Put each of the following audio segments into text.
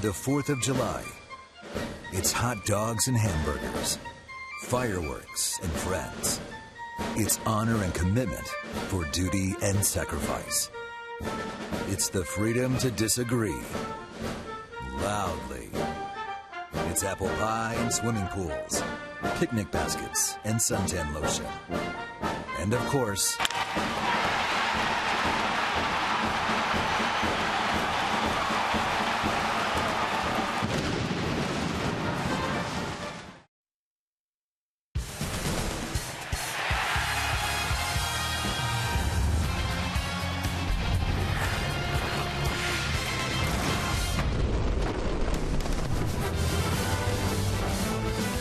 The 4th of July. It's hot dogs and hamburgers, fireworks and friends. It's honor and commitment for duty and sacrifice. It's the freedom to disagree loudly. It's apple pie and swimming pools, picnic baskets and suntan lotion. And of course,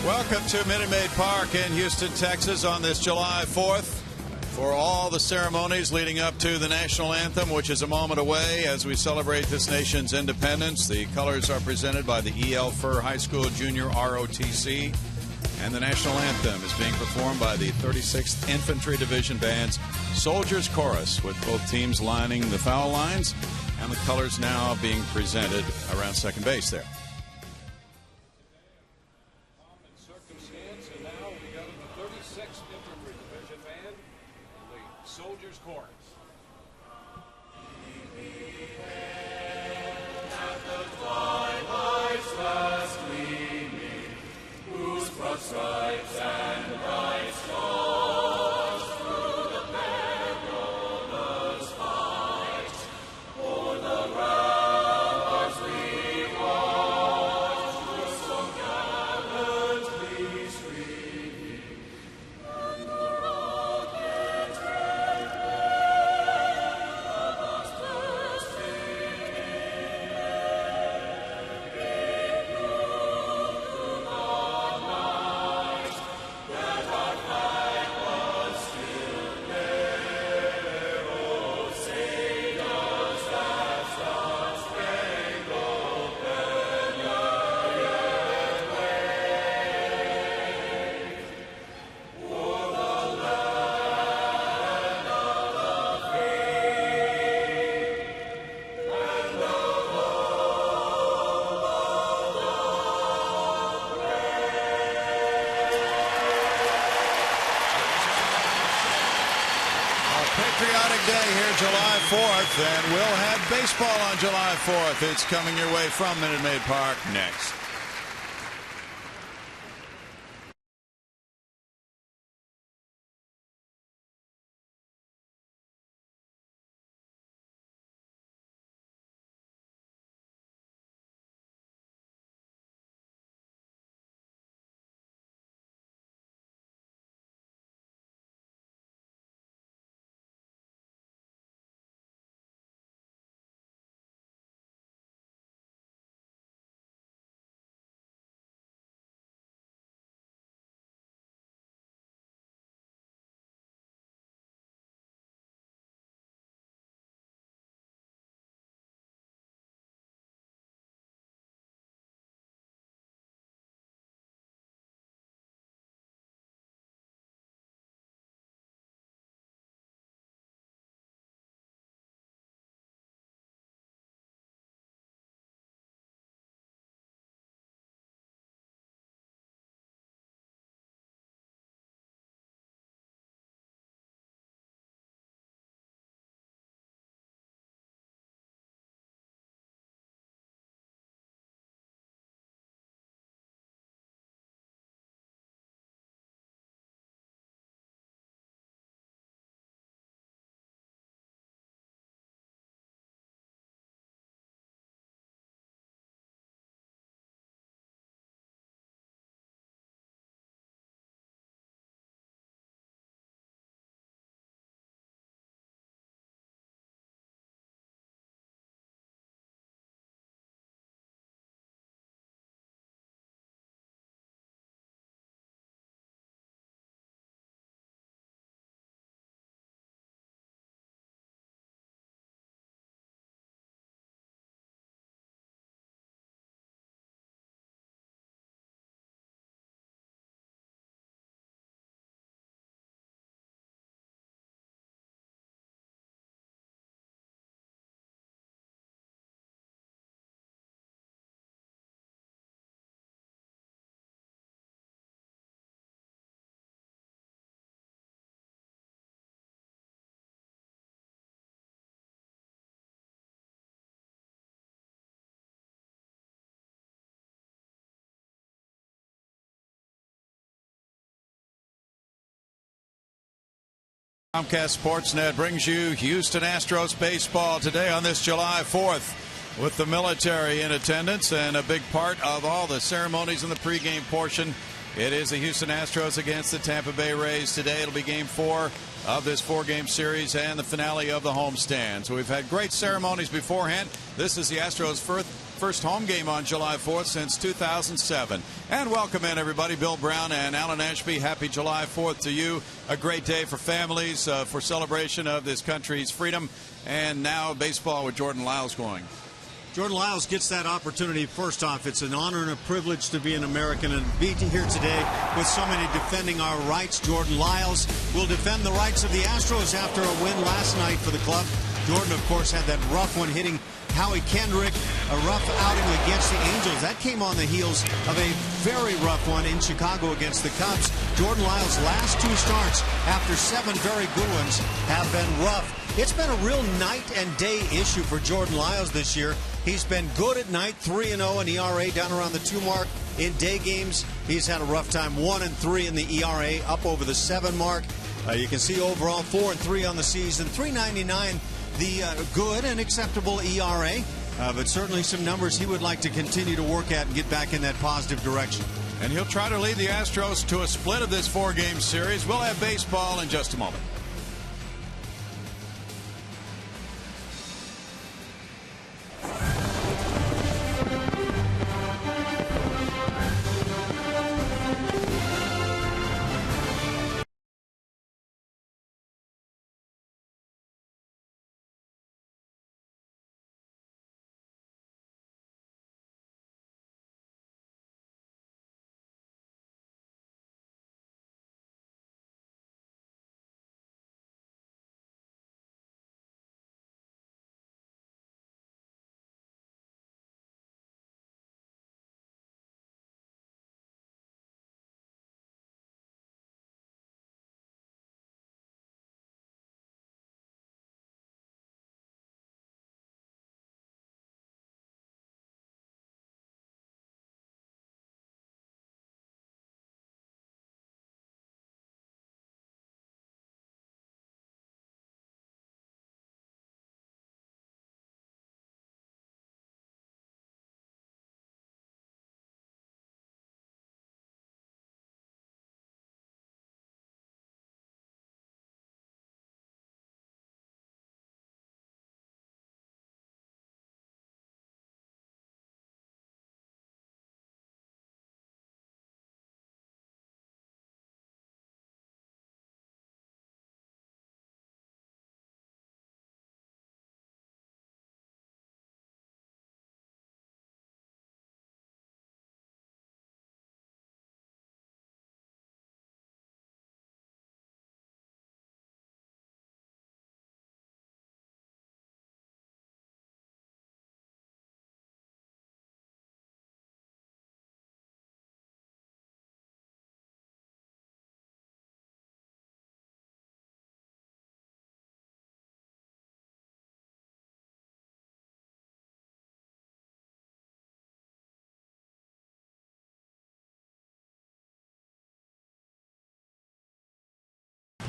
welcome to Minute Maid Park in Houston, Texas on this July 4th for all the ceremonies leading up to the national anthem, which is a moment away as we celebrate this nation's independence. The colors are presented by the E.L. Furr High School Junior ROTC, and the national anthem is being performed by the 36th Infantry Division Band's Soldiers Chorus, with both teams lining the foul lines and the colors now being presented around second base there. And now we go to the 36th Infantry Division Band and the Soldiers Chorus. At the twilight's last gleaming, whose broad stripes and bright stars through the perilous fight o'er the ramparts we watched, were so gallantly streaming, and the rocket's red glare of us bursting in air, it proved all night that our flag was still there. Oh, say does that star-spangled banner yet wave o'er the land of the free and the home of the A patriotic day here, July 4th, and we'll have baseball on July 4th. It's coming your way from Minute Maid Park next. Comcast Sportsnet brings you Houston Astros baseball today on this July 4th with the military in attendance and a big part of all the ceremonies in the pregame portion. It is the Houston Astros against the Tampa Bay Rays today. It'll be game 4 of this 4-game series and the finale of the homestand. So we've had great ceremonies beforehand. This is the Astros' first home game on July 4th since 2007. And welcome in, everybody. Bill Brown and Alan Ashby, happy July 4th to you. A great day for families, for celebration of this country's freedom. And now baseball with Jordan Lyles going. Jordan Lyles gets that opportunity. First off, it's an honor and a privilege to be an American and be here today with so many defending our rights. Jordan Lyles will defend the rights of the Astros after a win last night for the club. Jordan, of course, had that rough one hitting Howie Kendrick, a rough outing against the Angels. That came on the heels of a very rough one in Chicago against the Cubs. Jordan Lyles' last 2 starts after 7 very good ones have been rough. It's been a real night and day issue for Jordan Lyles this year. He's been good at night, 3-0 in ERA, down around the 2 mark. In day games, he's had a rough time, 1-3 in the ERA, up over the 7 mark. You can see overall 4-3 on the season, 3.99 the good and acceptable ERA. But certainly some numbers he would like to continue to work at and get back in that positive direction. And he'll try to lead the Astros to a split of this 4-game series. We'll have baseball in just a moment.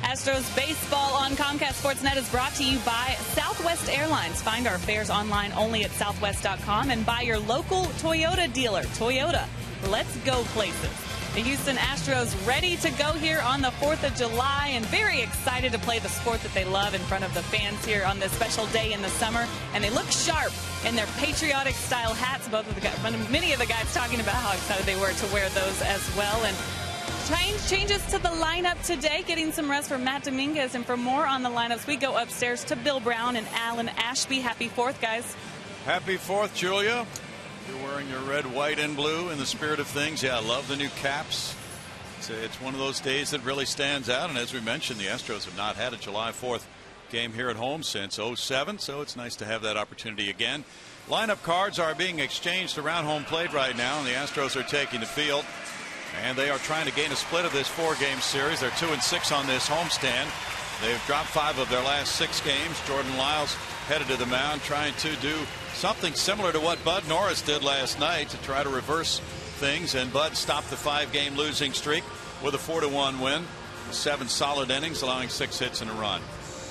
Astros baseball on Comcast Sportsnet is brought to you by Southwest Airlines. Find our fares online only at southwest.com and by your local Toyota dealer. Toyota, let's go places. The Houston Astros ready to go here on the 4th of July and very excited to play the sport that they love in front of the fans here on this special day in the summer. And they look sharp in their patriotic style hats. Many of the guys talking about how excited they were to wear those as well. And changes to the lineup today, getting some rest for Matt Dominguez. And for more on the lineups, we go upstairs to Bill Brown and Alan Ashby. Happy 4th, guys. Happy 4th, Julia. You're wearing your red, white, and blue in the spirit of things. Yeah, I love the new caps. It's one of those days that really stands out. And as we mentioned, the Astros have not had a July 4th game here at home since 2007, so it's nice to have that opportunity again. Lineup cards are being exchanged around home plate right now, and the Astros are taking the field. And they are trying to gain a split of this 4-game series. They're 2-6 on this homestand. They've dropped 5 of their last 6 games. Jordan Lyles headed to the mound trying to do something similar to what Bud Norris did last night to try to reverse things. And Bud stopped the 5-game losing streak with a 4-1 win. 7 solid innings, allowing 6 hits and a run.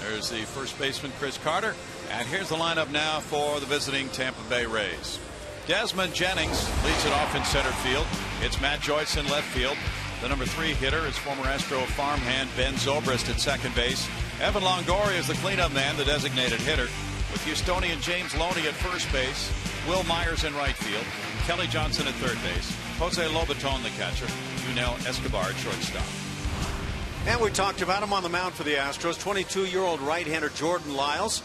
There's the first baseman, Chris Carter. And here's the lineup now for the visiting Tampa Bay Rays. Desmond Jennings leads it off in center field. It's Matt Joyce in left field. The number 3 hitter is former Astro farmhand Ben Zobrist at second base. Evan Longoria is the cleanup man, the designated hitter, with Houstonian James Loney at first base, Will Myers in right field, Kelly Johnson at third base, Jose Lobaton the catcher, Yunel Escobar at shortstop. And we talked about him on the mound for the Astros. 22-year-old right-hander Jordan Lyles.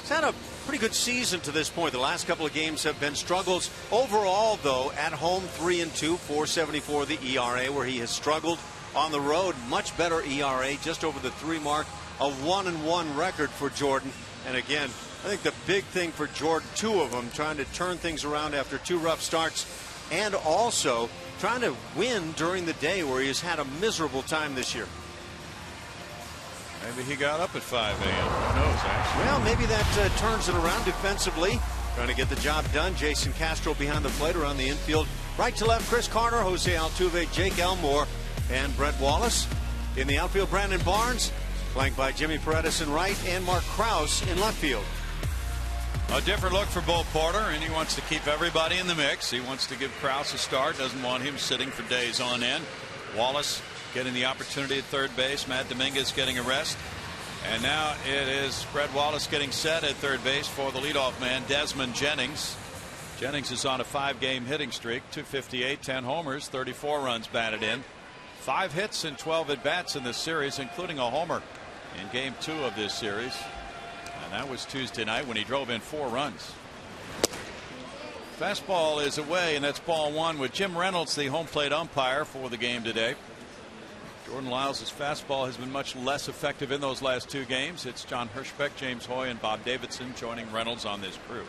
He's had a pretty good season to this point. The last couple of games have been struggles. Overall, though, at home 3-2, 4.74 the ERA, where he has struggled. On the road, much better ERA, just over the 3 mark. A 1-1 record for Jordan. And again, I think the big thing for Jordan, 2 of them, trying to turn things around after 2 rough starts, and also trying to win during the day where he has had a miserable time this year. Maybe he got up at 5 a.m. Who knows, actually. Well, maybe that turns it around defensively. Trying to get the job done. Jason Castro behind the plate around the infield. Right to left, Chris Carter, Jose Altuve, Jake Elmore, and Brett Wallace. In the outfield, Brandon Barnes, flanked by Jimmy Paredes in right and Mark Krause in left field. A different look for Bo Porter, and he wants to keep everybody in the mix. He wants to give Krause a start, doesn't want him sitting for days on end. Wallace getting the opportunity at third base. Matt Dominguez getting a rest. And now it is Brett Wallace getting set at third base for the leadoff man, Desmond Jennings. Jennings is on a 5-game hitting streak, 258, 10 homers, 34 runs batted in. 5 hits and 12 at-bats in this series, including a homer in game 2 of this series. And that was Tuesday night when he drove in 4 runs. Fastball is away, and that's ball 1 with Jim Reynolds, the home plate umpire for the game today. Jordan Lyles' fastball has been much less effective in those last 2 games. It's John Hirschbeck, James Hoy, and Bob Davidson joining Reynolds on this crew.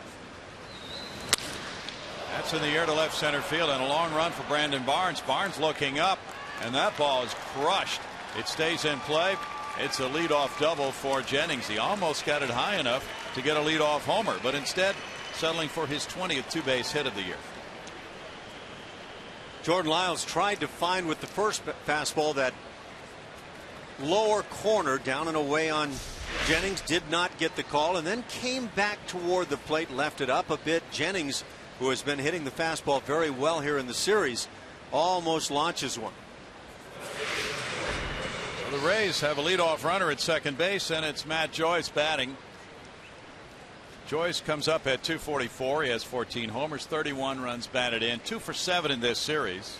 That's in the air to left center field, and a long run for Brandon Barnes. Barnes looking up, and that ball is crushed. It stays in play. It's a leadoff double for Jennings. He almost got it high enough to get a leadoff homer, but instead settling for his 20th 2-base hit of the year. Jordan Lyles tried to find with the first fastball that lower corner down and away on Jennings, did not get the call, and then came back toward the plate, left it up a bit. Jennings, who has been hitting the fastball very well here in the series, almost launches one. So the Rays have a leadoff runner at second base, and it's Matt Joyce batting. Joyce comes up at 244. He has 14 homers, 31 runs batted in, 2 for 7 in this series.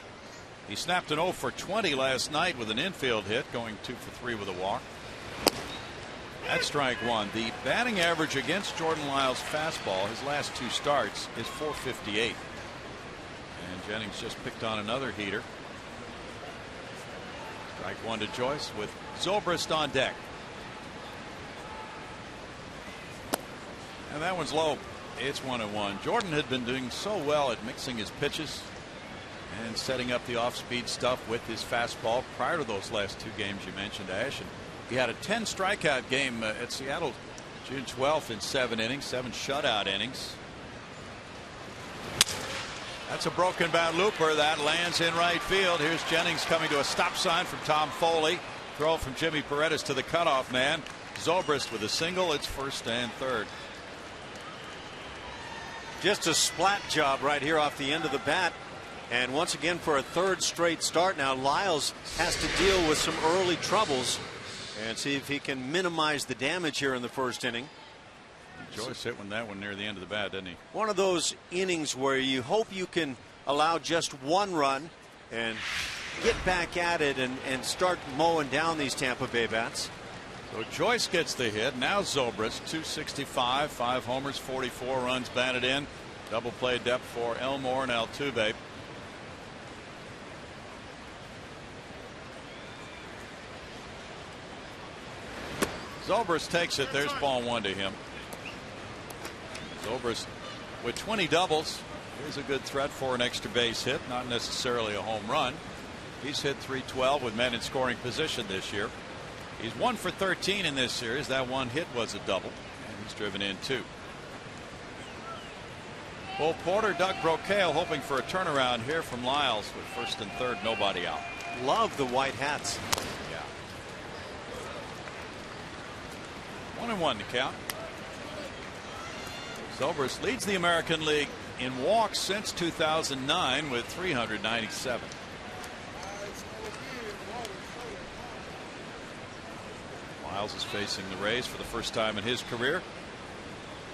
He snapped an 0 for 20 last night with an infield hit, going 2 for 3 with a walk. That's strike 1. The batting average against Jordan Lyles' fastball, his last 2 starts, is .458. And Jennings just picked on another heater. Strike 1 to Joyce with Zobrist on deck. And that one's low. It's 1-1. Jordan had been doing so well at mixing his pitches and setting up the off-speed stuff with his fastball prior to those last 2 games you mentioned, Ash. And he had a 10 strikeout game at Seattle June 12th in 7 innings, 7 shutout innings. That's a broken bat looper that lands in right field. Here's Jennings coming to a stop sign from Tom Foley. Throw from Jimmy Paredes to the cutoff man. Zobrist with a single. It's first and third. Just a splat job right here off the end of the bat. And once again, for a 3rd straight start now, Lyles has to deal with some early troubles and see if he can minimize the damage here in the 1st inning. Joyce hit that one near the end of the bat, didn't he? One of those innings where you hope you can allow just 1 run and get back at it and start mowing down these Tampa Bay bats. So Joyce gets the hit. Now Zobrist, 265, 5 homers, 44 runs batted in. Double play depth for Elmore and Altuve. Zobrist takes it. There's ball 1 to him. Zobrist with 20 doubles. Here's a good threat for an extra base hit, not necessarily a home run. He's hit .312 with men in scoring position this year. He's 1 for 13 in this series. That 1 hit was a double, and he's driven in 2. Bo Porter, Doug Brocail hoping for a turnaround here from Lyles with 1st and 3rd, nobody out. Love the white hats. Yeah. 1-1 to count. Zobrist leads the American League in walks since 2009 with 397. Lyles is facing the Rays for the first time in his career.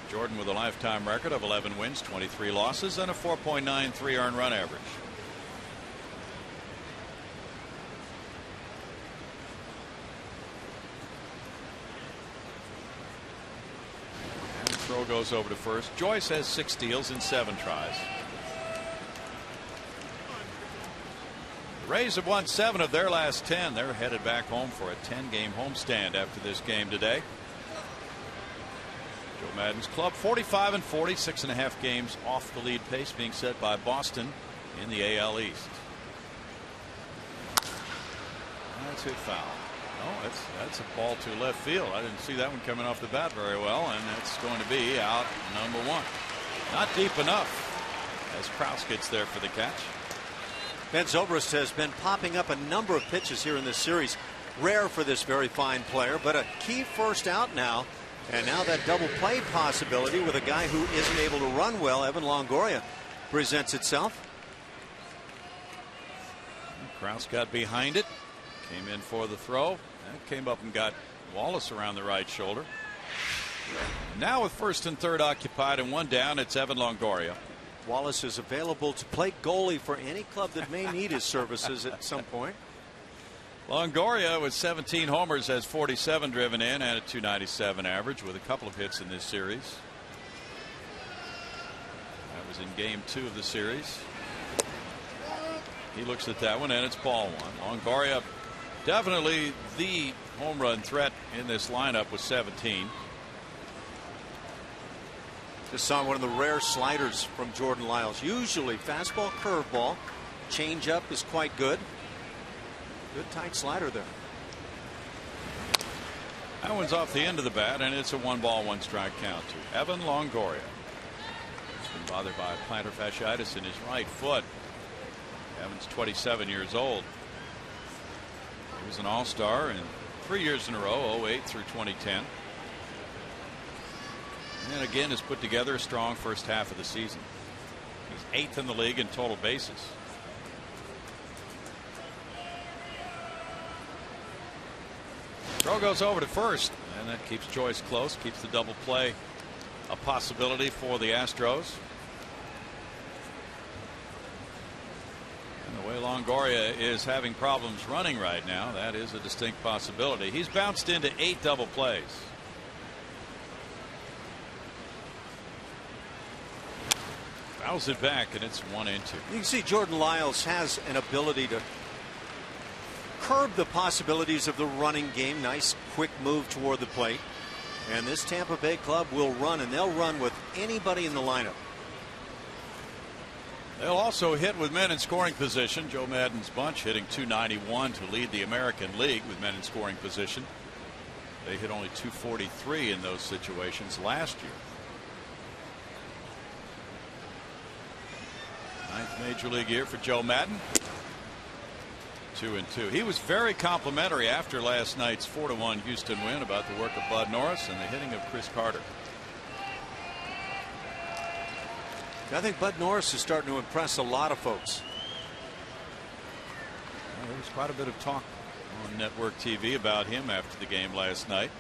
Jordan with a lifetime record of 11 wins, 23 losses, and a 4.93 earned run average. And the throw goes over to first. Joyce has 6 steals in 7 tries. The Rays have won 7 of their last 10. They're headed back home for a 10-game homestand after this game today. Joe Maddon's club 45-40, 6.5 games off the lead pace being set by Boston in the AL East. That's hit foul. Oh, that's a ball to left field. I didn't see that one coming off the bat very well, and it's going to be out number 1. Not deep enough as Krause gets there for the catch. Ben Zobrist has been popping up a number of pitches here in this series. Rare for this very fine player, but a key first out now. And now that double play possibility with a guy who isn't able to run well, Evan Longoria, presents itself. Krause got behind it, came in for the throw, and came up and got Wallace around the right shoulder. Now with first and third occupied and 1 down, it's Evan Longoria. Wallace is available to play goalie for any club that may need his services at some point. Longoria with 17 homers has 47 driven in and a .297 average with a couple of hits in this series. That was in game 2 of the series. He looks at that one and it's ball 1. Longoria definitely the home run threat in this lineup with 17. Just saw one of the rare sliders from Jordan Lyles. Usually fastball, curveball, changeup is quite good. Good tight slider there. That one's off the end of the bat, and it's a 1-ball, 1-strike count to Evan Longoria. He's been bothered by plantar fasciitis in his right foot. Evan's 27 years old. He was an all-star in 3 years in a row, 08 through 2010. And again has put together a strong first half of the season. He's 8th in the league in total bases. Throw goes over to first, and that keeps Joyce close, keeps the double play a possibility for the Astros. And the way Longoria is having problems running right now, that is a distinct possibility. He's bounced into 8 double plays. Fouls it back, and it's 1-2. You can see Jordan Lyles has an ability to curb the possibilities of the running game. Nice quick move toward the plate. And this Tampa Bay club will run, and they'll run with anybody in the lineup. They'll also hit with men in scoring position. Joe Maddon's bunch hitting .291 to lead the American League with men in scoring position. They hit only .243 in those situations last year. 9th major league year for Joe Maddon. 2-2. He was very complimentary after last night's 4-1 Houston win about the work of Bud Norris and the hitting of Chris Carter. I think Bud Norris is starting to impress a lot of folks. Well, there was quite a bit of talk on network TV about him after the game last night.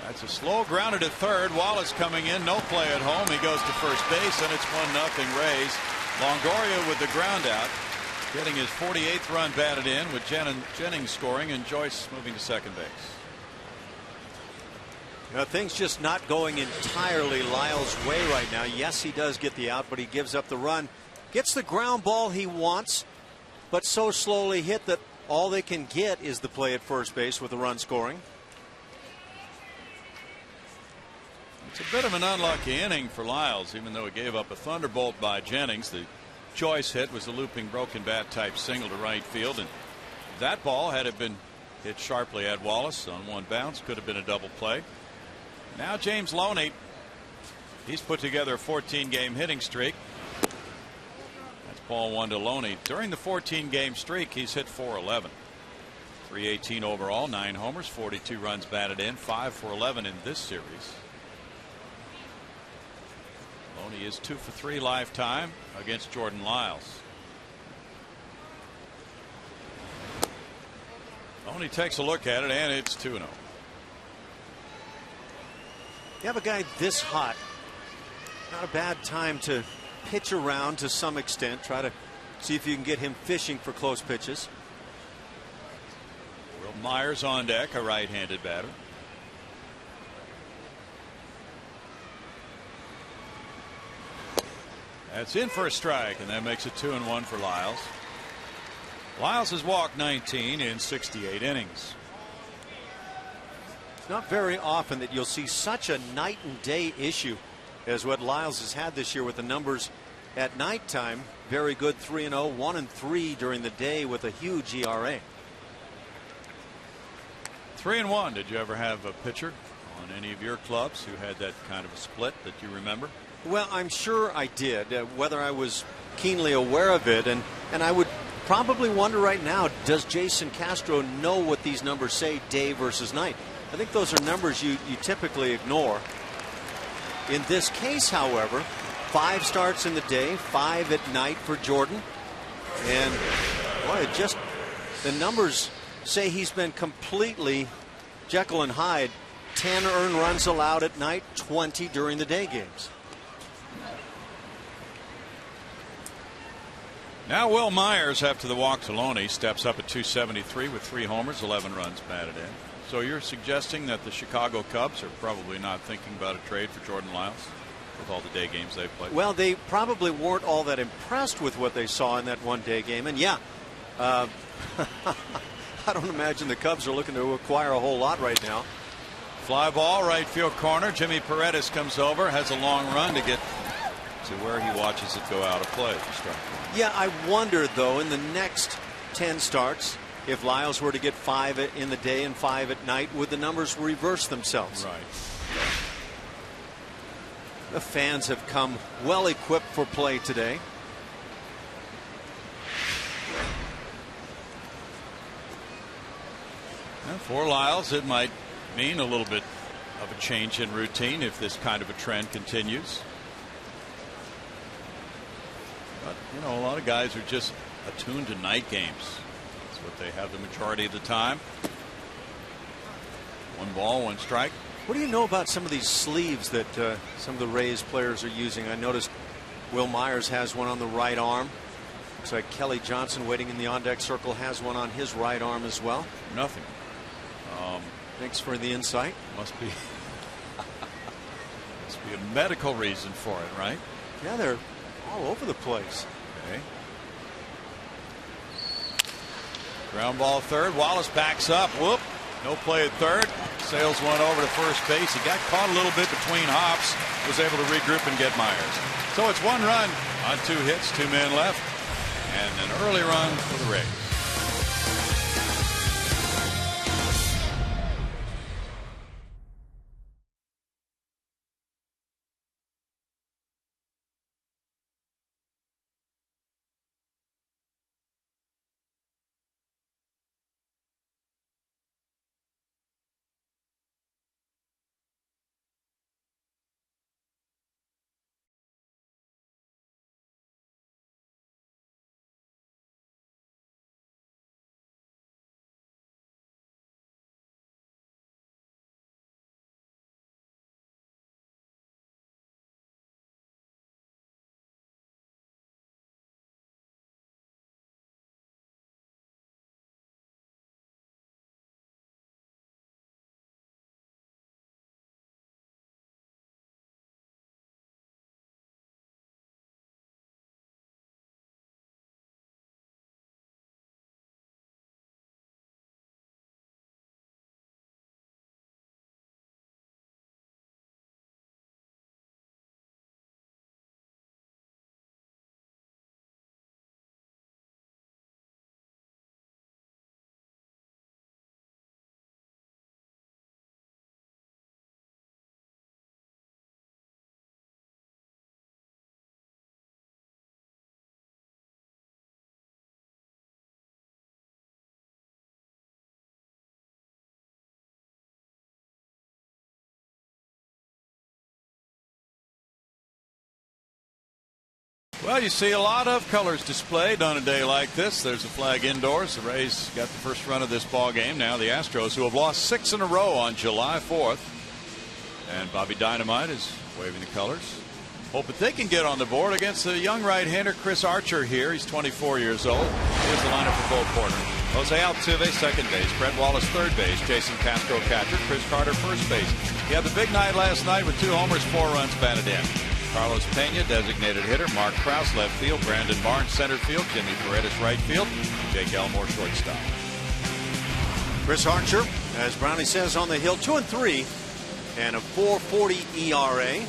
That's a slow grounded at third. Wallace coming in, no play at home. He goes to first base, and it's 1-0 Rays. Longoria with the ground out, getting his 48th run batted in with Jennings scoring and Joyce moving to second base. Things just not going entirely Lyles' way right now. Yes, he does get the out, but he gives up the run. Gets the ground ball he wants, but so slowly hit that all they can get is the play at first base with the run scoring. It's a bit of an unlucky inning for Lyles, even though he gave up a thunderbolt by Jennings. The Joyce hit was a looping broken bat type single to right field, and that ball, had it been hit sharply at Wallace on one bounce, could have been a double play. Now James Loney, he's put together a 14-game hitting streak. That's ball 1 to Loney. During the 14-game streak, he's hit .411. 318 overall, 9 homers, 42 runs batted in, 5 for 11 in this series. Loney is 2 for 3 lifetime against Jordan Lyles. Loney takes a look at it, and it's 2-0. You have a guy this hot, not a bad time to pitch around to some extent. Try to see if you can get him fishing for close pitches. Will Myers on deck, a right-handed batter. That's in for a strike, and that makes it 2-1 for Lyles. Lyles has walked 19 in 68 innings. It's not very often that you'll see such a night and day issue as what Lyles has had this year with the numbers at nighttime. Very good 3-0, 1-3 during the day with a huge ERA. 3-1. Did you ever have a pitcher on any of your clubs who had that kind of a split that you remember? Well, I'm sure I did. Whether I was keenly aware of it, and I would probably wonder right now, does Jason Castro know what these numbers say day versus night? I think those are numbers you typically ignore. In this case, however, 5 starts in the day, 5 at night for Jordan. And boy, the numbers say he's been completely Jekyll and Hyde. 10 earned runs allowed at night, 20 during the day games. Now Will Myers, after the walk to Loney, steps up at 273 with 3 homers, 11 runs batted in. So you're suggesting that the Chicago Cubs are probably not thinking about a trade for Jordan Lyles with all the day games they've played? Well, they probably weren't all that impressed with what they saw in that one-day game. And yeah, I don't imagine the Cubs are looking to acquire a whole lot right now. Fly ball, right field corner. Jimmy Paredes comes over, has a long run to get to where he watches it go out of play. Yeah, I wonder, though, in the next 10 starts, if Lyles were to get 5 in the day and 5 at night, would the numbers reverse themselves? Right. The fans have come well equipped for play today. And for Lyles, it might mean a little bit of a change in routine if this kind of a trend continues. But, you know, a lot of guys are just attuned to night games. That's what they have the majority of the time. 1 ball, 1 strike. What do you know about some of these sleeves that some of the Rays players are using? I noticed Will Myers has one on the right arm. Looks like Kelly Johnson, waiting in the on-deck circle, has one on his right arm as well. Nothing. Thanks for the insight. Must be a medical reason for it, right? Yeah, they're all over the place. Okay. Ground ball third. Wallace backs up. Whoop. No play at third. Sails one over to first base. He got caught a little bit between hops. Was able to regroup and get Myers. So it's 1 run on 2 hits, 2 men left, and an early run for the Rays. Well, you see a lot of colors displayed on a day like this. There's a flag indoors. The Rays got the first run of this ball game. Now the Astros, who have lost 6 in a row on July 4th. And Bobby Dynamite is waving the colors. Hope that they can get on the board against the young right-hander Chris Archer here. He's 24 years old. Here's the lineup for both corners. Jose Altuve, second base. Brett Wallace, third base. Jason Castro, catcher. Chris Carter, first base. He had the big night last night with 2 homers, 4 runs batted in. Carlos Pena, designated hitter. Mark Krause, left field. Brandon Barnes, center field. Jimmy Paredes, right field. Jake Elmore, shortstop. Chris Archer, as Brownie says on the hill, 2-3 and a 4.40 ERA.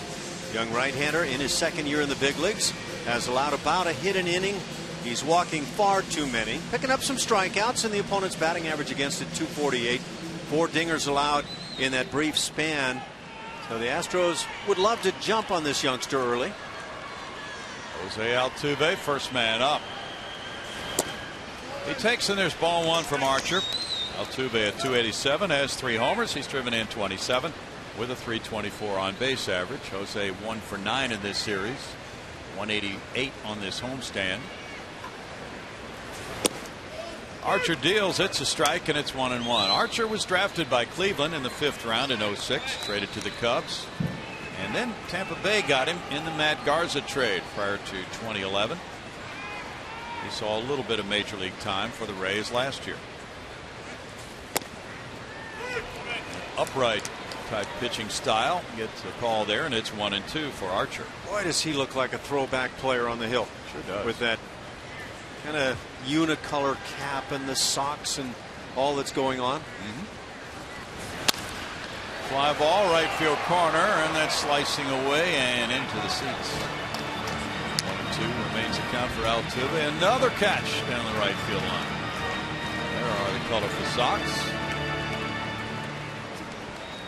Young right-hander in his second year in the big leagues. Has allowed about a hit an inning. He's walking far too many. Picking up some strikeouts, and the opponent's batting average against it, 248. 4 dingers allowed in that brief span. So the Astros would love to jump on this youngster early. Jose Altuve, first man up. He takes, and there's ball 1 from Archer. Altuve at 287 has 3 homers. He's driven in 27 with a 324 on base average. Jose 1 for 9 in this series. 188 on this homestand. Archer deals. It's a strike, and it's 1-1. Archer was drafted by Cleveland in the 5th round in 06, traded to the Cubs, and then Tampa Bay got him in the Matt Garza trade prior to 2011. He saw a little bit of major league time for the Rays last year. Upright type pitching style gets a call there, and it's 1-2 for Archer. Boy, does he look like a throwback player on the hill. Sure does. With that kind of unicolor cap and the socks and all that's going on. Fly ball, right field corner, and that's slicing away and into the seats. 1-2 remains a count for Altuve. Another catch down the right field line. There are the colorful socks.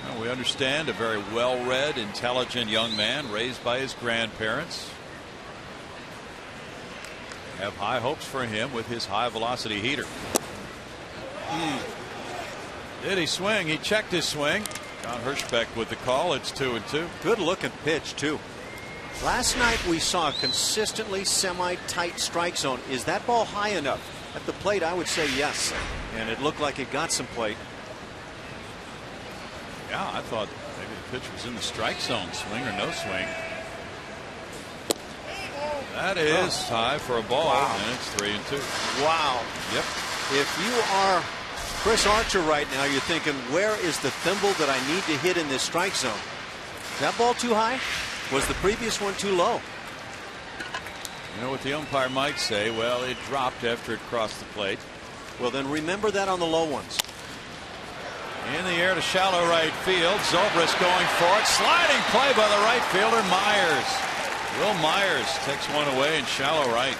Now we understand a very well-read, intelligent young man raised by his grandparents. Have high hopes for him with his high velocity heater. Did he swing? He checked his swing. John Hirschbeck with the call. It's 2-2. Good looking pitch too. Last night we saw a consistently semi-tight strike zone. Is that ball high enough? At the plate, I would say yes, and it looked like it got some plate. Yeah, I thought maybe the pitch was in the strike zone. Swing or no swing. That is high for a ball, and it's 3-2. Wow. Yep. If you are Chris Archer right now, you're thinking, where is the thimble that I need to hit in this strike zone? Is that ball too high? Was the previous one too low? You know what the umpire might say? Well, it dropped after it crossed the plate. Well, then remember that on the low ones. In the air to shallow right field. Zobrist going for it. Sliding play by the right fielder, Myers. Will Myers takes one away in shallow right.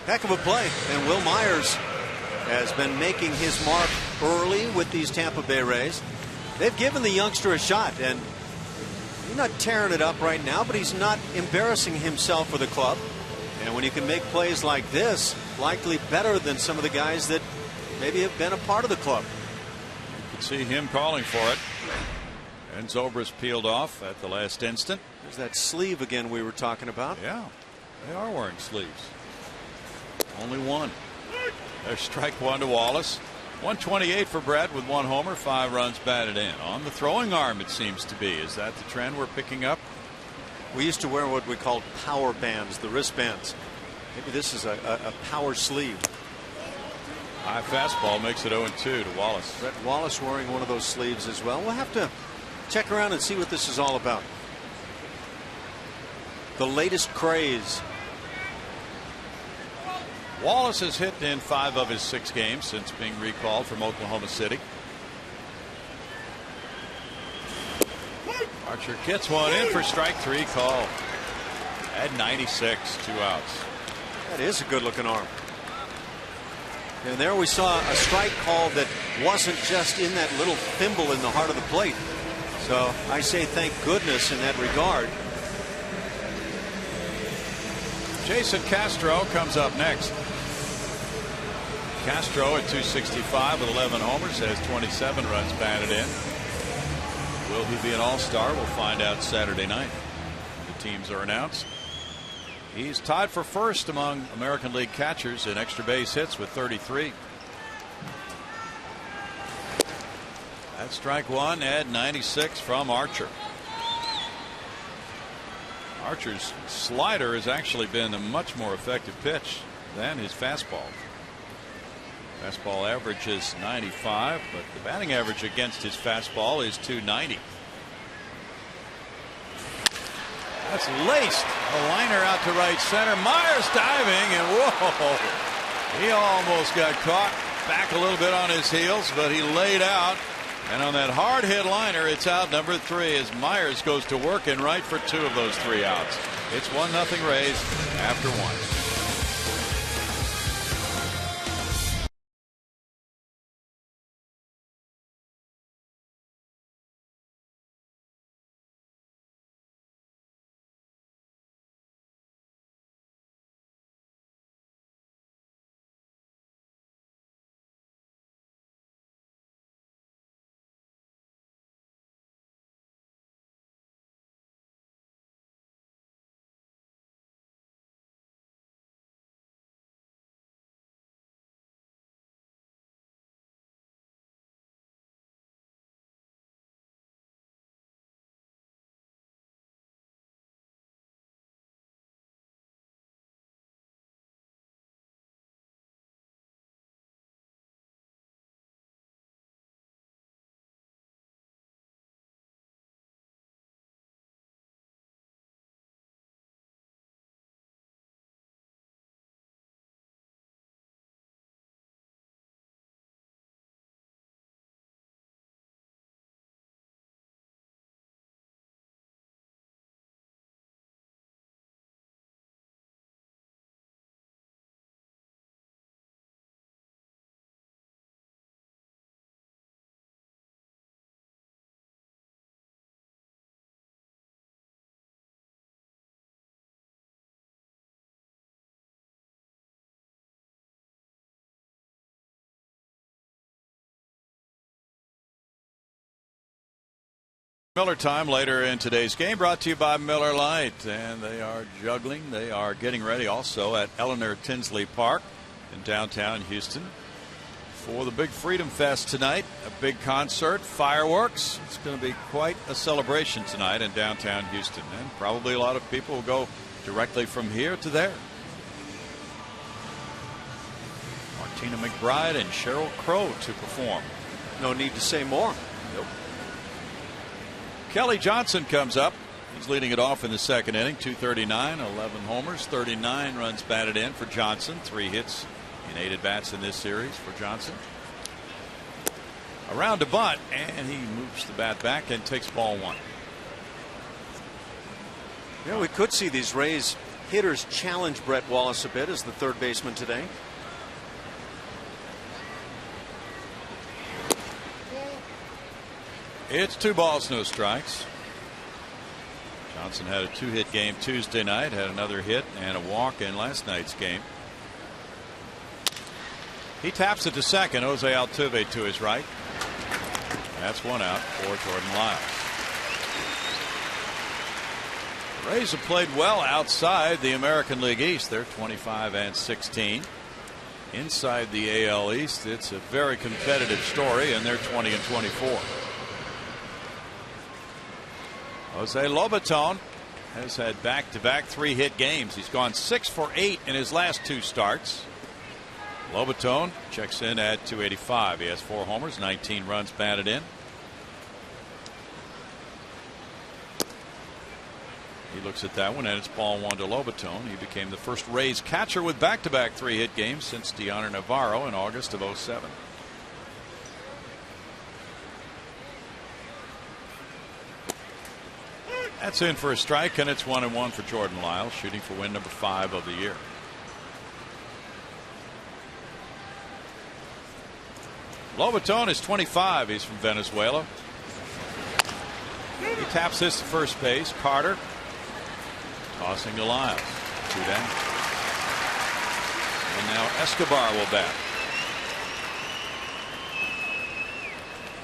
Heck of a play, and Will Myers has been making his mark early with these Tampa Bay Rays. They've given the youngster a shot, and he's not tearing it up right now, but he's not embarrassing himself for the club. And when you can make plays like this, likely better than some of the guys that maybe have been a part of the club. See him calling for it, and Zobrist peeled off at the last instant. There's that sleeve again we were talking about. Yeah, they are wearing sleeves. Only one. There's strike 1 to Wallace. 128 for Brett with 1 homer, 5 runs batted in. On the throwing arm, it seems to be. Is that the trend we're picking up? We used to wear what we called power bands, the wristbands. Maybe this is a power sleeve. High fastball makes it 0-2 to Wallace. Brett Wallace wearing one of those sleeves as well. We'll have to check around and see what this is all about. The latest craze. Wallace has hit in 5 of his 6 games since being recalled from Oklahoma City. Archer gets one in for strike 3 call. At 96, 2 outs. That is a good looking arm. And there we saw a strike call that wasn't just in that little thimble in the heart of the plate. So I say thank goodness in that regard. Jason Castro comes up next. Castro at 265 with 11 homers, has 27 runs batted in. Will he be an all-star? We'll find out Saturday night. The teams are announced. He's tied for first among American League catchers in extra base hits with 33. That's strike one at 96 from Archer. Archer's slider has actually been a much more effective pitch than his fastball. Fastball average is 95, but the batting average against his fastball is 290. That's laced. A liner out to right center. Myers diving, and whoa! He almost got caught back a little bit on his heels, but he laid out. And on that hard hit liner, it's out number 3 as Myers goes to work in right for 2 of those 3 outs. It's 1-0 Rays after 1. Miller time later in today's game, brought to you by Miller Lite, and they are juggling. They are getting ready also at Eleanor Tinsley Park in downtown Houston for the big Freedom Fest tonight. A big concert, fireworks. It's going to be quite a celebration tonight in downtown Houston, and probably a lot of people will go directly from here to there. Martina McBride and Sheryl Crow to perform. No need to say more. Nope. Kelly Johnson comes up. He's leading it off in the second inning. 239, 11 homers, 39 runs batted in for Johnson. 3 hits in 8 at-bats in this series for Johnson. Around to bunt, and he moves the bat back and takes ball 1. Yeah, we could see these Rays hitters challenge Brett Wallace a bit as the third baseman today. It's 2 balls, no strikes. Johnson had a 2-hit game Tuesday night, had another hit and a walk in last night's game. He taps it to second. Jose Altuve to his right. That's 1 out for Jordan Lyles. The Rays have played well outside the American League East. They're 25-16. Inside the AL East, it's a very competitive story, and they're 20-24. Jose Lobaton has had back-to-back 3-hit games. He's gone 6 for 8 in his last 2 starts. Lobaton checks in at 285. He has 4 homers, 19 runs batted in. He looks at that one, and it's ball 1 to Lobaton. He became the first Rays catcher with back-to-back 3-hit games since Deoner Navarro in August of 2007. That's in for a strike, and it's 1-1 for Jordan Lyles, shooting for win number 5 of the year. Lobaton is 25. He's from Venezuela. He taps this to first base. Carter tossing to Lyles. 2 down. And now Escobar will bat.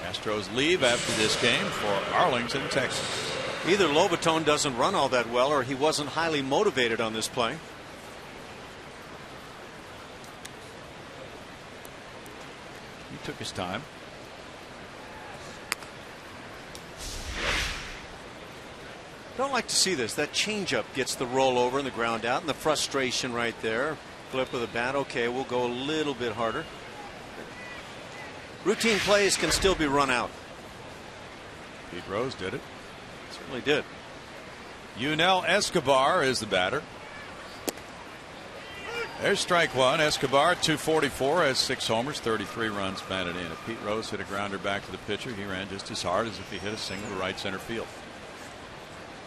Astros leave after this game for Arlington, Texas. Either Lobaton doesn't run all that well, or he wasn't highly motivated on this play. He took his time. Don't like to see this. That changeup gets the rollover and the ground out, and the frustration right there. Flip of the bat. Okay, we'll go a little bit harder. Routine plays can still be run out. Pete Rose did it. Certainly did. Yunel Escobar is the batter. There's strike one. Escobar, 244, has 6 homers, 33 runs batted in. If Pete Rose hit a grounder back to the pitcher, he ran just as hard as if he hit a single to right center field.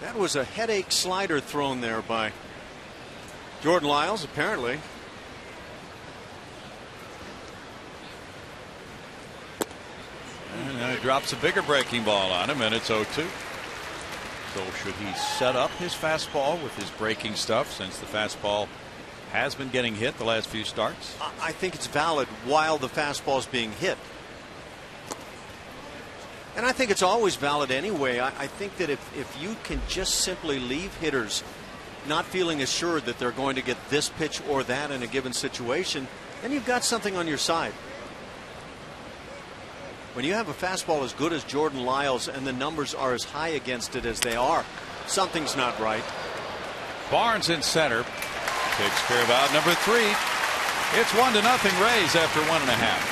That was a headache slider thrown there by Jordan Lyles, apparently. And now he drops a bigger breaking ball on him, and it's 0-2. So should he set up his fastball with his breaking stuff, since the fastball has been getting hit the last few starts? I think it's valid while the fastball is being hit. And I think it's always valid anyway. I think that if you can just simply leave hitters not feeling assured that they're going to get this pitch or that in a given situation, then you've got something on your side. When you have a fastball as good as Jordan Lyles and the numbers are as high against it as they are, something's not right. Barnes in center takes care of out number 3. It's 1-0 Rays after 1.5.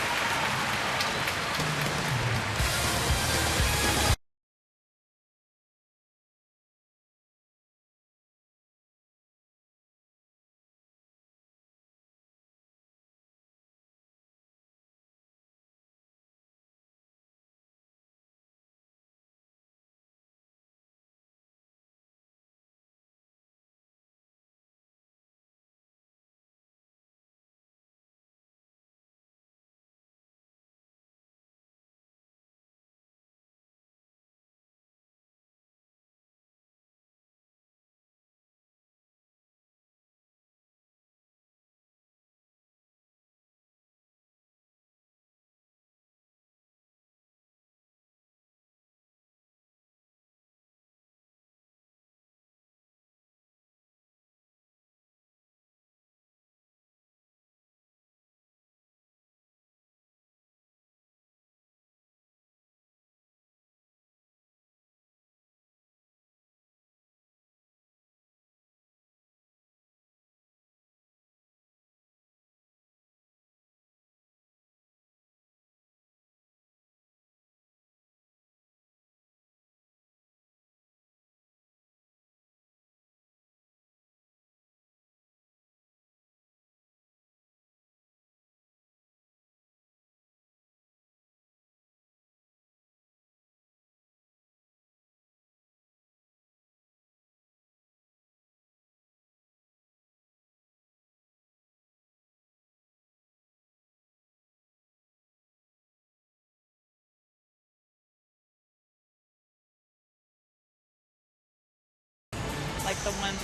Like the one.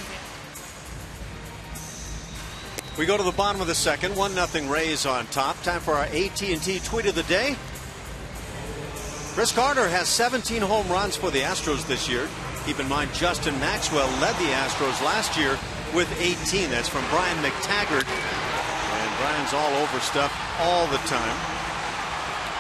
We go to the bottom of the second. 1-0 Rays on top. Time for our AT&T Tweet of the Day. Chris Carter has 17 home runs for the Astros this year. Keep in mind, Justin Maxwell led the Astros last year with 18. That's from Brian McTaggart. And Brian's all over stuff all the time.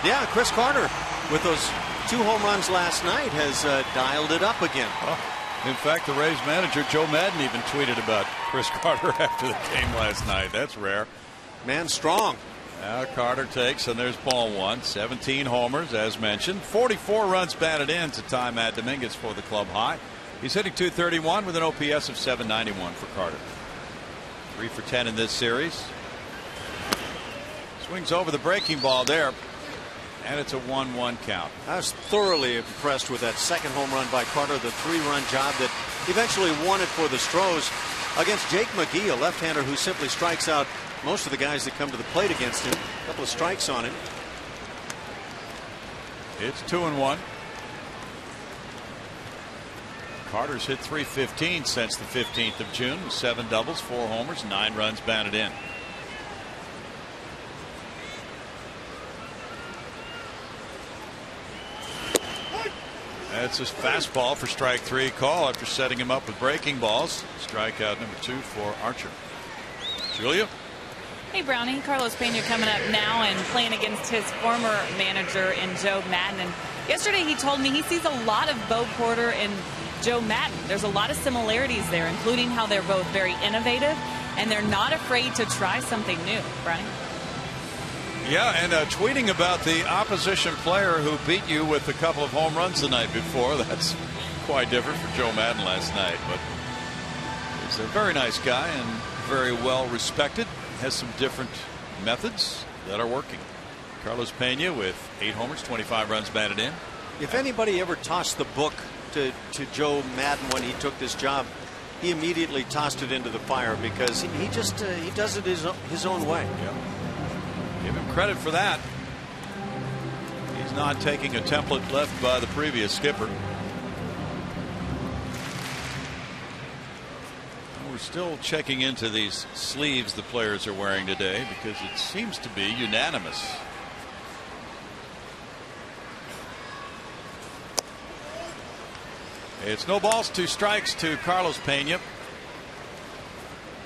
Yeah, Chris Carter, with those 2 home runs last night, has dialed it up again. Well, in fact, the Rays manager, Joe Madden, even tweeted about Chris Carter after the game last night. That's rare. Man strong. Now Carter takes, and there's ball 1. 17 homers, as mentioned. 44 runs batted in to tie Matt Dominguez for the club high. He's hitting .231 with an OPS of .791 for Carter. 3 for 10 in this series. Swings over the breaking ball there. And it's a 1-1 count. I was thoroughly impressed with that second home run by Carter, the 3-run job that eventually won it for the Stros against Jake McGee, a left-hander who simply strikes out most of the guys that come to the plate against him. A couple of strikes on him. It's 2-1. Carter's hit .315 since the 15th of June. 7 doubles, 4 homers, 9 runs batted in. That's his fastball for strike 3 call after setting him up with breaking balls. Strikeout number 2 for Archer. Julia. Hey, Brownie. Carlos Pena coming up now and playing against his former manager in Joe Madden. And yesterday he told me he sees a lot of Bo Porter and Joe Madden. There's a lot of similarities there, including how they're both very innovative and they're not afraid to try something new. Brownie. Yeah, and tweeting about the opposition player who beat you with a couple of home runs the night before. That's quite different for Joe Madden last night. But he's a very nice guy and very well respected. Has some different methods that are working. Carlos Pena with 8 homers, 25 runs batted in. If anybody ever tossed the book to Joe Madden when he took this job, he immediately tossed it into the fire because he just he does it his own way. Yeah. Give him credit for that. He's not taking a template left by the previous skipper. We're still checking into these sleeves the players are wearing today because it seems to be unanimous. It's no balls, 2 strikes to Carlos Pena.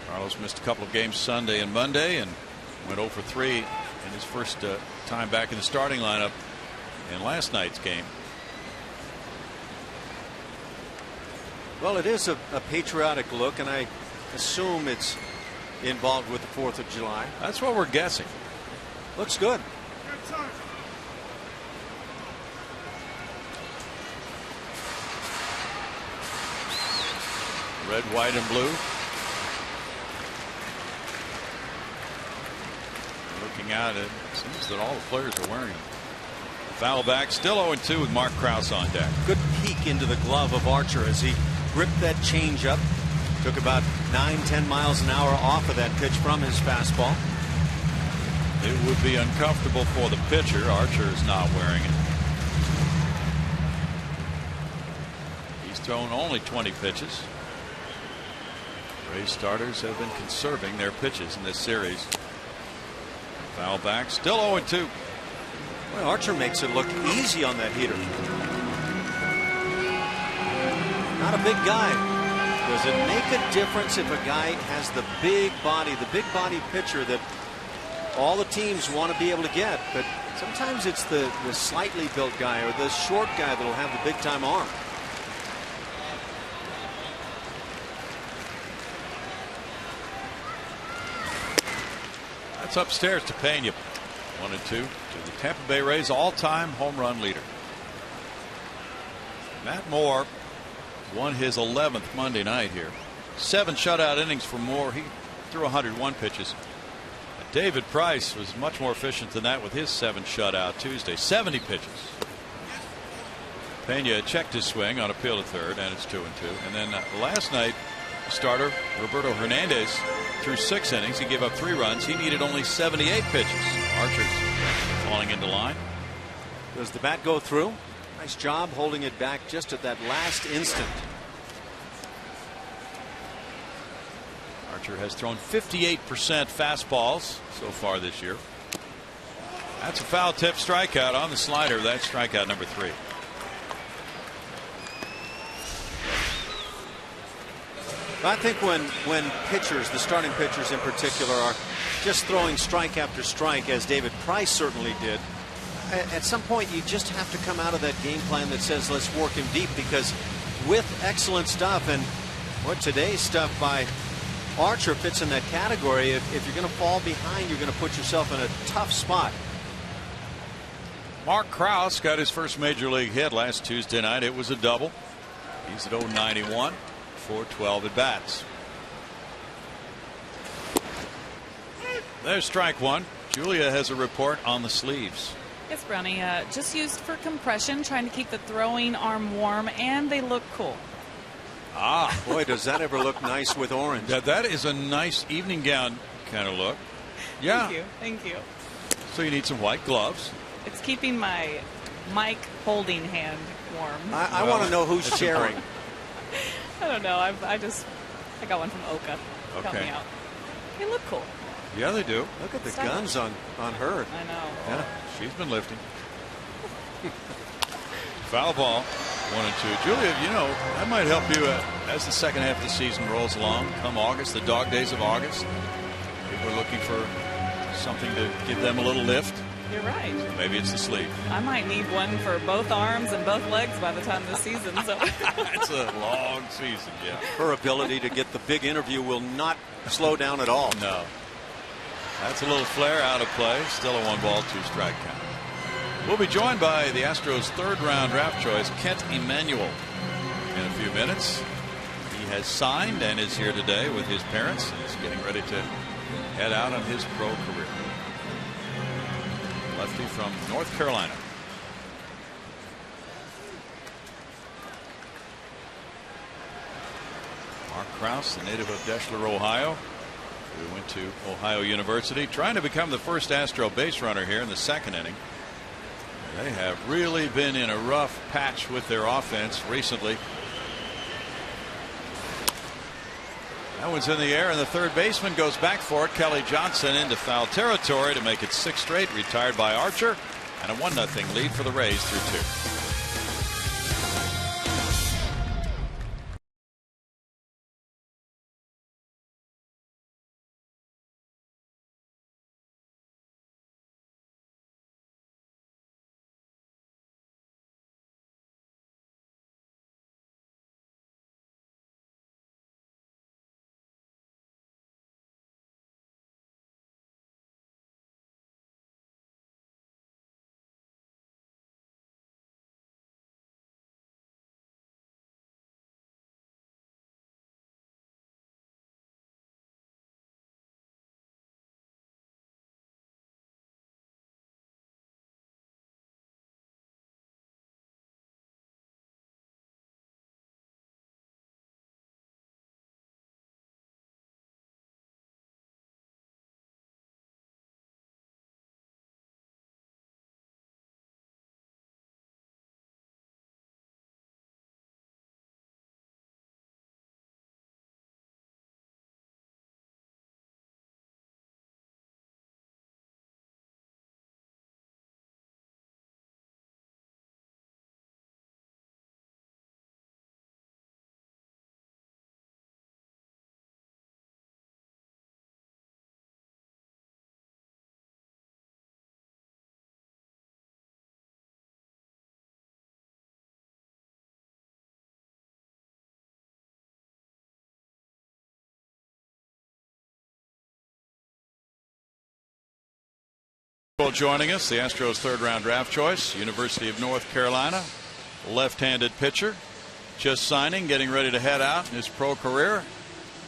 Carlos missed a couple of games Sunday and Monday and went 0 for 3 in his first time back in the starting lineup in last night's game. Well, it is a patriotic look, and I assume it's involved with the 4th of July. That's what we're guessing. Looks good. Red, white, and blue. Looking out, it seems that all the players are wearing them. Foul back, still 0-2 with Mark Krause on deck. Good peek into the glove of Archer as he gripped that changeup. Took about 9-10 miles an hour off of that pitch from his fastball. It would be uncomfortable for the pitcher. Archer is not wearing it. He's thrown only 20 pitches. Rays starters have been conserving their pitches in this series. Foul back, still 0-2. Well, Archer makes it look easy on that heater. Not a big guy. Does it make a difference if a guy has the big body pitcher that all the teams want to be able to get? But sometimes it's the slightly built guy or the short guy that'll have the big time arm. That's upstairs to Pena. 1-2 to the Tampa Bay Rays all-time home run leader. Matt Moore won his 11th Monday night here. 7 shutout innings for Moore. He threw 101 pitches. David Price was much more efficient than that with his 7 shutout Tuesday. 70 pitches. Pena checked his swing on appeal to third, and it's 2-2. And then last night, starter Roberto Hernandez threw 6 innings. He gave up 3 runs. He needed only 78 pitches. Archer's falling into line. Does the bat go through? Nice job holding it back just at that last instant. Archer has thrown 58% fastballs so far this year. That's a foul tip strikeout on the slider. That's strikeout number 3. I think when pitchers, the starting pitchers in particular, are just throwing strike after strike, as David Price certainly did, at some point you just have to come out of that game plan that says let's work him deep, because with excellent stuff, and what today's stuff by Archer fits in that category. If you're going to fall behind, you're going to put yourself in a tough spot. Mark Krause got his first major league hit last Tuesday night. It was a double. He's at 091 for 12 at bats. There's strike 1. Julia has a report on the sleeves. Yes, Brownie. Just used for compression, trying to keep the throwing arm warm, and they look cool. Ah, boy, does that ever look nice with orange. That is a nice evening gown kind of look. Yeah. Thank you. Thank you. So you need some white gloves. It's keeping my mic holding hand warm. I want to know who's sharing. I don't know. I got one from Oka. Okay. Help me out. They look cool. Yeah, they do. Look at the guns on her. I know. Yeah, she's been lifting. Foul ball. 1-2. Julia, you know, that might help you as the second half of the season rolls along. Come August, the dog days of August, people are looking for something to give them a little lift. You're right. Maybe it's the sleep. I might need one for both arms and both legs by the time this season. So It's a long season, yeah. Her ability to get the big interview will not slow down at all. No. That's a little flare out of play. Still a 1-ball, 2-strike count. We'll be joined by the Astros' third-round draft choice, Kent Emanuel, in a few minutes. He has signed and is here today with his parents. He's getting ready to head out on his pro career. Lefty from North Carolina. Mark Krause, the native of Deschler, Ohio, who went to Ohio University, trying to become the first Astro base runner here in the second inning. They have really been in a rough patch with their offense recently. That one's in the air, and the third baseman goes back for it. Kelly Johnson into foul territory to make it 6 straight, retired by Archer, and a 1-0 lead for the Rays through 2. Joining us, the Astros' third-round draft choice, University of North Carolina, left-handed pitcher, just signing, getting ready to head out in his pro career.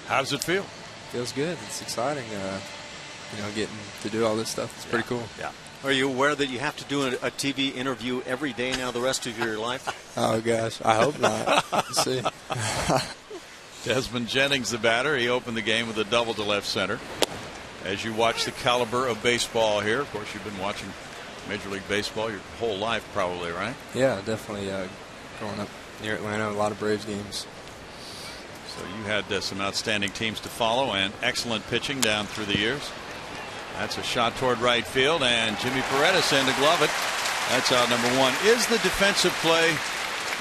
How does it feel? Feels good. It's exciting. You know, getting to do all this stuff. It's pretty cool. Yeah. Are you aware that you have to do a TV interview every day now the rest of your life? Oh, gosh. I hope not. Let's see. Desmond Jennings, the batter. He opened the game with a double to left center. As you watch the caliber of baseball here, of course, you've been watching Major League Baseball your whole life, probably, right? Yeah, definitely. Growing up near Atlanta, a lot of Braves games. So you had some outstanding teams to follow and excellent pitching down through the years. That's a shot toward right field, and Jimmy Paredes in to glove it. That's out number 1. Is the defensive play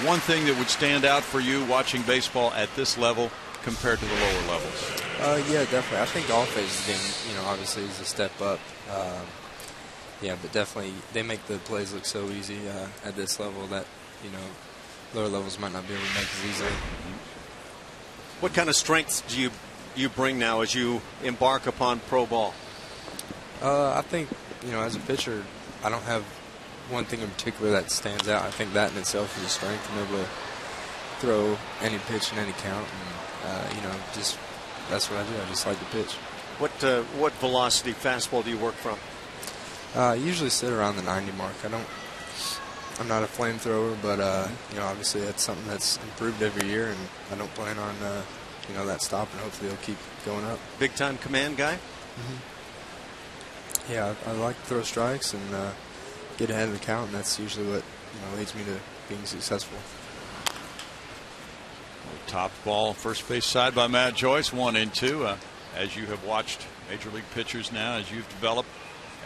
one thing that would stand out for you watching baseball at this level compared to the lower levels? Yeah, definitely. I think all phases of the game, you know, obviously is a step up. Yeah, but definitely they make the plays look so easy at this level that, you know, lower levels might not be able to make as easily. What kind of strengths do you bring now as you embark upon pro ball? I think, you know, as a pitcher, I don't have one thing in particular that stands out. I think that in itself is a strength. I'm able to throw any pitch in any count, and you know, just that's what I do. I just like to pitch. What velocity fastball do you work from? I usually sit around the 90 mark. I'm not a flamethrower, but you know, obviously that's something that's improved every year, and I don't plan on you know, that stopping. Hopefully it'll keep going up. Big time command guy. Yeah, I like to throw strikes and get ahead of the count, and that's usually what, you know, leads me to being successful. Top ball, first base side by Matt Joyce, 1-2. As you have watched Major League pitchers now, as you've developed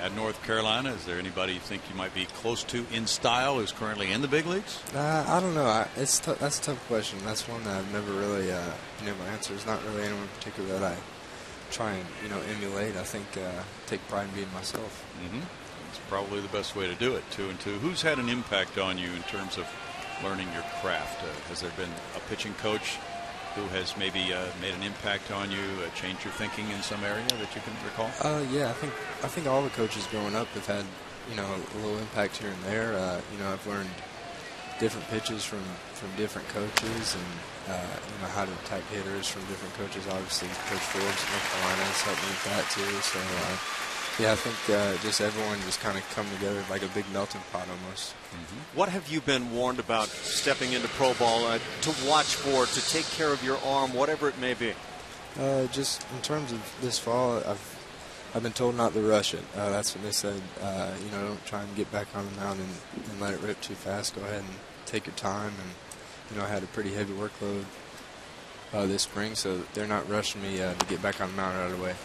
at North Carolina? Is there anybody you think you might be close to in style who's currently in the big leagues? I don't know. That's a tough question. That's one that I've never really been able to answer. There's not really anyone in particular that I try and emulate. I think take pride in being myself. It's probably the best way to do it. 2 and 2. Who's had an impact on you in terms of learning your craft? Has there been a pitching coach who has maybe made an impact on you, changed your thinking in some area that you can recall? Yeah, I think all the coaches growing up have had a little impact here and there. I've learned different pitches from different coaches, and how to attack hitters from different coaches. Obviously, Coach Forbes at North Carolina has helped me with that too. So yeah, I think just everyone just kind of come together like a big melting pot almost. What have you been warned about stepping into pro ball to watch for, to take care of your arm, whatever it may be? Just in terms of this fall, I've been told not to rush it. That's what they said. Don't try and get back on the mound and let it rip too fast. Go ahead and take your time. And I had a pretty heavy workload this spring, so they're not rushing me to get back on the mound right away.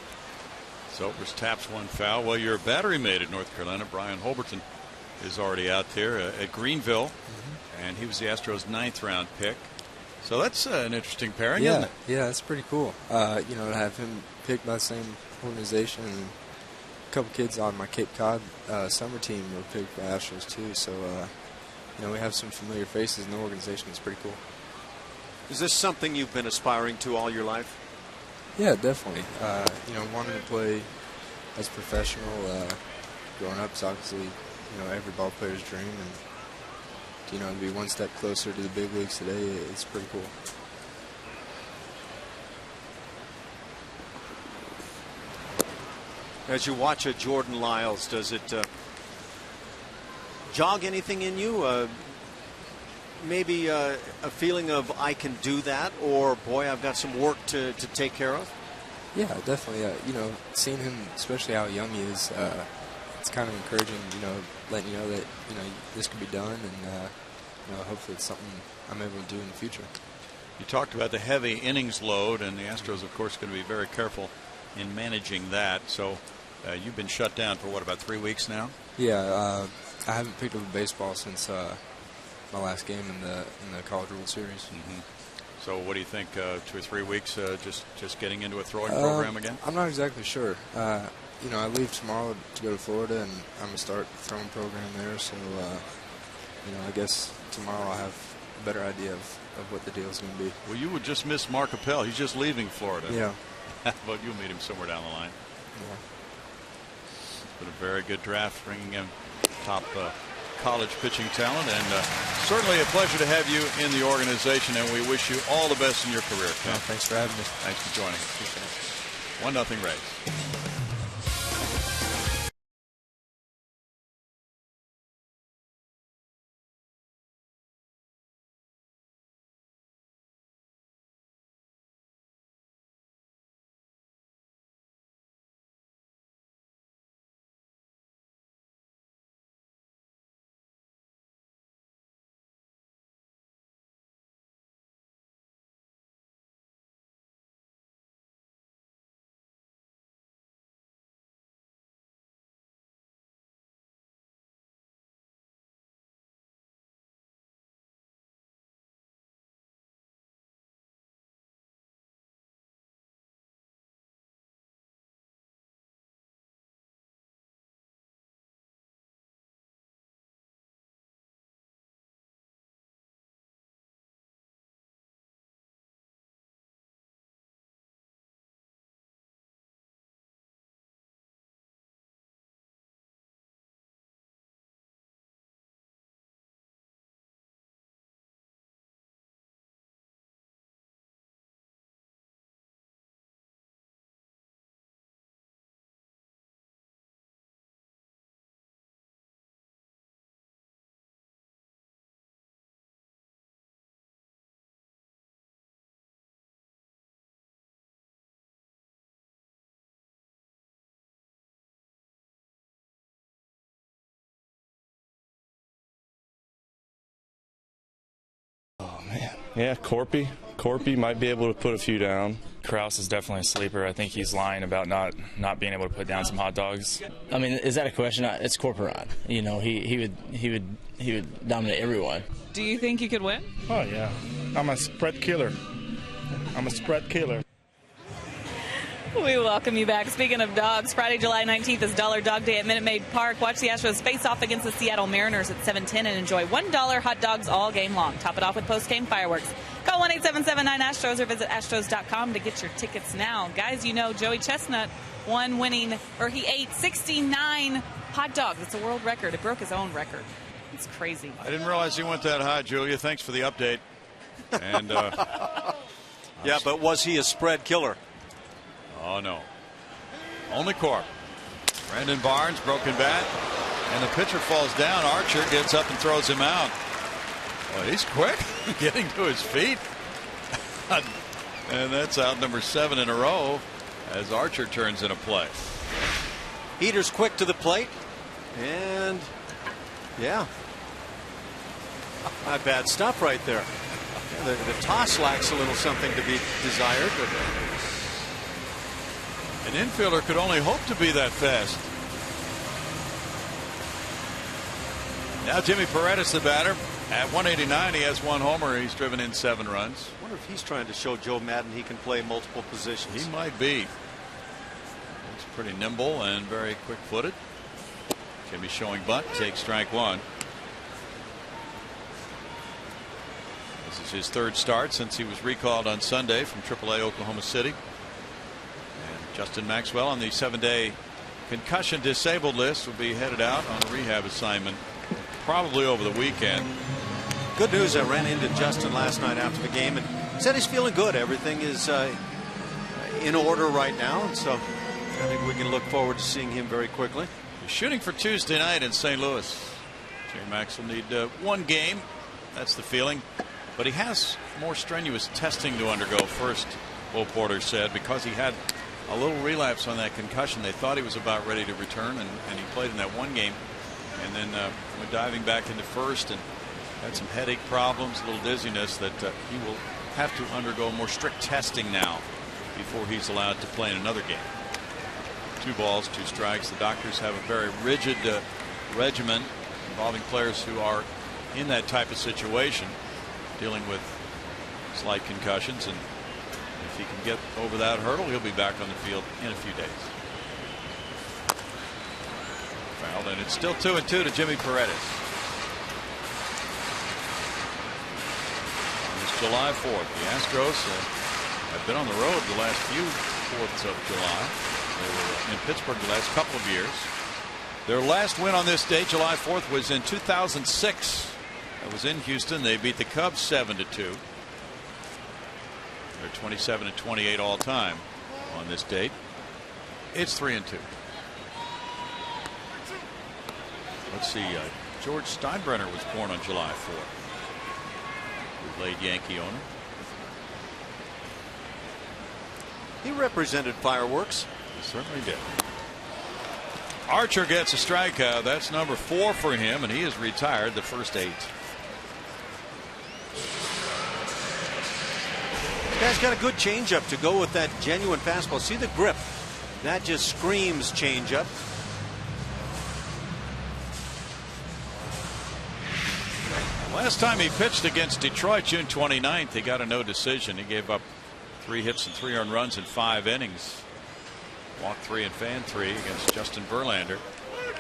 Sobers taps one foul. Well, your battery mate at North Carolina, Brian Holberton, is already out there at Greenville, and he was the Astros' 9th round pick. So that's an interesting pairing, isn't it? Yeah, that's pretty cool. To have him picked by the same organization, and a couple kids on my Cape Cod summer team were picked by Astros too. So we have some familiar faces in the organization. It's pretty cool. Is this something you've been aspiring to all your life? Yeah, definitely. Wanting to play as a professional growing up is obviously, every ball player's dream, and to be one step closer to the big leagues today, it's pretty cool. As you watch Jordan Lyles, does it jog anything in you? Maybe a feeling of I can do that, or boy, I've got some work to take care of? Yeah, definitely. Seeing him, especially how young he is, it's kind of encouraging, letting you know that, this could be done, and, hopefully it's something I'm able to do in the future. You talked about the heavy innings load, and the Astros, of course, going to be very careful in managing that. So you've been shut down for, about 3 weeks now? Yeah, I haven't picked up a baseball since my last game in the College World Series. So what do you think, 2 or 3 weeks, just getting into a throwing program again? I'm not exactly sure. I leave tomorrow to go to Florida, and I'm going to start the throwing program there. So, I guess tomorrow I'll have a better idea of what the deal is going to be. Well, you would just miss Mark Appel. He's just leaving Florida. Yeah. But you'll meet him somewhere down the line. Yeah. It's been a very good draft, bringing in top college pitching talent, and certainly a pleasure to have you in the organization, and we wish you all the best in your career, Ken. Thanks for having me. Thanks for joining us. 1-0 Rays. Yeah, Corpy might be able to put a few down. Kraus is definitely a sleeper. I think he's lying about not being able to put down some hot dogs. I mean, is that a question? It's Corporon. You know, he would dominate everyone. Do you think you could win? Oh yeah, I'm a spread killer. We welcome you back. Speaking of dogs, Friday, July 19th is Dollar Dog Day at Minute Maid Park. Watch the Astros face off against the Seattle Mariners at 7:10 and enjoy $1 hot dogs all game long. Top it off with post-game fireworks. Call 1-877-9-ASTROS or visit astros.com to get your tickets now. Guys, you know Joey Chestnut he ate 69 hot dogs. It's a world record. It broke his own record. It's crazy. I didn't realize he went that high, Julia. Thanks for the update. And yeah, but was he a spread killer? Oh, no. Only Corp. Brandon Barnes, broken bat. And the pitcher falls down. Archer gets up and throws him out. Well, he's quick getting to his feet. And that's out number 7 in a row as Archer turns in a play. Heater's quick to the plate. And, yeah. Not bad stuff right there. Yeah, the toss lacks a little something to be desired. But an infielder could only hope to be that fast. Now Jimmy Paredes, the batter. At 189, he has 1 homer. He's driven in 7 runs. I wonder if he's trying to show Joe Madden he can play multiple positions. He might be. He's pretty nimble and very quick-footed. Jimmy showing bunt. Takes strike 1. This is his 3rd start since he was recalled on Sunday from AAA Oklahoma City. And Justin Maxwell on the 7-day concussion disabled list will be headed out on a rehab assignment probably over the weekend. Good news, I ran into Justin last night after the game and said he's feeling good. Everything is in order right now, and so I think we can look forward to seeing him very quickly. He's shooting for Tuesday night in St. Louis. Jerry Max will need 1 game. That's the feeling. But he has more strenuous testing to undergo first, Bo Porter said, because he had a little relapse on that concussion. They thought he was about ready to return, and he played in that 1 game. And then went diving back into first and had some headache problems, a little dizziness, that he will have to undergo more strict testing now before he's allowed to play in another game. 2 balls, 2 strikes. The doctors have a very rigid regimen involving players who are in that type of situation, dealing with slight concussions. And if he can get over that hurdle, he'll be back on the field in a few days. Fouled, and it's still 2-2 to Jimmy Paredes. It's July 4th. The Astros have been on the road the last few 4ths of July. They were in Pittsburgh the last couple of years. Their last win on this date, July 4th, was in 2006. That was in Houston. They beat the Cubs 7-2. They're 27-28 all time on this date. It's 3-2. Let's see. George Steinbrenner was born on July 4th. Late Yankee owner. He represented fireworks. He certainly did. Archer gets a strikeout. That's number 4 for him, and he is retired the first 8. This guy's got a good changeup to go with that genuine fastball. See the grip. That just screams changeup. Last time he pitched against Detroit, June 29th, he got a no decision. He gave up 3 hits and 3 earned runs in 5 innings. Walked 3 and fanned 3 against Justin Verlander.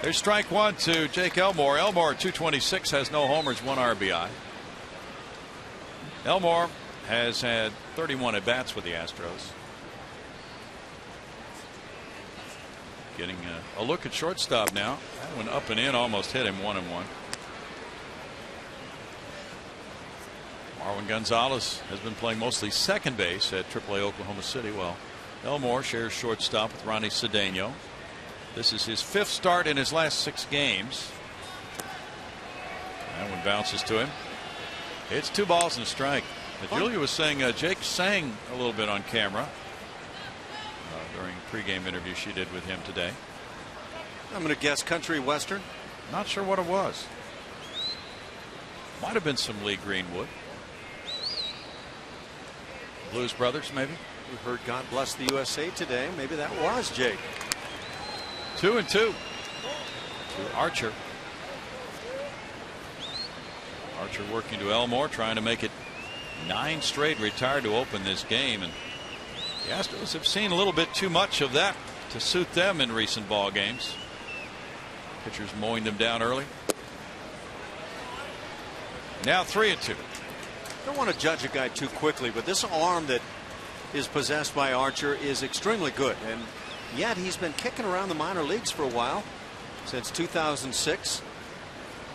There's strike 1 to Jake Elmore. Elmore, 226, has no homers, 1 RBI. Elmore has had 31 at bats with the Astros. Getting a look at shortstop now. That one up and in, almost hit him, 1-1. Marwin Gonzalez has been playing mostly second base at AAA Oklahoma City. Well, Elmore shares shortstop with Ronnie Cedeno. This is his 5th start in his last 6 games. That one bounces to him. It's 2 balls and a strike. Julia was saying Jake sang a little bit on camera during a pregame interview she did with him today. I'm going to guess country western. Not sure what it was. Might have been some Lee Greenwood. Blues Brothers, maybe. We heard God bless the USA today. Maybe that was Jake. 2-2 to Archer. Archer working to Elmore, trying to make it 9 straight retired to open this game. And the Astros have seen a little bit too much of that to suit them in recent ball games. Pitchers mowing them down early. Now 3-2. Don't want to judge a guy too quickly, but this arm that is possessed by Archer is extremely good, and yet he's been kicking around the minor leagues for a while, since 2006.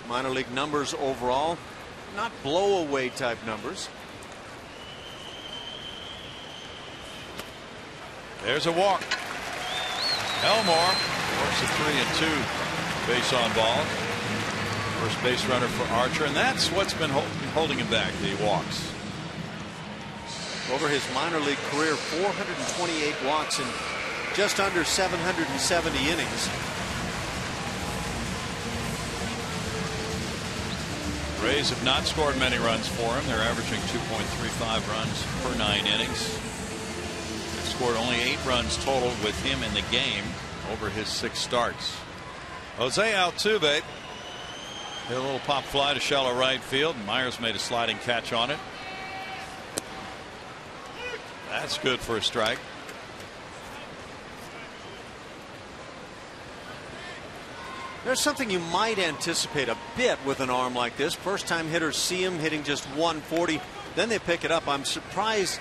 Minor league numbers overall, not blow away type numbers. There's a walk. Elmore works a 3-2 base on balls. First base runner for Archer, and that's what's been holding him back, the walks. Over his minor league career, 428 walks in just under 770 innings. Rays have not scored many runs for him. They're averaging 2.35 runs per 9 innings. They've scored only 8 runs total with him in the game over his 6 starts. Jose Altuve hit a little pop fly to shallow right field. Myers made a sliding catch on it. That's good for a strike. There's something you might anticipate a bit with an arm like this. First time hitters see him hitting just 140, then they pick it up. I'm surprised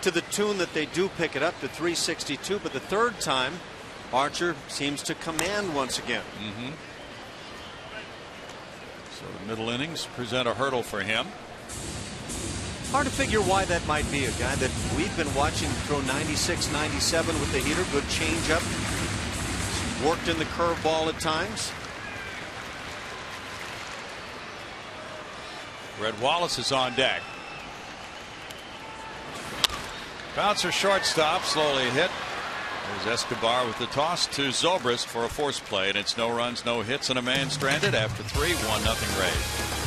to the tune that they do pick it up to 362, but the third time Archer seems to command once again. So the middle innings present a hurdle for him. Hard to figure why that might be. A guy that we've been watching throw 96, 97 with the heater. Good changeup. Worked in the curveball at times. Red Wallace is on deck. Bouncer shortstop, slowly hit. There's Escobar with the toss to Zobrist for a force play, and it's no runs, no hits, and a man stranded after 3. 1-0 Rays.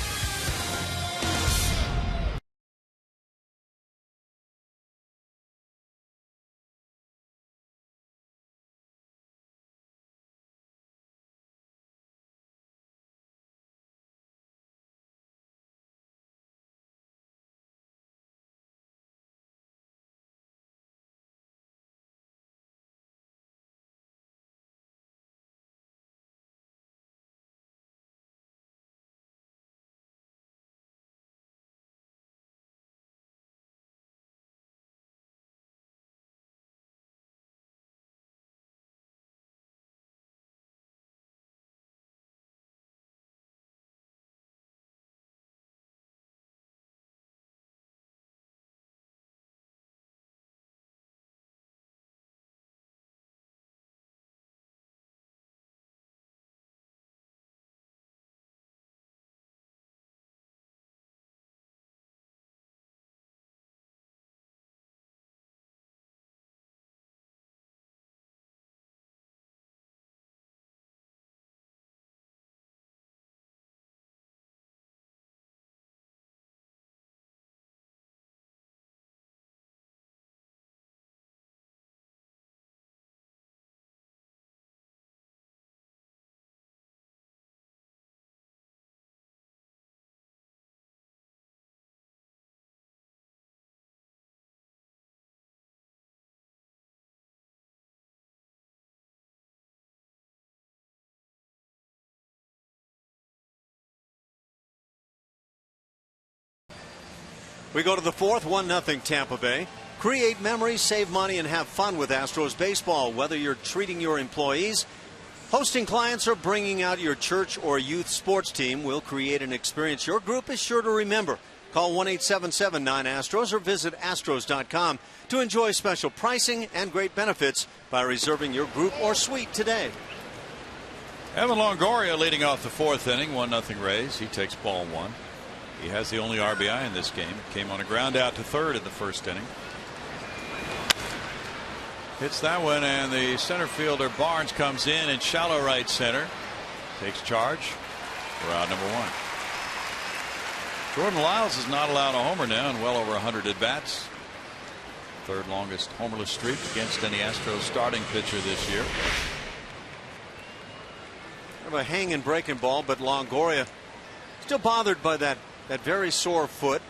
We go to the 4th, 1-0 Tampa Bay. Create memories, save money, and have fun with Astros baseball. Whether you're treating your employees, hosting clients, or bringing out your church or youth sports team, we'll create an experience your group is sure to remember. Call 1-877-9-ASTROS or visit astros.com to enjoy special pricing and great benefits by reserving your group or suite today. Evan Longoria leading off the 4th inning. 1-0 Rays. He takes ball 1. He has the only RBI in this game. Came on a ground out to 3rd in the 1st inning. Hits that one, and the center fielder Barnes comes in shallow right center. Takes charge. We're out number 1. Jordan Lyles is not allowed a homer now in well over 100 at bats. third longest homerless streak against any Astros starting pitcher this year. Kind of a hanging breaking ball, but Longoria still bothered by that very sore foot.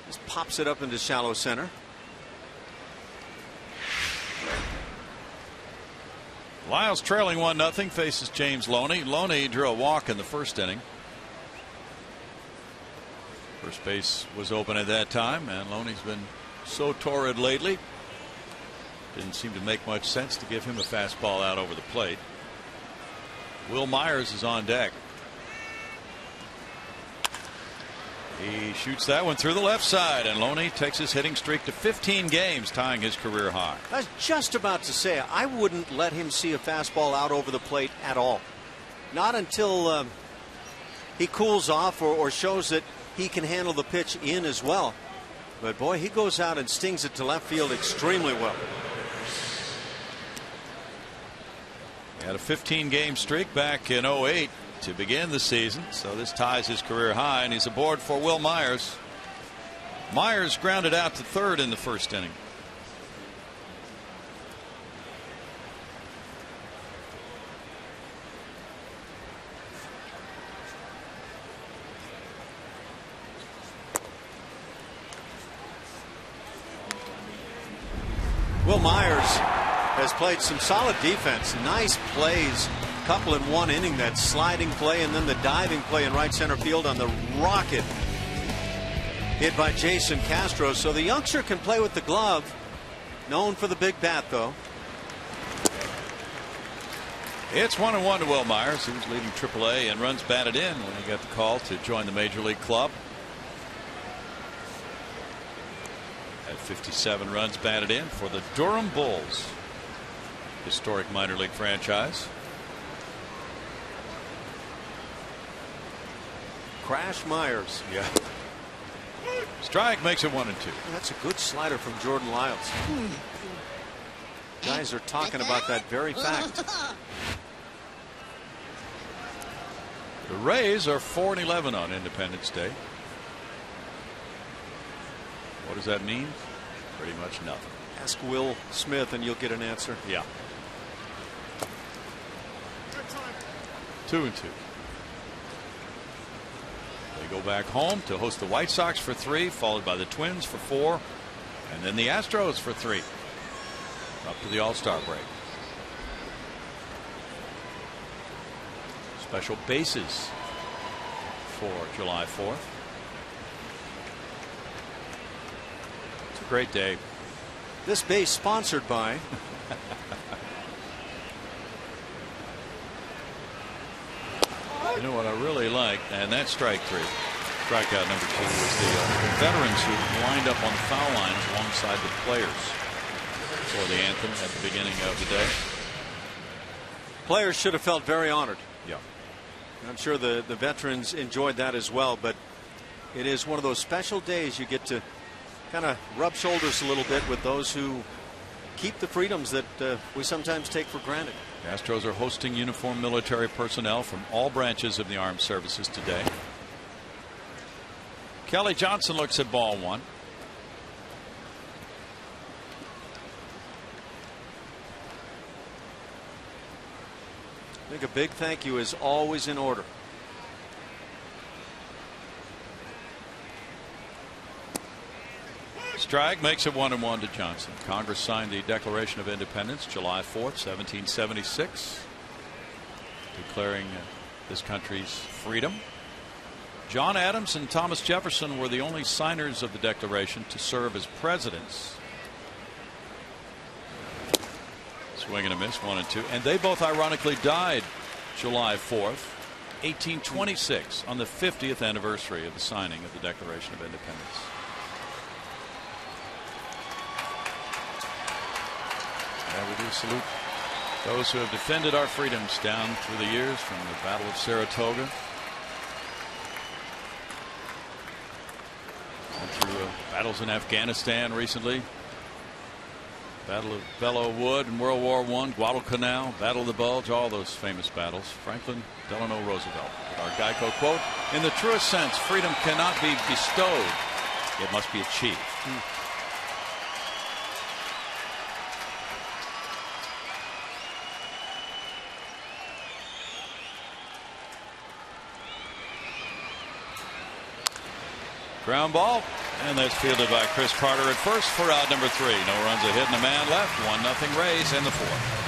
Just pops it up into shallow center. Lyles trailing 1-0, faces James Loney. Loney drew a walk in the first inning. First base was open at that time, and Loney's been so torrid lately. Didn't seem to make much sense to give him a fastball out over the plate. Will Myers is on deck. He shoots that one through the left side, and Loney takes his hitting streak to 15 games, tying his career high. I was just about to say, I wouldn't let him see a fastball out over the plate at all. Not until he cools off or shows that he can handle the pitch in as well. But boy, he goes out and stings it to left field extremely well. He had a 15-game streak back in 08 to begin the season, so this ties his career high, and he's aboard for Will Myers. Myers grounded out to third in the first inning. Will Myers has played some solid defense, nice plays, couple in one inning, that sliding play and then the diving play in right center field on the rocket hit by Jason Castro. So the youngster can play with the glove, known for the big bat though. It's 1-1 to Will Myers. He was leading AAA in runs batted in when he got the call to join the major league club. At 57 runs batted in for the Durham Bulls, historic minor league franchise. Crash Myers. Yeah. Strike makes it 1-2. That's a good slider from Jordan Lyles. Guys are talking about that very fact. The Rays are 4-11 on Independence Day. What does that mean? Pretty much nothing. Ask Will Smith and you'll get an answer. Yeah. 2-2. They go back home to host the White Sox for 3, followed by the Twins for 4, and then the Astros for 3. Up to the All-Star break. Special bases for July 4th. It's a great day. This base sponsored by You know what I really like, and that's strike 3. Strikeout number 2 was the veterans who lined up on the foul line alongside the players for the anthem at the beginning of the day. Players should have felt very honored. Yeah. I'm sure the veterans enjoyed that as well, but it is one of those special days you get to kind of rub shoulders a little bit with those who keep the freedoms that we sometimes take for granted. The Astros are hosting uniformed military personnel from all branches of the armed services today. Kelly Johnson looks at ball 1. I think a big thank you is always in order. Strike makes it 1-1 to Johnson. Congress signed the Declaration of Independence July 4th, 1776, declaring this country's freedom. John Adams and Thomas Jefferson were the only signers of the Declaration to serve as presidents. Swing and a miss, 1-2, and they both ironically died July 4th, 1826, on the 50th anniversary of the signing of the Declaration of Independence. Yeah, we do salute those who have defended our freedoms down through the years, from the Battle of Saratoga and through battles in Afghanistan recently, Battle of Belleau Wood in World War I, Guadalcanal, Battle of the Bulge, all those famous battles. Franklin Delano Roosevelt with our Geico quote: "In the truest sense, freedom cannot be bestowed, it must be achieved." Ground ball, and that's fielded by Chris Carter at first for out number 3. No runs, a hit, and a man left. 1-0 Rays in the 4th.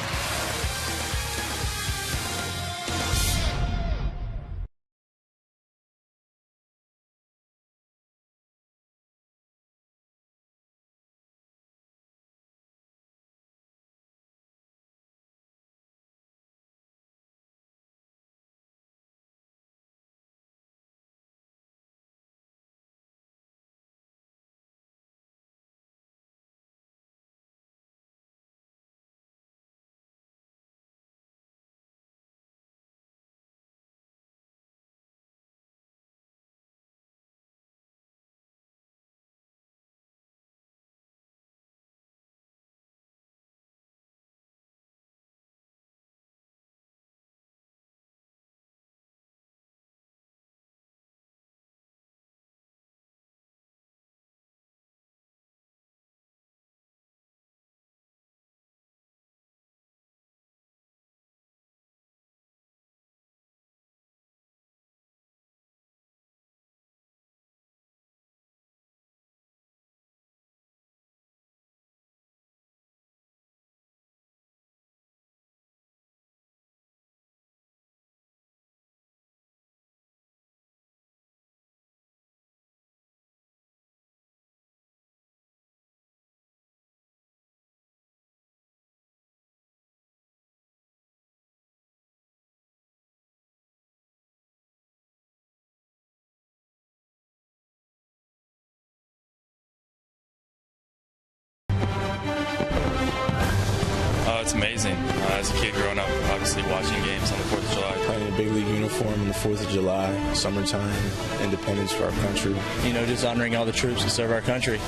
It's amazing. As a kid growing up, obviously watching games on the 4th of July. Playing a big league uniform on the 4th of July, summertime, independence for our country. You know, just honoring all the troops who serve our country.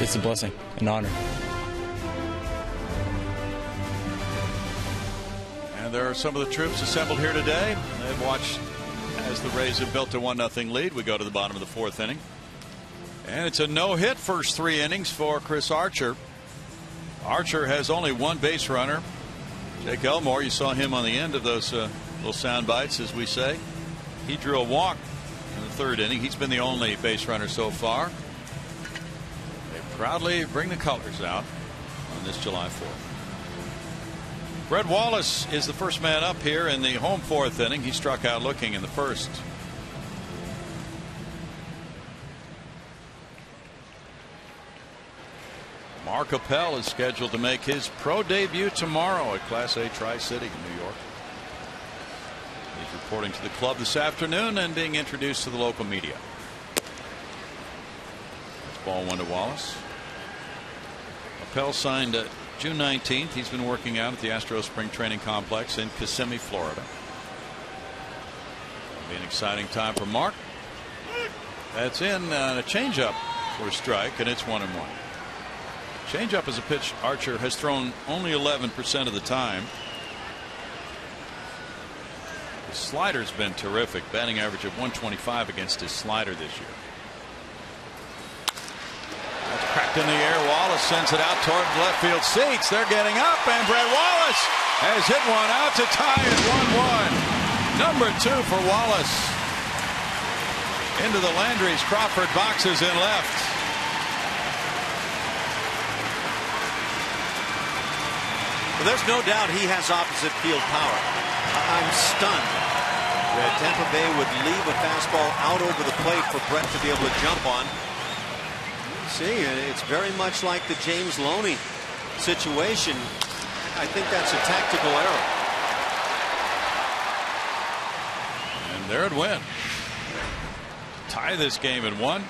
It's a blessing, an honor. And there are some of the troops assembled here today. They've watched as the Rays have built a 1-0 lead. We go to the bottom of the 4th inning. And it's a no-hit first 3 innings for Chris Archer. Archer has only 1 base runner. Jake Elmore, you saw him on the end of those little sound bites, as we say. He drew a walk in the 3rd inning. He's been the only base runner so far. They proudly bring the colors out on this July 4th. Brett Wallace is the first man up here in the home 4th inning. He struck out looking in the 1st. Mark Appel is scheduled to make his pro debut tomorrow at Class A Tri-City in New York. He's reporting to the club this afternoon and being introduced to the local media. That's ball 1 to Wallace. Appel signed June 19th. He's been working out at the Astros Spring Training Complex in Kissimmee, Florida. It'll be an exciting time for Mark. That's in a changeup for a strike, and it's 1-1. Changeup is a pitch Archer has thrown only 11% of the time. His slider's been terrific, batting average of 125 against his slider this year. That's cracked in the air. Wallace sends it out toward left field seats. They're getting up, and Brett Wallace has hit one out to tie it 1-1. Number 2 for Wallace. Into the Landry's Crawford boxes in left. Well, there's no doubt he has opposite field power. I'm stunned that Tampa Bay would leave a fastball out over the plate for Brett to be able to jump on. See, it's very much like the James Loney situation. I think that's a tactical error. And there it went. Tie this game at 1.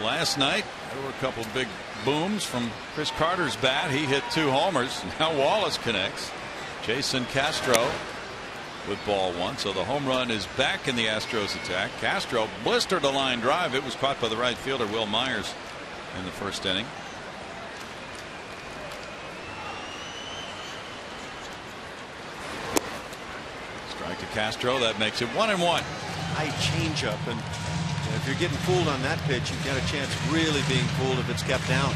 Last night there were a couple of big booms from Chris Carter's bat. He hit 2 homers. Now Wallace connects. Jason Castro with ball 1. So the home run is back in the Astros attack. Castro blistered a line drive. It was caught by the right fielder Will Myers in the 1st inning. Strike to Castro. That makes it 1-1. High changeup, and if you're getting fooled on that pitch, you've got a chance of really being fooled if it's kept down.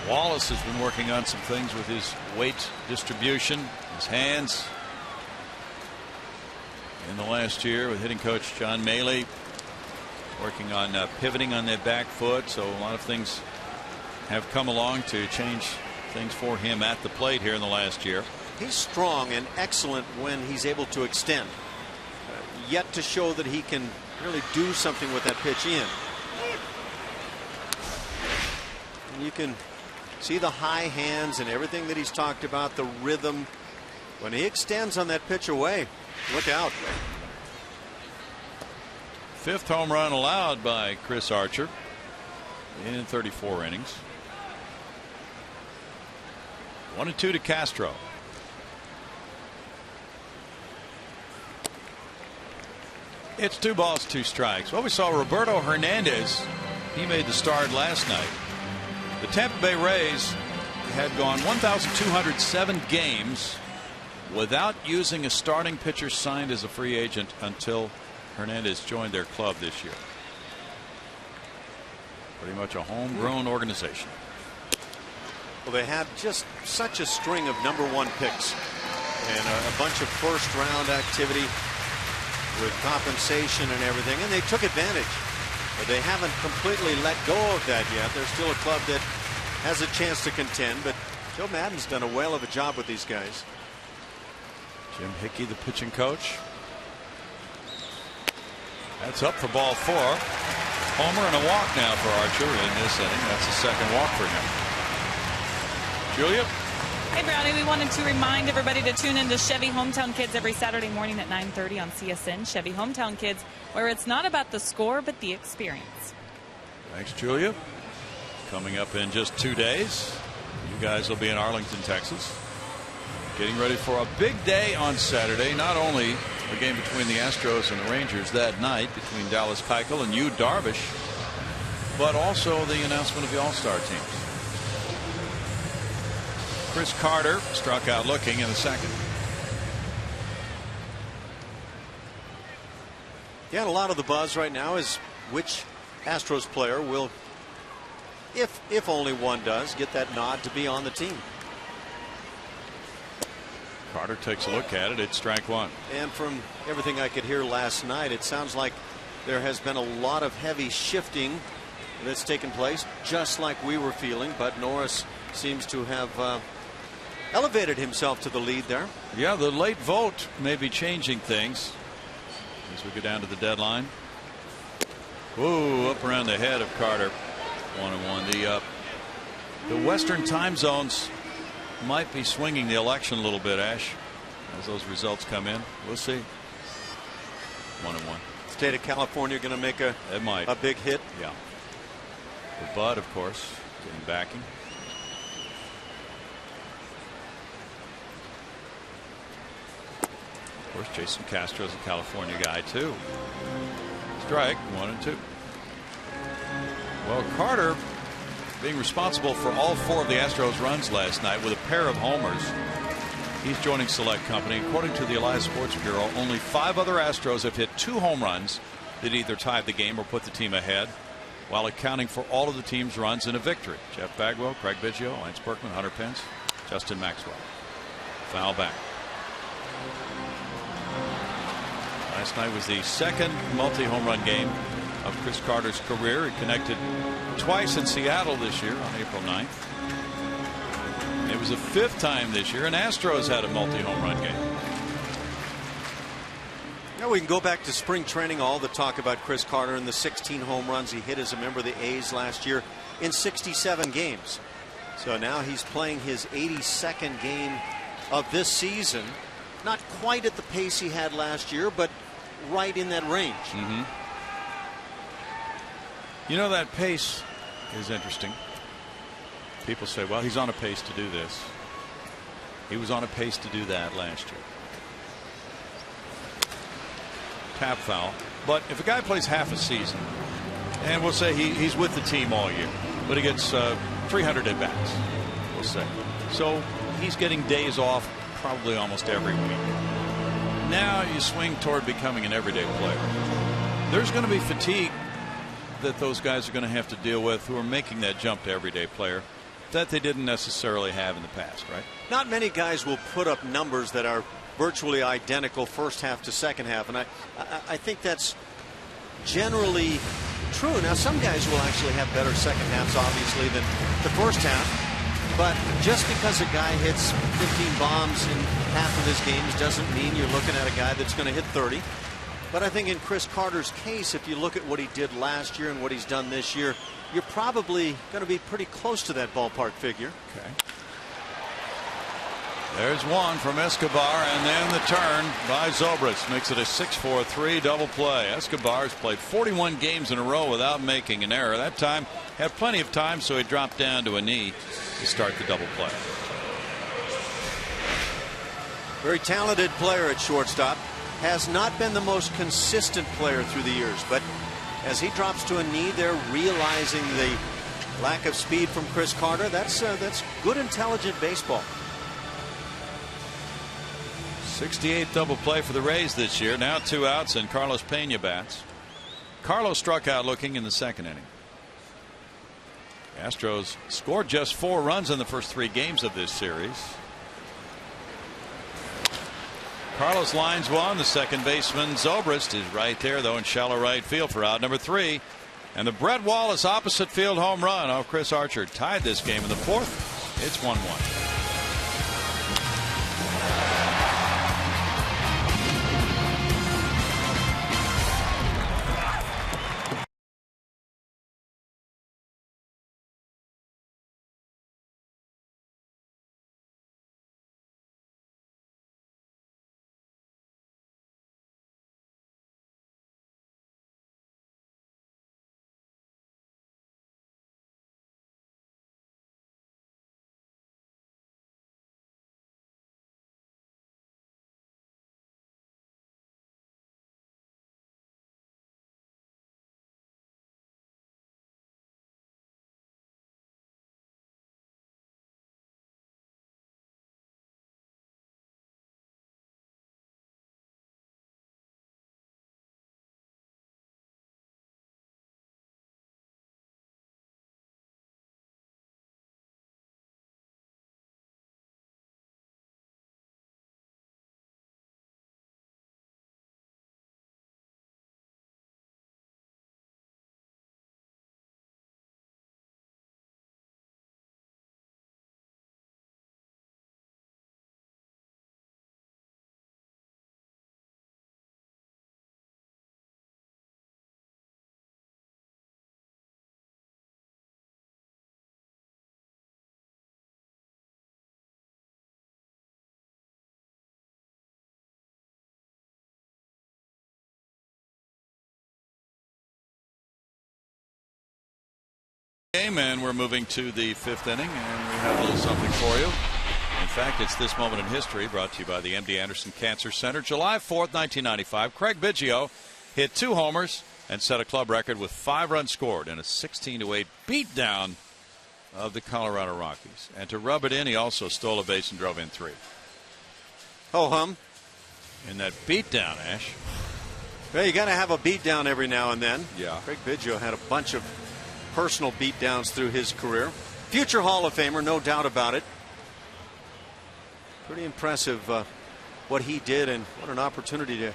Wallace has been working on some things with his weight distribution, his hands. in the last year with hitting coach John Maley, working on pivoting on that back foot. So a lot of things have come along to change things for him at the plate here in the last year. He's strong and excellent when he's able to extend. Yet to show that he can really do something with that pitch in. And you can see the high hands and everything that he's talked about, the rhythm. When he extends on that pitch away, look out. 5th home run allowed by Chris Archer in 34 innings. 1-2 to Castro. It's 2 balls, 2 strikes. Well, we saw Roberto Hernandez. He made the start last night. The Tampa Bay Rays had gone 1,207 games without using a starting pitcher signed as a free agent until Hernandez joined their club this year. Pretty much a homegrown organization. Well, they had just such a string of #1 picks and a bunch of first-round activity with compensation and everything, and they took advantage. But they haven't completely let go of that yet. They're still a club that has a chance to contend, but Joe Maddon's done a whale of a job with these guys. Jim Hickey, the pitching coach. That's up for ball 4. Homer and a walk now for Archer in this inning. That's the 2nd walk for him. Julia? Hey, Brownie, we wanted to remind everybody to tune in to Chevy Hometown Kids every Saturday morning at 9:30 on CSN. Chevy Hometown Kids, where it's not about the score, but the experience. Thanks, Julia. Coming up in just 2 days, you guys will be in Arlington, Texas. Getting ready for a big day on Saturday. Not only the game between the Astros and the Rangers that night between Dallas Keuchel and Yu Darvish, but also the announcement of the All-Star teams. Chris Carter struck out looking in the 2nd. Yeah, and a lot of the buzz right now is which Astros player will, if only one does, get that nod to be on the team. Carter takes a look at it. It's strike 1. And from everything I could hear last night, it sounds like there has been a lot of heavy shifting that's taken place, just like we were feeling. But Norris seems to have elevated himself to the lead there. Yeah, the late vote may be changing things as we go down to the deadline. Whoa, up around the head of Carter. 1-1. The Western time zones might be swinging the election a little bit, Ash, as those results come in. We'll see. 1-1. State of California going to make a big hit. Yeah. For Bud, of course, getting backing. Of course, Jason Castro's a California guy too. Strike 1-2. Well, Carter being responsible for all 4 of the Astros runs last night with a pair of homers. He's joining select company. According to the Elias Sports Bureau, only 5 other Astros have hit 2 home runs that either tied the game or put the team ahead, while accounting for all of the team's runs in a victory. Jeff Bagwell, Craig Biggio, Lance Berkman, Hunter Pence, Justin Maxwell. Foul back. Last night was the 2nd multi-home run game of Chris Carter's career. He connected twice in Seattle this year on April 9th. It was the 5th time this year an Astros had a multi-home run game. Now we can go back to spring training. All the talk about Chris Carter and the 16 home runs he hit as a member of the A's last year in 67 games. So now he's playing his 82nd game of this season. Not quite at the pace he had last year, but right in that range. You know, that pace is interesting. People say, well, he's on a pace to do this. He was on a pace to do that last year. Tap foul. But if a guy plays half a season, and we'll say he's with the team all year, but he gets 300 at bats, we'll say. So he's getting days off probably almost every week. Now you swing toward becoming an everyday player. There's going to be fatigue that those guys are going to have to deal with who are making that jump to everyday player that they didn't necessarily have in the past, right? Not many guys will put up numbers that are virtually identical first half to second half, and I think that's generally true. Now, some guys will actually have better second halves, obviously, than the first half. But just because a guy hits 15 bombs in half of his games doesn't mean you're looking at a guy that's going to hit 30. But I think in Chris Carter's case, if you look at what he did last year and what he's done this year, you're probably going to be pretty close to that ballpark figure. Okay. There's one from Escobar, and then the turn by Zobrist makes it a 6-4-3 double play. Escobar's played 41 games in a row without making an error. That time had plenty of time, so he dropped down to a knee to start the double play. Very talented player at shortstop. Has not been the most consistent player through the years, but as he drops to a knee, they're realizing the lack of speed from Chris Carter. That's good, intelligent baseball. 68th double play for the Rays this year. Now 2 outs and Carlos Pena bats. Carlos struck out looking in the second inning. Astros scored just 4 runs in the first 3 games of this series. Carlos lines one. The second baseman Zobrist is right there, though, in shallow right field for out number 3. And the Brett Wallace opposite field home run off Chris Archer tied this game in the 4th. It's 1-1. And we're moving to the 5th inning, and we have a little something for you. In fact, it's this moment in history, brought to you by the MD Anderson Cancer Center. July 4th, 1995, Craig Biggio hit 2 homers and set a club record with 5 runs scored in a 16-8 beatdown of the Colorado Rockies. And to rub it in, he also stole a base and drove in 3. Ho hum. In that beatdown, Ash. Well, you got to have a beatdown every now and then. Yeah. Craig Biggio had a bunch of personal beatdowns through his career. Future Hall of Famer, no doubt about it. Pretty impressive what he did, and what an opportunity to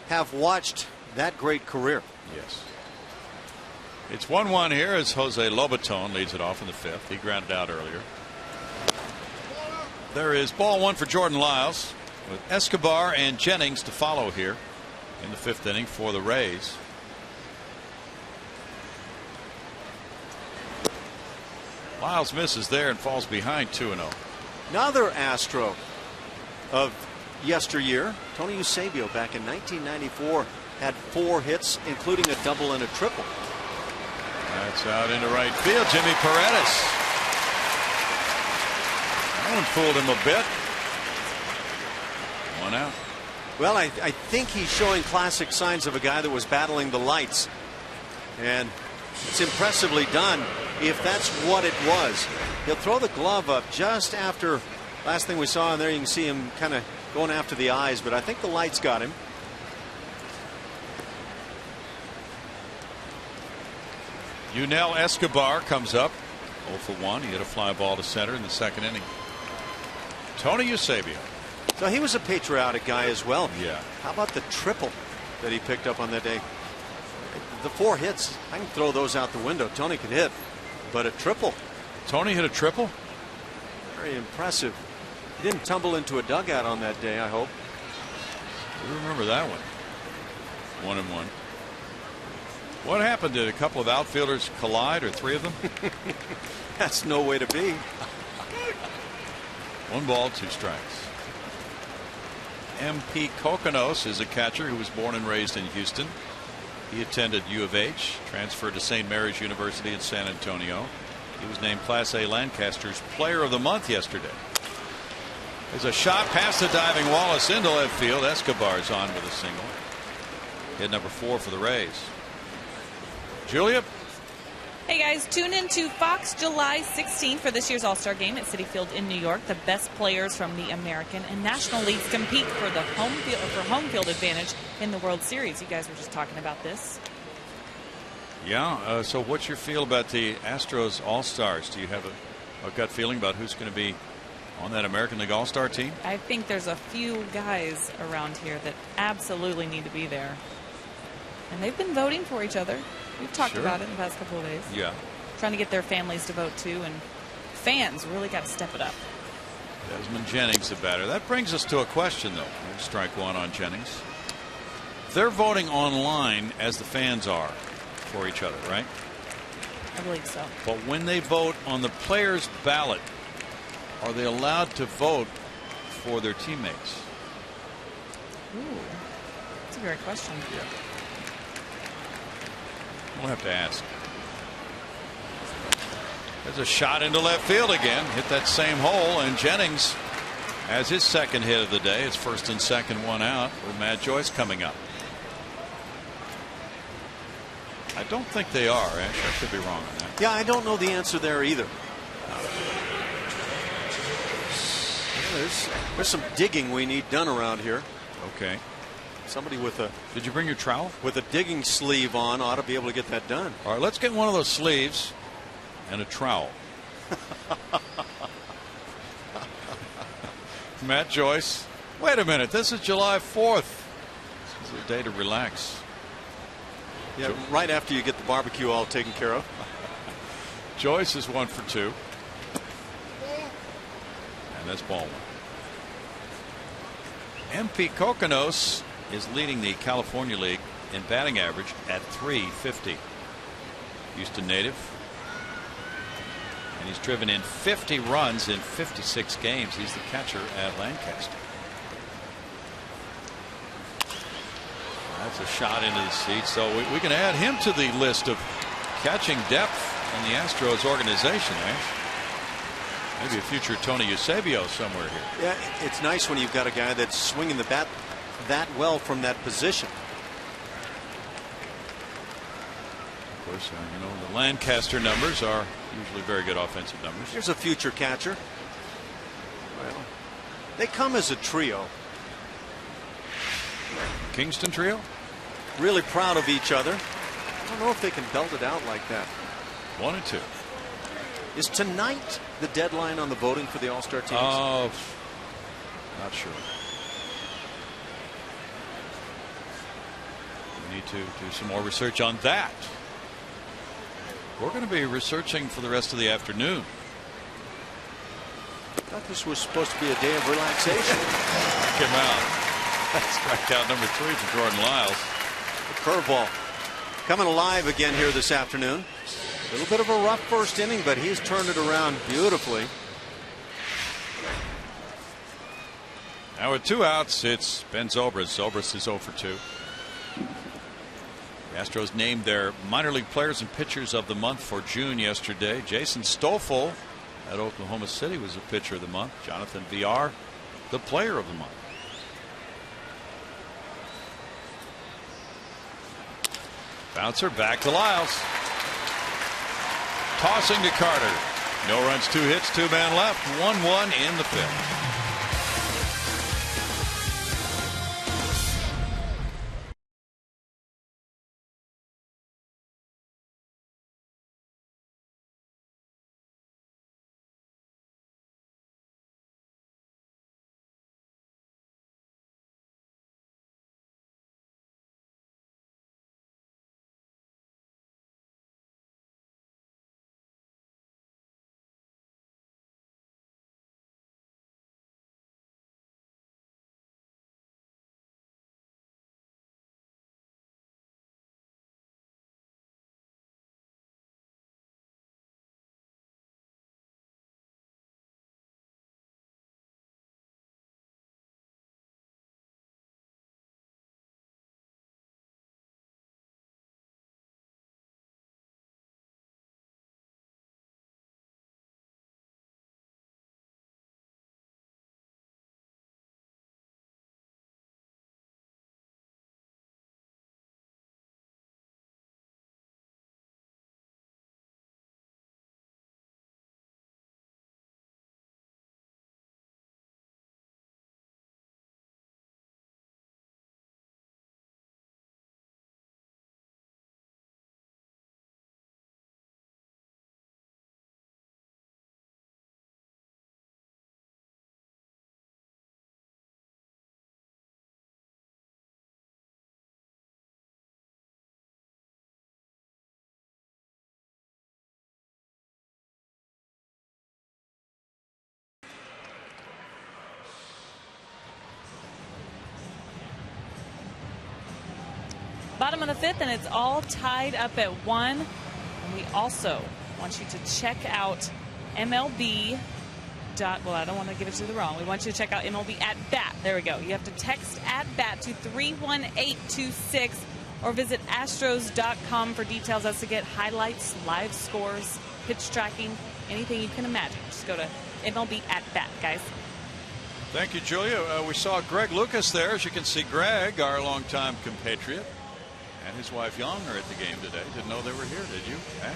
have watched that great career. Yes. It's 1-1 here as Jose Lobaton leads it off in the 5th. He grounded out earlier. There is ball 1 for Jordan Lyles, with Escobar and Jennings to follow here in the 5th inning for the Rays. Lyles misses there and falls behind 2-0. Another Astro of yesteryear, Tony Eusebio, back in 1994, had 4 hits, including a double and a triple. That's out into right field. Jimmy Paredes. That one fooled him a bit. 1 out. Well, I think he's showing classic signs of a guy that was battling the lights. And it's impressively done if that's what it was. He'll throw the glove up just after, last thing we saw in there, you can see him kind of going after the eyes, but I think the lights got him. Yunel Escobar comes up 0 for 1. He hit a fly ball to center in the 2nd inning. Tony Eusebio. So he was a patriotic guy as well. Yeah. How about the triple that he picked up on that day? The 4 hits, I can throw those out the window. Tony could hit, but a triple. Tony hit a triple? Very impressive. He didn't tumble into a dugout on that day, I hope. We remember that one. 1-1. What happened? Did a couple of outfielders collide, or 3 of them? That's no way to be. 1 ball, 2 strikes. MP Kokonos is a catcher who was born and raised in Houston. He attended U of H, transferred to St. Mary's University in San Antonio. He was named Class A Lancaster's Player of the Month yesterday. There's a shot past the diving Wallace into left field. Escobar's on with a single. Hit number 4 for the Rays. Julia. Hey guys, tune in to Fox July 16th for this year's All-Star Game at Citi Field in New York. The best players from the American and National Leagues compete for the home field advantage in the World Series. You guys were just talking about this. Yeah. So what's your feel about the Astros All-Stars? Do you have a gut feeling about who's going to be on that American League All-Star team? I think there's a few guys around here that absolutely need to be there. And they've been voting for each other. We've talked about it in the past couple of days. Yeah. Trying to get their families to vote too, and fans really got to step it up. Desmond Jennings, the batter. That brings us to a question, though. Strike 1 on Jennings. They're voting online as the fans are for each other, right? I believe so. But when they vote on the players' ballot, are they allowed to vote for their teammates? Ooh, that's a great question. Yeah. We'll have to ask. There's a shot into left field again. Hit that same hole, and Jennings has his 2nd hit of the day. It's 1st and 2nd, 1 out with Matt Joyce coming up. I don't think they are. Actually, I could be wrong on that. Yeah, I don't know the answer there either. There's some digging we need done around here. Okay. Somebody with a Did you bring your trowel? With a digging sleeve on ought to be able to get that done. All right, let's get one of those sleeves and a trowel. Matt Joyce. Wait a minute. This is July 4th. This is a day to relax. Yeah, right after you get the barbecue all taken care of. Joyce is 1 for 2. And that's ball 1. MP Kokonos is leading the California League in batting average at .350. Houston native. And he's driven in 50 runs in 56 games. He's the catcher at Lancaster. That's a shot into the seats. So we can add him to the list of catching depth in the Astros organization. Maybe a future Tony Eusebio somewhere here. Yeah, it's nice when you've got a guy that's swinging the bat that well from that position. Of course, the Lancaster numbers are usually very good offensive numbers. Here's a future catcher. Well, they come as a trio. Kingston trio? Really proud of each other. I don't know if they can belt it out like that. 1 and 2. Is tonight the deadline on the voting for the All-Star teams? Oh, not sure. We need to do some more research on that. We're going to be researching for the rest of the afternoon. I thought this was supposed to be a day of relaxation. Came out. That's strikeout number 3 for Jordan Lyles. The curveball coming alive again here this afternoon. A little bit of a rough first inning, but he's turned it around beautifully. Now with 2 outs, it's Ben Zobrist. Zobrist is 0 for 2. The Astros named their minor league players and pitchers of the month for June yesterday. Jason Stoffel at Oklahoma City was the pitcher of the month. Jonathan VR, the player of the month. Bouncer back to Lyles. Tossing to Carter. No runs, 2 hits, 2 men left. 1-1 in the 5th. Bottom of the 5th, and it's all tied up at 1. And we also want you to check out MLB. Well, I don't want to give it to the wrong. We want you to check out MLB at Bat. There we go. You have to text at Bat to 31826 or visit Astros.com for details as to get highlights, live scores, pitch tracking, anything you can imagine. Just go to MLB at Bat, guys. Thank you, Julia. We saw Greg Lucas there. As you can see, Greg, our longtime compatriot, and his wife Young are at the game today. Didn't know they were here, did you, Ash?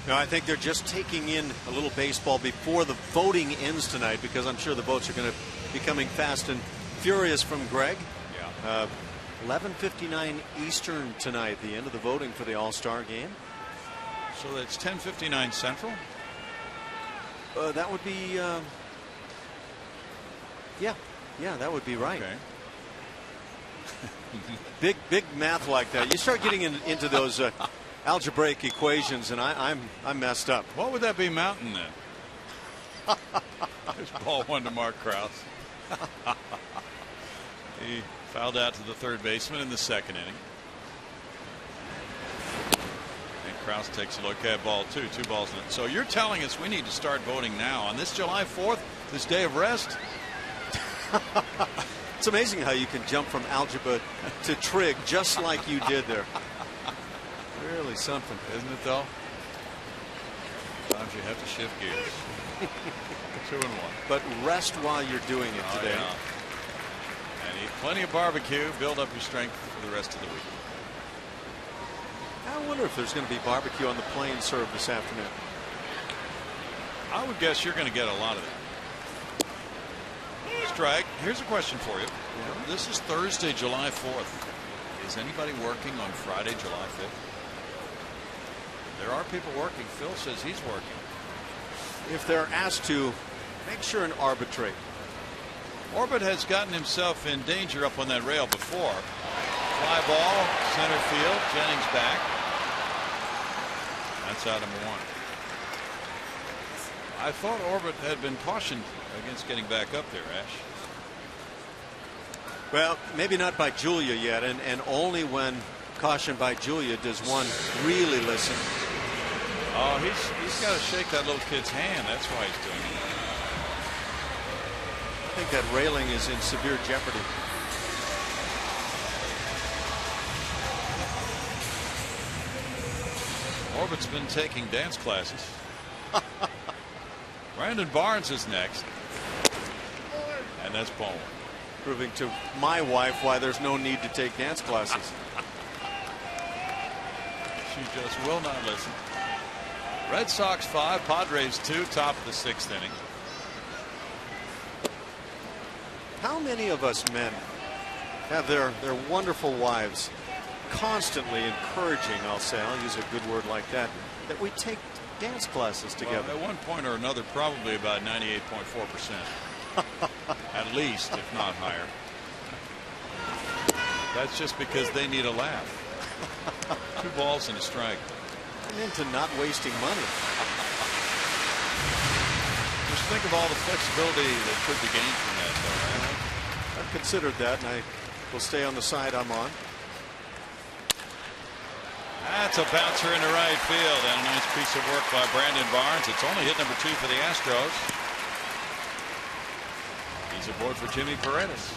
No, I think they're just taking in a little baseball before the voting ends tonight, because I'm sure the votes are going to be coming fast and furious from Greg. Yeah. 11:59 Eastern tonight, the end of the voting for the All-Star game. So that's 10:59 Central? That would be, yeah, that would be right. Okay. big math like that. You start getting into those algebraic equations, and I'm messed up. What would that be, Mountain, then? There's ball 1 to Mark Krause. He fouled out to the third baseman in the second inning. And Krause takes a look at ball 2. 2 balls in it. So you're telling us we need to start voting now on this July 4th, this day of rest? It's amazing how you can jump from algebra to trig just like you did there. Really something, isn't it, though? Sometimes you have to shift gears. 2 and 1. But rest while you're doing it today. Yeah. And eat plenty of barbecue. Build up your strength for the rest of the week. I wonder if there's going to be barbecue on the plane served this afternoon. I would guess you're going to get a lot of that. Strike. Here's a question for you. Yeah. This is Thursday, July 4th. Is anybody working on Friday, July 5th? There are people working. Phil says he's working. If they're asked to, make sure and arbitrate. Orbit has gotten himself in danger up on that rail before. Fly ball, center field. Jennings back. That's out number 1. I thought Orbit had been cautioned against getting back up there, Ash. Well, maybe not by Julia yet, and only when cautioned by Julia does one really listen. Oh, he's got to shake that little kid's hand. That's why he's doing it. I think that railing is in severe jeopardy. Orbit's been taking dance classes. Brandon Barnes is next. And that's ball 1. Proving to my wife why there's no need to take dance classes. She just will not listen. Red Sox 5, Padres 2, top of the 6th inning. How many of us men have their wonderful wives constantly encouraging, I'll say, I'll use a good word like that we take dance classes together? Well, at one point or another, probably about 98.4%. At least, if not higher. That's just because they need a laugh. 2 balls and a strike. And into not wasting money. Just think of all the flexibility that could be gained from that, though, right? I've considered that, and I will stay on the side I'm on. That's a bouncer into right field, and a nice piece of work by Brandon Barnes. It's only hit number 2 for the Astros. He's aboard for Jimmy Paredes.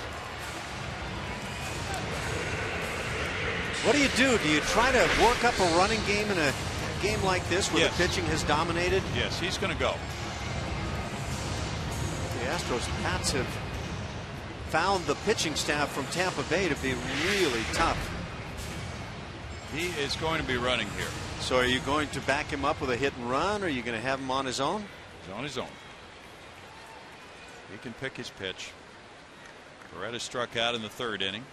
What do? Do you try to work up a running game in a game like this where Yes. the pitching has dominated? Yes, he's going to go. The Astros Pats have found the pitching staff from Tampa Bay to be really tough. He is going to be running here. So are you going to back him up with a hit and run, or are you going to have him on his own? He's on his own. He can pick his pitch. Paredes struck out in the 3rd inning.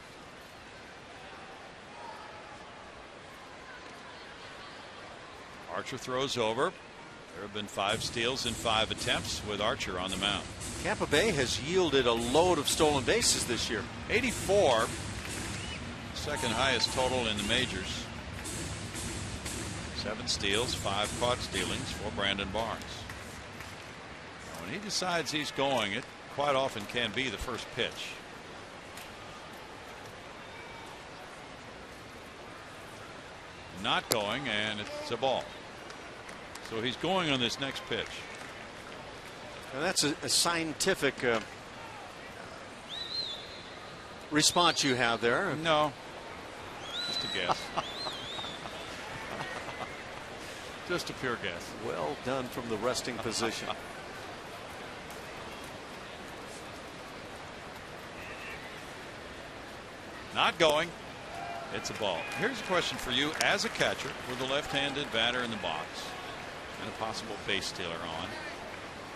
Archer throws over. There have been 5 steals in 5 attempts with Archer on the mound. Tampa Bay has yielded a load of stolen bases this year. 84. Second highest total in the majors. 7 steals, 5 caught stealings for Brandon Barnes. Now, when he decides he's going, it quite often can be the first pitch. not going, and it's a ball. So he's going on this next pitch. Now that's a scientific response you have there. No, just a guess. Just a pure guess. Well done from the resting position. Not going. It's a ball. Here's a question for you as a catcher with a left-handed batter in the box and a possible base stealer on.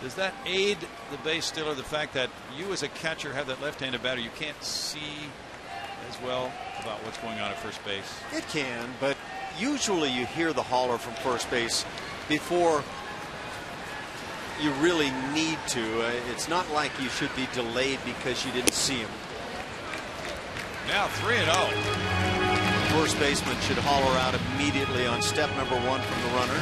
Does that aid the base stealer, the fact that you as a catcher have that left-handed batter, you can't see as well about what's going on at first base? It can, but usually you hear the holler from first base before you really need to. It's not like you should be delayed because you didn't see him. Now 3-0. First baseman should holler out immediately on step number 1 from the runner.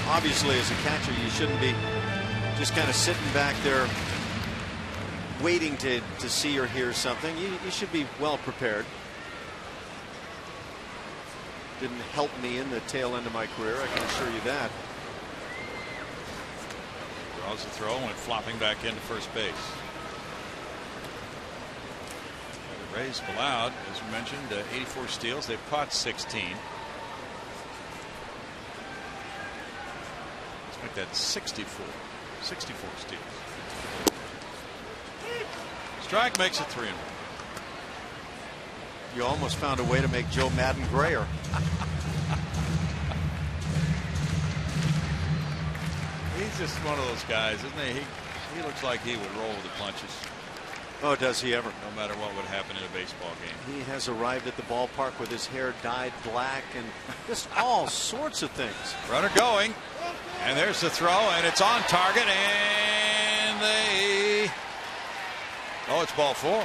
Obviously, as a catcher, you shouldn't be just kind of sitting back there waiting to see or hear something. You should be well prepared. Didn't help me in the tail end of my career, I can assure you that. Draws the throw, went flopping back into first base. The Rays have allowed, as we mentioned, 84 steals. They've caught 16. Let's make that 64. 64 steals. Strike makes it 3-1. You almost found a way to make Joe Madden grayer. He's just one of those guys, isn't he? He looks like he would roll with the punches. Oh, does he ever? No matter what would happen in a baseball game. He has arrived at the ballpark with his hair dyed black and just all sorts of things. Runner going, and there's the throw, and it's on target, and they... Oh, it's ball 4. No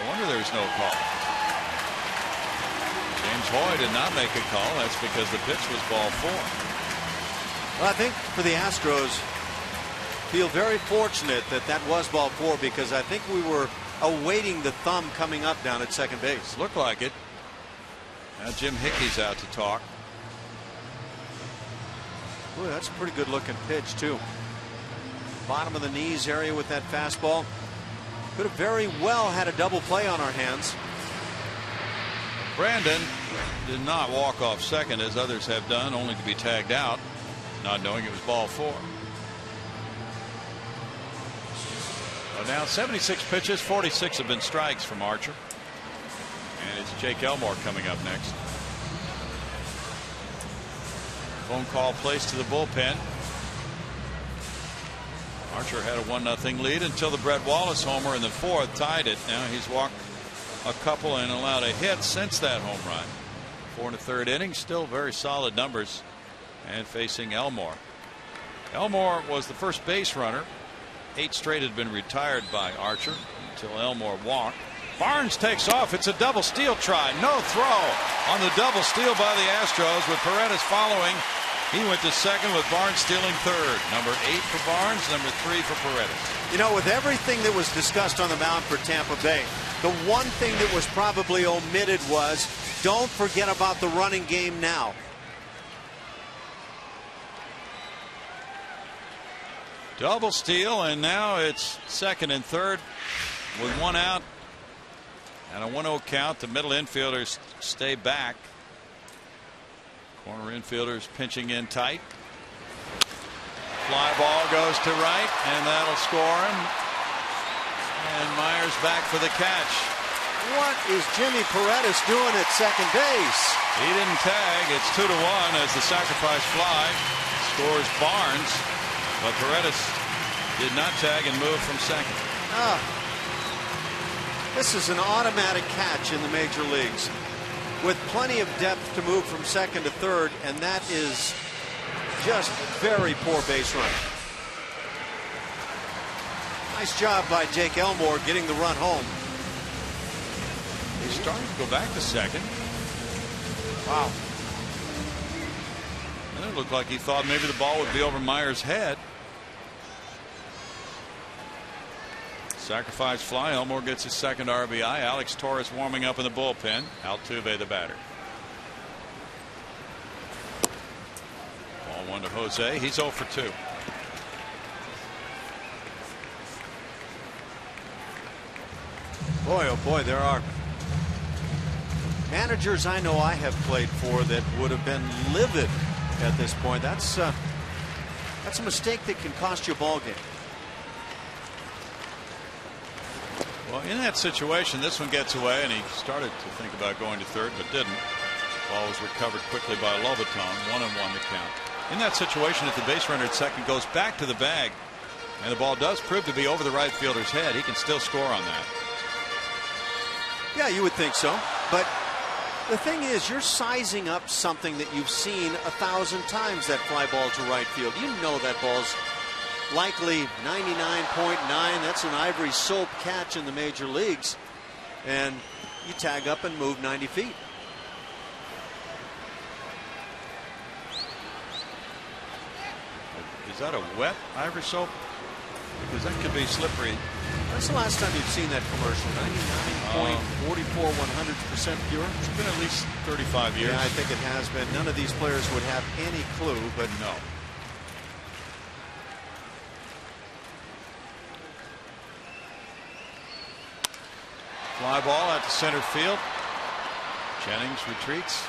wonder there's no call. James Hoy did not make a call. That's because the pitch was ball 4. Well, I think for the Astros, feel very fortunate that that was ball 4, because I think we were awaiting the thumb coming up down at second base. Looked like it. Now Jim Hickey's out to talk. Boy, that's a pretty good looking pitch too. Bottom of the knees area with that fastball. Could have very well had a double play on our hands. Brandon did not walk off second as others have done, only to be tagged out, not knowing it was ball 4. Well, now 76 pitches, 46 have been strikes from Archer. And it's Jake Elmore coming up next. Phone call placed to the bullpen. Archer had a 1-0 lead until the Brett Wallace homer in the 4th tied it. Now he's walked a couple and allowed a hit since that home run. 4 1/3 innings, still very solid numbers. And facing Elmore. Elmore was the first base runner. 8 straight had been retired by Archer until Elmore walked. Barnes takes off. It's a double steal try. No throw on the double steal by the Astros with Paredes following. He went to second with Barnes stealing third. Number 8 for Barnes, number 3 for Paredes. You know, with everything that was discussed on the mound for Tampa Bay, the one thing that was probably omitted was don't forget about the running game now. Double steal, and now it's second and third with 1 out and a 1-0 count. The middle infielders stay back. Corner infielders pinching in tight. Fly ball goes to right, and that'll score him. And Myers back for the catch. What is Jimmy Paredes doing at second base? He didn't tag. It's 2-1 as the sacrifice fly scores Barnes. But Paredes did not tag and move from second. This is an automatic catch in the major leagues with plenty of depth to move from second to third, and that is just very poor base running. Nice job by Jake Elmore getting the run home. He's starting to go back to second. Wow. And it looked like he thought maybe the ball would be over Myers' head. Sacrifice fly. Elmore gets his second RBI. Alex Torres warming up in the bullpen. Altuve the batter. Ball 1 to Jose. He's 0 for 2. Boy, oh boy, there are managers I know I have played for that would have been livid at this point. That's a mistake that can cost you a ball game. Well, in that situation, this one gets away, and he started to think about going to third, but didn't. Ball was recovered quickly by Lobaton. 1-1 to count. In that situation, if the base runner at second goes back to the bag, and the ball does prove to be over the right fielder's head, he can still score on that. Yeah, you would think so. But the thing is, you're sizing up something that you've seen 1,000 times, that fly ball to right field. You know that ball's likely 99.9. That's an ivory soap catch in the major leagues. And you tag up and move 90 feet. Is that a wet ivory soap? Because that could be slippery. When's the last time you've seen that commercial? 99.44% pure? It's been at least 35 years. Yeah, I think it has been. None of these players would have any clue, but no. Fly ball out to center field. Jennings retreats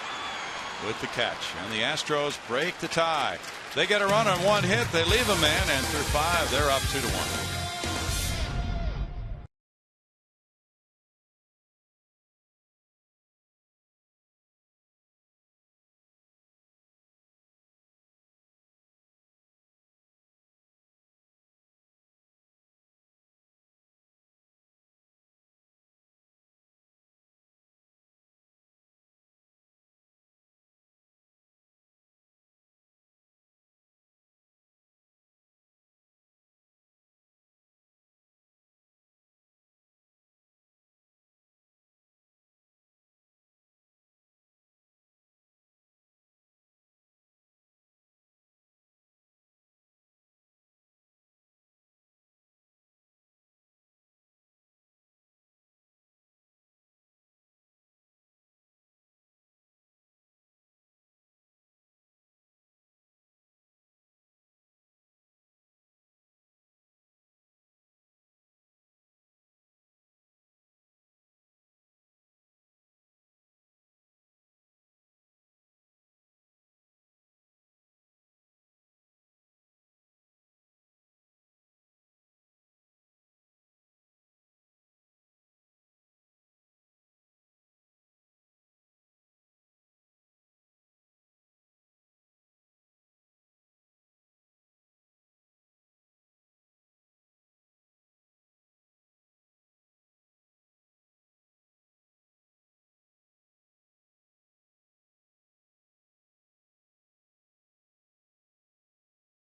with the catch, and the Astros break the tie. They get a run on one hit. They leave a man, and through 5, they're up 2-1.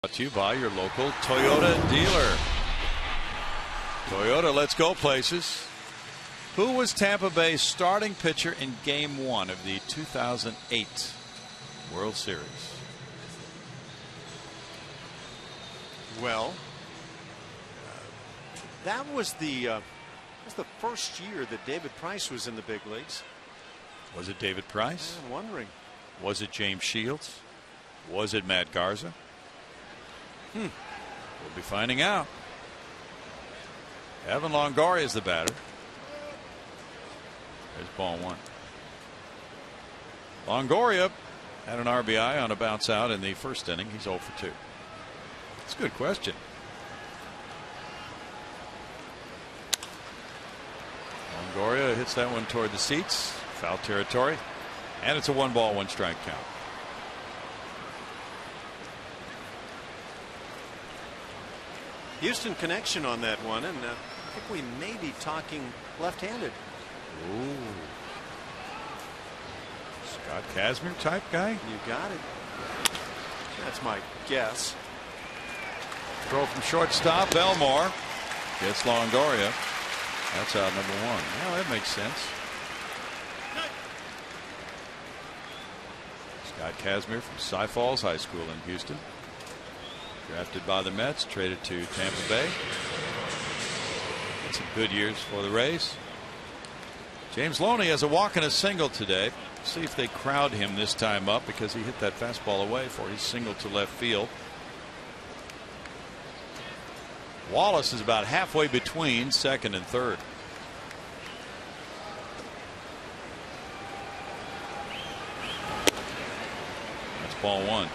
Brought to you by your local Toyota dealer. Toyota, let's go places. Who was Tampa Bay's starting pitcher in Game 1 of the 2008 World Series? Well, that was the first year that David Price was in the big leagues. Was it David Price? I'm wondering. Was it James Shields? Was it Matt Garza? We'll be finding out. Evan Longoria is the batter. There's ball 1. Longoria had an RBI on a bounce out in the first inning. He's 0 for 2. That's a good question. Longoria hits that one toward the seats. Foul territory. And it's a 1-ball, 1-strike count. Houston connection on that one, and I think we may be talking left-handed. Ooh. Scott Kazmir type guy? You got it. That's my guess. Throw from shortstop. Elmore gets Longoria. That's out number 1. Well, that makes sense. Scott Kazmir from Cy Falls High School in Houston. Drafted by the Mets, traded to Tampa Bay. Had some good years for the Rays. James Loney has a walk and a single today. See if they crowd him this time up, because he hit that fastball away for his single to left field. Wallace is about halfway between second and third. That's ball one.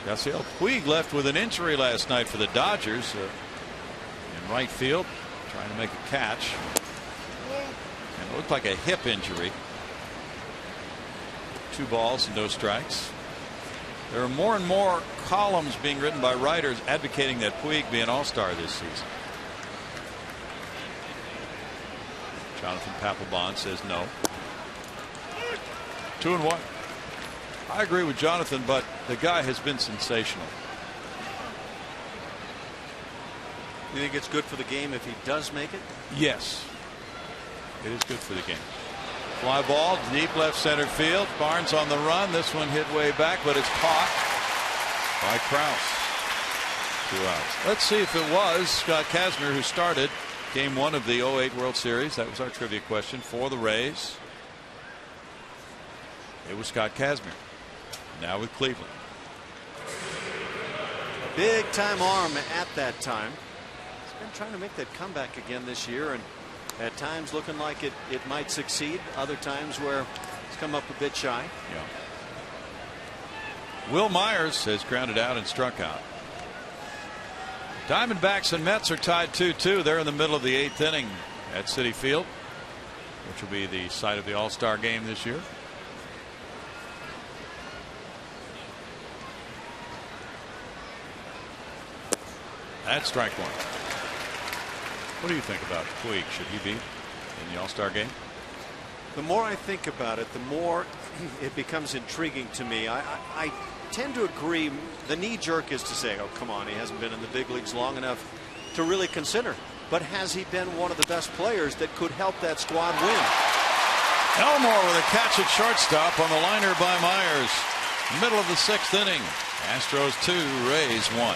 Yasiel Puig left with an injury last night for the Dodgers in right field, trying to make a catch. And it looked like a hip injury. 2 balls and no strikes. There are more and more columns being written by writers advocating that Puig be an all-star this season. Jonathan Papelbon says no. 2-1. I agree with Jonathan, but the guy has been sensational. You think it's good for the game if he does make it? Yes, it is good for the game. Fly ball deep left center field. Barnes on the run. This one hit way back, but it's caught by Krause. 2 outs. Let's see if it was Scott Kazmir who started game 1 of the 08 World Series. That was our trivia question for the Rays. It was Scott Kazmir. Now with Cleveland. Big time arm at that time. He's been trying to make that comeback again this year, and at times looking like it might succeed. Other times where it's come up a bit shy. Yeah. Will Myers has grounded out and struck out. Diamondbacks and Mets are tied 2-2. They're in the middle of the 8th inning at Citi Field, which will be the site of the All-Star game this year. That's strike 1. What do you think about Puig? Should he be in the All-Star game? The more I think about it, the more it becomes intriguing to me. I tend to agree. The knee jerk is to say, oh, come on, he hasn't been in the big leagues long enough to really consider. But has he been one of the best players that could help that squad win? Elmore with a catch at shortstop on the liner by Myers. Middle of the 6th inning. Astros 2, Rays 1.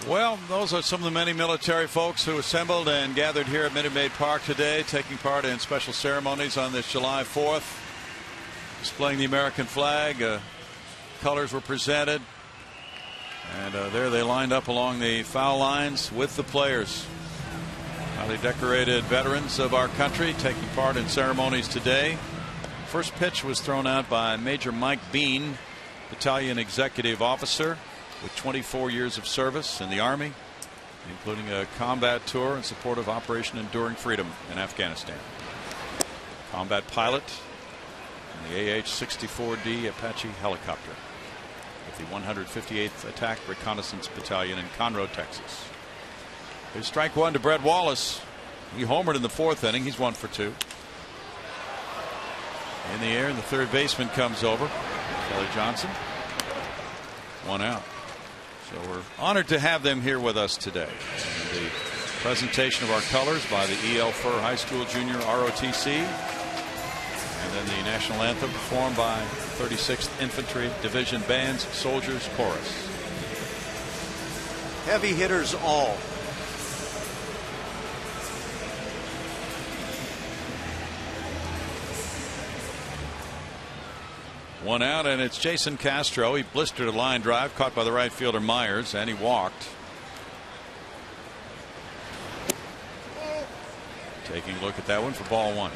Well, those are some of the many military folks who assembled and gathered here at Minute Maid Park today, taking part in special ceremonies on this July 4th, displaying the American flag. Colors were presented, and there they lined up along the foul lines with the players. Highly decorated veterans of our country taking part in ceremonies today. First pitch was thrown out by Major Mike Bean, battalion executive officer with 24 years of service in the Army, including a combat tour in support of Operation Enduring Freedom in Afghanistan. Combat pilot, the AH-64D Apache helicopter with the 158th Attack Reconnaissance Battalion in Conroe, Texas. Here's strike one to Brett Wallace. He homered in the 4th inning. He's 1 for 2. In the air, and the third baseman comes over. Kelly Johnson. 1 out. So we're honored to have them here with us today. And the presentation of our colors by the E.L. Furr High School Junior ROTC. And then the national anthem performed by 36th Infantry Division Band's Soldiers Chorus. Heavy hitters all. One out, and it's Jason Castro. He blistered a line drive caught by the right fielder Myers, and he walked. Taking a look at that one for ball one.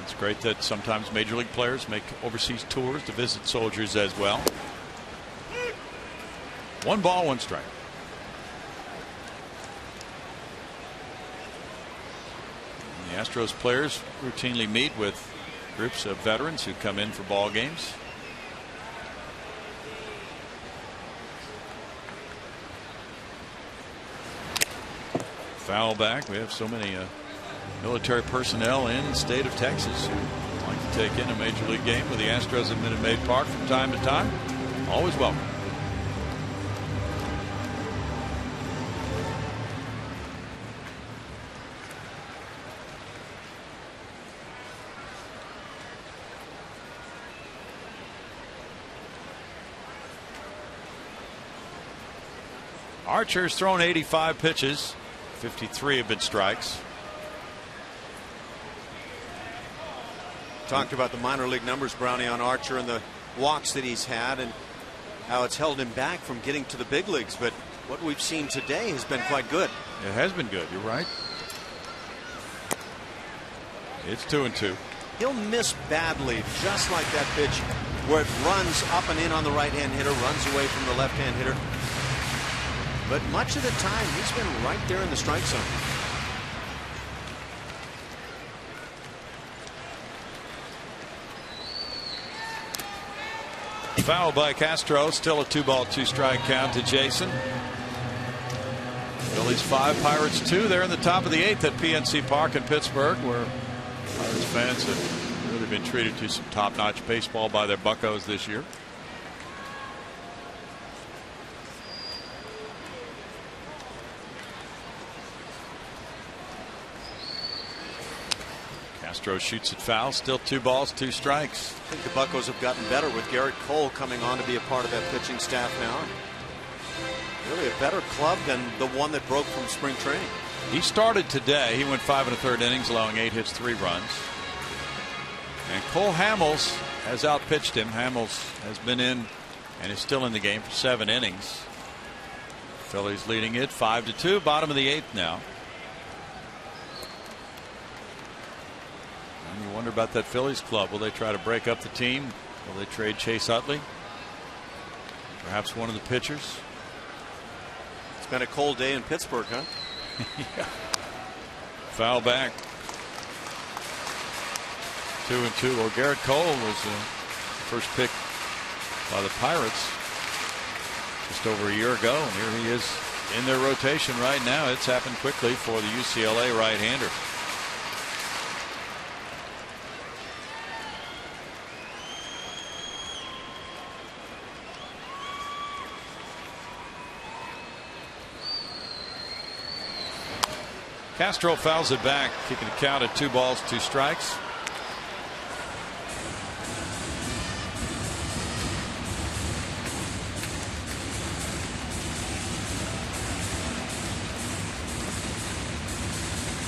It's great that sometimes major league players make overseas tours to visit soldiers as well. 1 ball, 1 strike. The Astros players routinely meet with groups of veterans who come in for ball games. Foul back. We have so many military personnel in the state of Texas who like to take in a major league game with the Astros at Minute Maid Park from time to time. Always welcome. Archer's thrown 85 pitches. 53 have been strikes. Talked about the minor league numbers, Brownie, on Archer and the walks that he's had and how it's held him back from getting to the big leagues. But what we've seen today has been quite good. It has been good. You're right. It's 2-2. He'll miss badly, just like that pitch where it runs up and in on the right-hand hitter, runs away from the left-hand hitter. But much of the time, he's been right there in the strike zone. Foul by Castro. Still a 2-ball, 2-strike count to Jason. Phillies 5, Pirates 2. They're in the top of the 8th at PNC Park in Pittsburgh, where Pirates fans have really been treated to some top-notch baseball by their Buccos this year. Castro shoots it foul. Still 2 balls, 2 strikes. I think the Buccos have gotten better with Garrett Cole coming on to be a part of that pitching staff now. Really a better club than the one that broke from spring training. He started today. He went 5 1/3 innings, allowing 8 hits, 3 runs. And Cole Hamels has outpitched him. Hamels has been in and is still in the game for 7 innings. Phillies leading it 5-2. Bottom of the 8th now. And you wonder about that Phillies club. Will they try to break up the team? Will they trade Chase Utley? Perhaps one of the pitchers? It's been a cold day in Pittsburgh, huh? Yeah. Foul back. 2-2. Well, Garrett Cole was the first pick by the Pirates just over a year ago. And here he is in their rotation right now. It's happened quickly for the UCLA right-hander. Castro fouls it back, keeping the count at 2 balls, 2 strikes.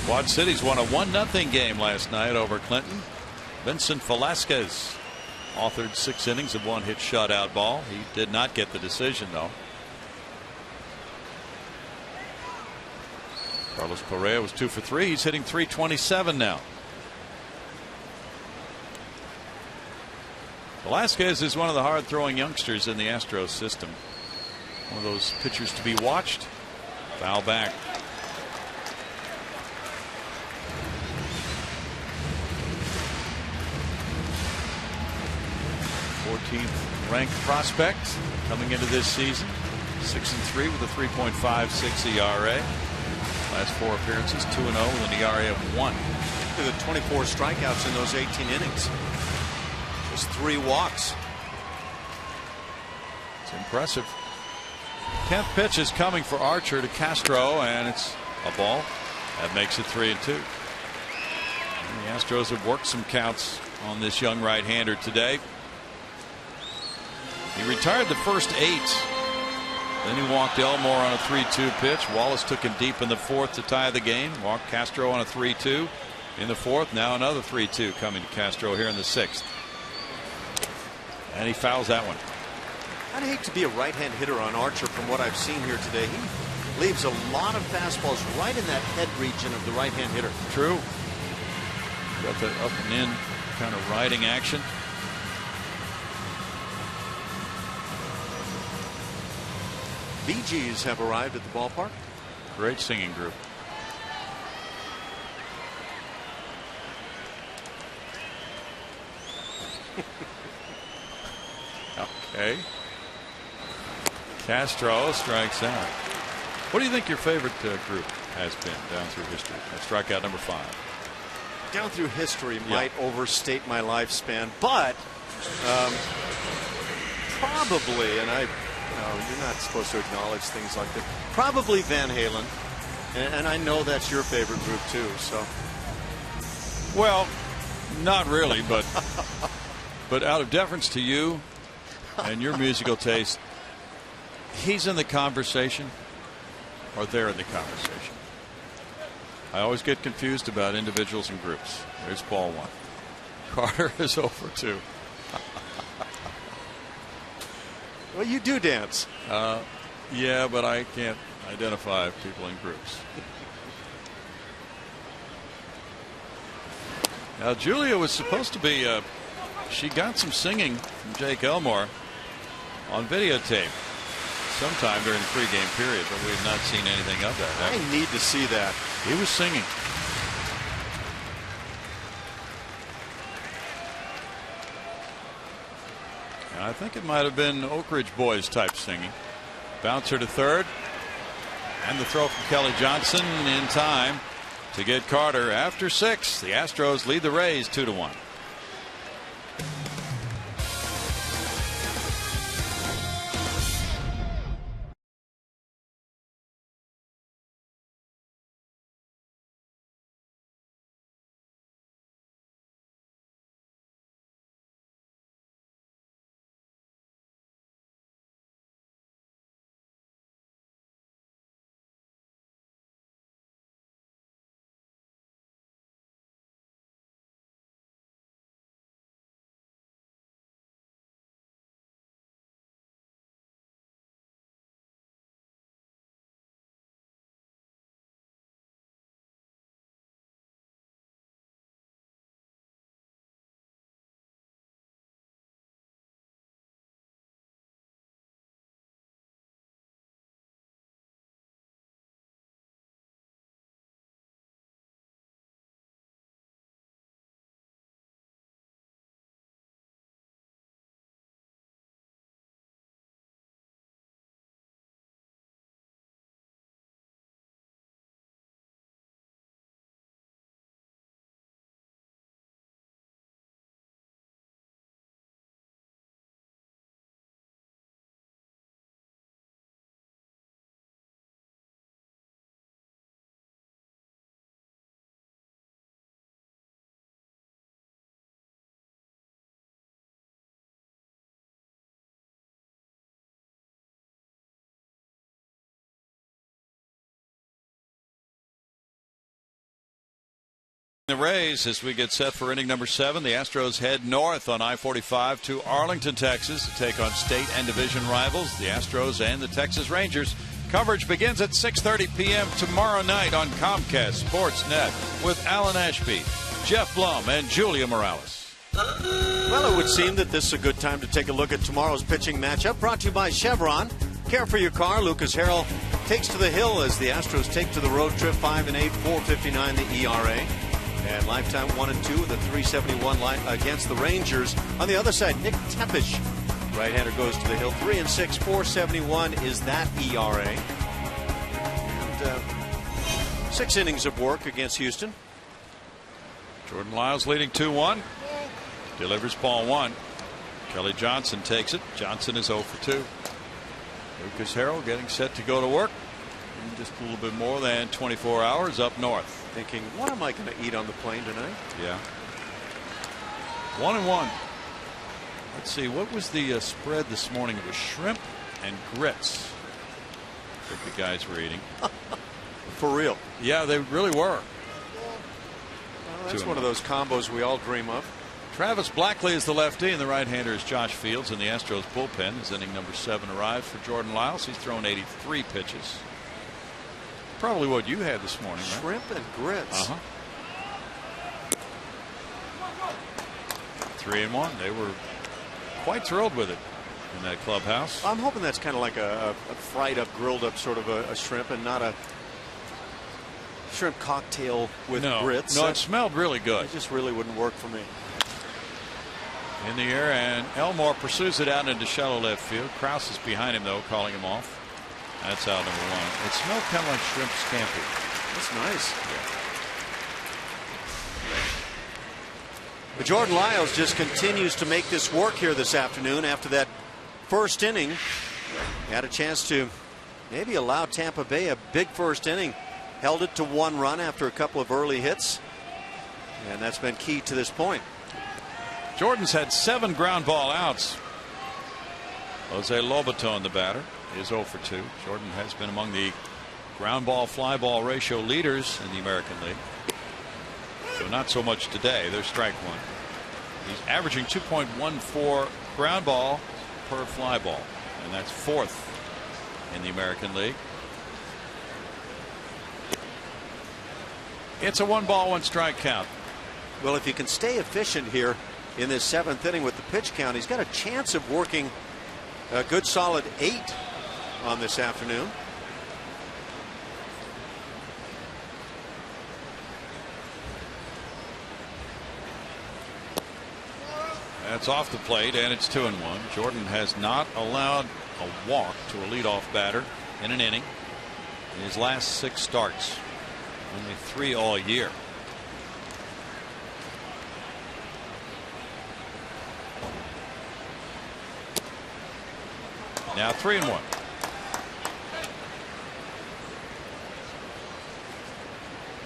Quad Cities won a 1-0 game last night over Clinton. Vincent Velasquez authored 6 innings of 1-hit shutout ball. He did not get the decision, though. Carlos Correa was 2 for 3. He's hitting .327 now. Velasquez is one of the hard throwing youngsters in the Astros system. One of those pitchers to be watched. Foul back. 14th ranked prospect coming into this season. 6-3 with a 3.56 ERA. Last 4 appearances, 2-0 with an ERA of 1. To the 24 strikeouts in those 18 innings. Just 3 walks. It's impressive. 10th pitch is coming for Archer to Castro, and it's a ball. That makes it 3-2. The Astros have worked some counts on this young right-hander today. He retired the first 8. Then he walked Elmore on a 3-2 pitch. Wallace took him deep in the 4th to tie the game. Walked Castro on a 3-2 in the 4th. Now another 3-2 coming to Castro here in the 6th. And he fouls that one. I'd hate to be a right-hand hitter on Archer from what I've seen here today. He leaves a lot of fastballs right in that head region of the right-hand hitter. True. Got the up and in kind of riding action. Bee Gees have arrived at the ballpark. Great singing group. Okay. Castro strikes out. What do you think your favorite group has been down through history? Strikeout number 5. Down through history might overstate my lifespan, but probably, and you're not supposed to acknowledge things like that. Probably Van Halen, and I know that's your favorite group too. So, well, not really, but out of deference to you and your musical taste, he's in the conversation, or they're in the conversation. I always get confused about individuals and groups. There's ball 1. Carter is over 2. Well, you do dance. Yeah, but I can't identify people in groups. Now, Julia was supposed to be, she got some singing from Jake Elmore on videotape sometime during the pregame period, but we have not seen anything of that. I need to see that. He was singing. And I think it might have been Oak Ridge Boys type singing. Bouncer to third. And the throw from Kelly Johnson in time to get Carter after 6. The Astros lead the Rays 2-1. The Rays, as we get set for inning number 7, the Astros head north on I-45 to Arlington, Texas to take on state and division rivals, the Astros and the Texas Rangers. Coverage begins at 6:30 p.m. tomorrow night on Comcast Sportsnet with Alan Ashby, Jeff Blum, and Julia Morales. Well, it would seem that this is a good time to take a look at tomorrow's pitching matchup, brought to you by Chevron. Care for your car. Lucas Harrell takes to the hill as the Astros take to the road trip. 5-8, 4.59 the ERA. And lifetime 1-2 with a 3.71 line against the Rangers. On the other side, Nick Tepish Right-hander goes to the hill. 3-6, 4.71 is that ERA. And 6 innings of work against Houston. Jordan Lyles leading 2-1. Delivers ball 1. Kelly Johnson takes it. Johnson is 0 for 2. Lucas Harrell getting set to go to work in just a little bit more than 24 hours up north. Thinking, what am I going to eat on the plane tonight? Yeah. 1-1. Let's see, what was the spread this morning? It was shrimp and grits that the guys were eating. For real? Yeah, they really were. Well, that's one of those combos we all dream of. Travis Blackley is the lefty, and the right-hander is Josh Fields in the Astros bullpen. As inning number 7 arrives for Jordan Lyles. He's thrown 83 pitches. Probably what you had this morning, right? Shrimp and grits. 3-1. They were quite thrilled with it in that clubhouse. I'm hoping that's kind of like a fried up, grilled up sort of a shrimp, and not a shrimp cocktail with grits. No, it smelled really good. It just really wouldn't work for me. In the air, and Elmore pursues it out into shallow left field. Krause is behind him, though, calling him off. That's out number 1. It smelled kind of like shrimp scampi. That's nice. But Jordan Lyles just continues to make this work here this afternoon. After that first inning, he had a chance to maybe allow Tampa Bay a big first inning. Held it to 1 run after a couple of early hits, and that's been key to this point. Jordan's had 7 ground ball outs. Jose Lobaton, the batter, is 0 for 2. Jordan has been among the ground ball fly ball ratio leaders in the American League. So not so much today. There's strike 1. He's averaging 2.14 ground ball per fly ball, and that's 4th in the American League. It's a 1-ball, 1-strike count. Well, if he can stay efficient here in this 7th inning with the pitch count, he's got a chance of working a good solid 8 on this afternoon. That's off the plate, and it's 2-1. Jordan has not allowed a walk to a leadoff batter in an inning in his last 6 starts. Only 3 all year. Now 3-1.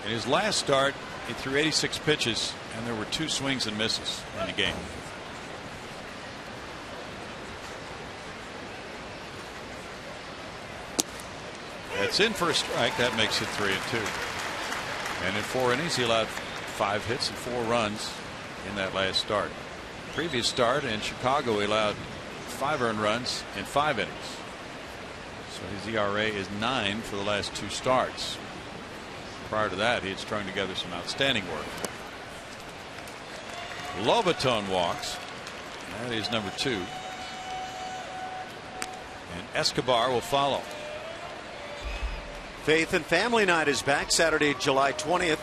In his last start, he threw 86 pitches, and there were 2 swings and misses in the game. That's in for a strike. That makes it 3-2. And in 4 innings, he allowed 5 hits and 4 runs in that last start. Previous start in Chicago, he allowed 5 earned runs in 5 innings. So his ERA is 9 for the last 2 starts. Prior to that, he had strung together some outstanding work. Lobaton walks. That is number 2. And Escobar will follow. Faith and Family Night is back Saturday, July 20th.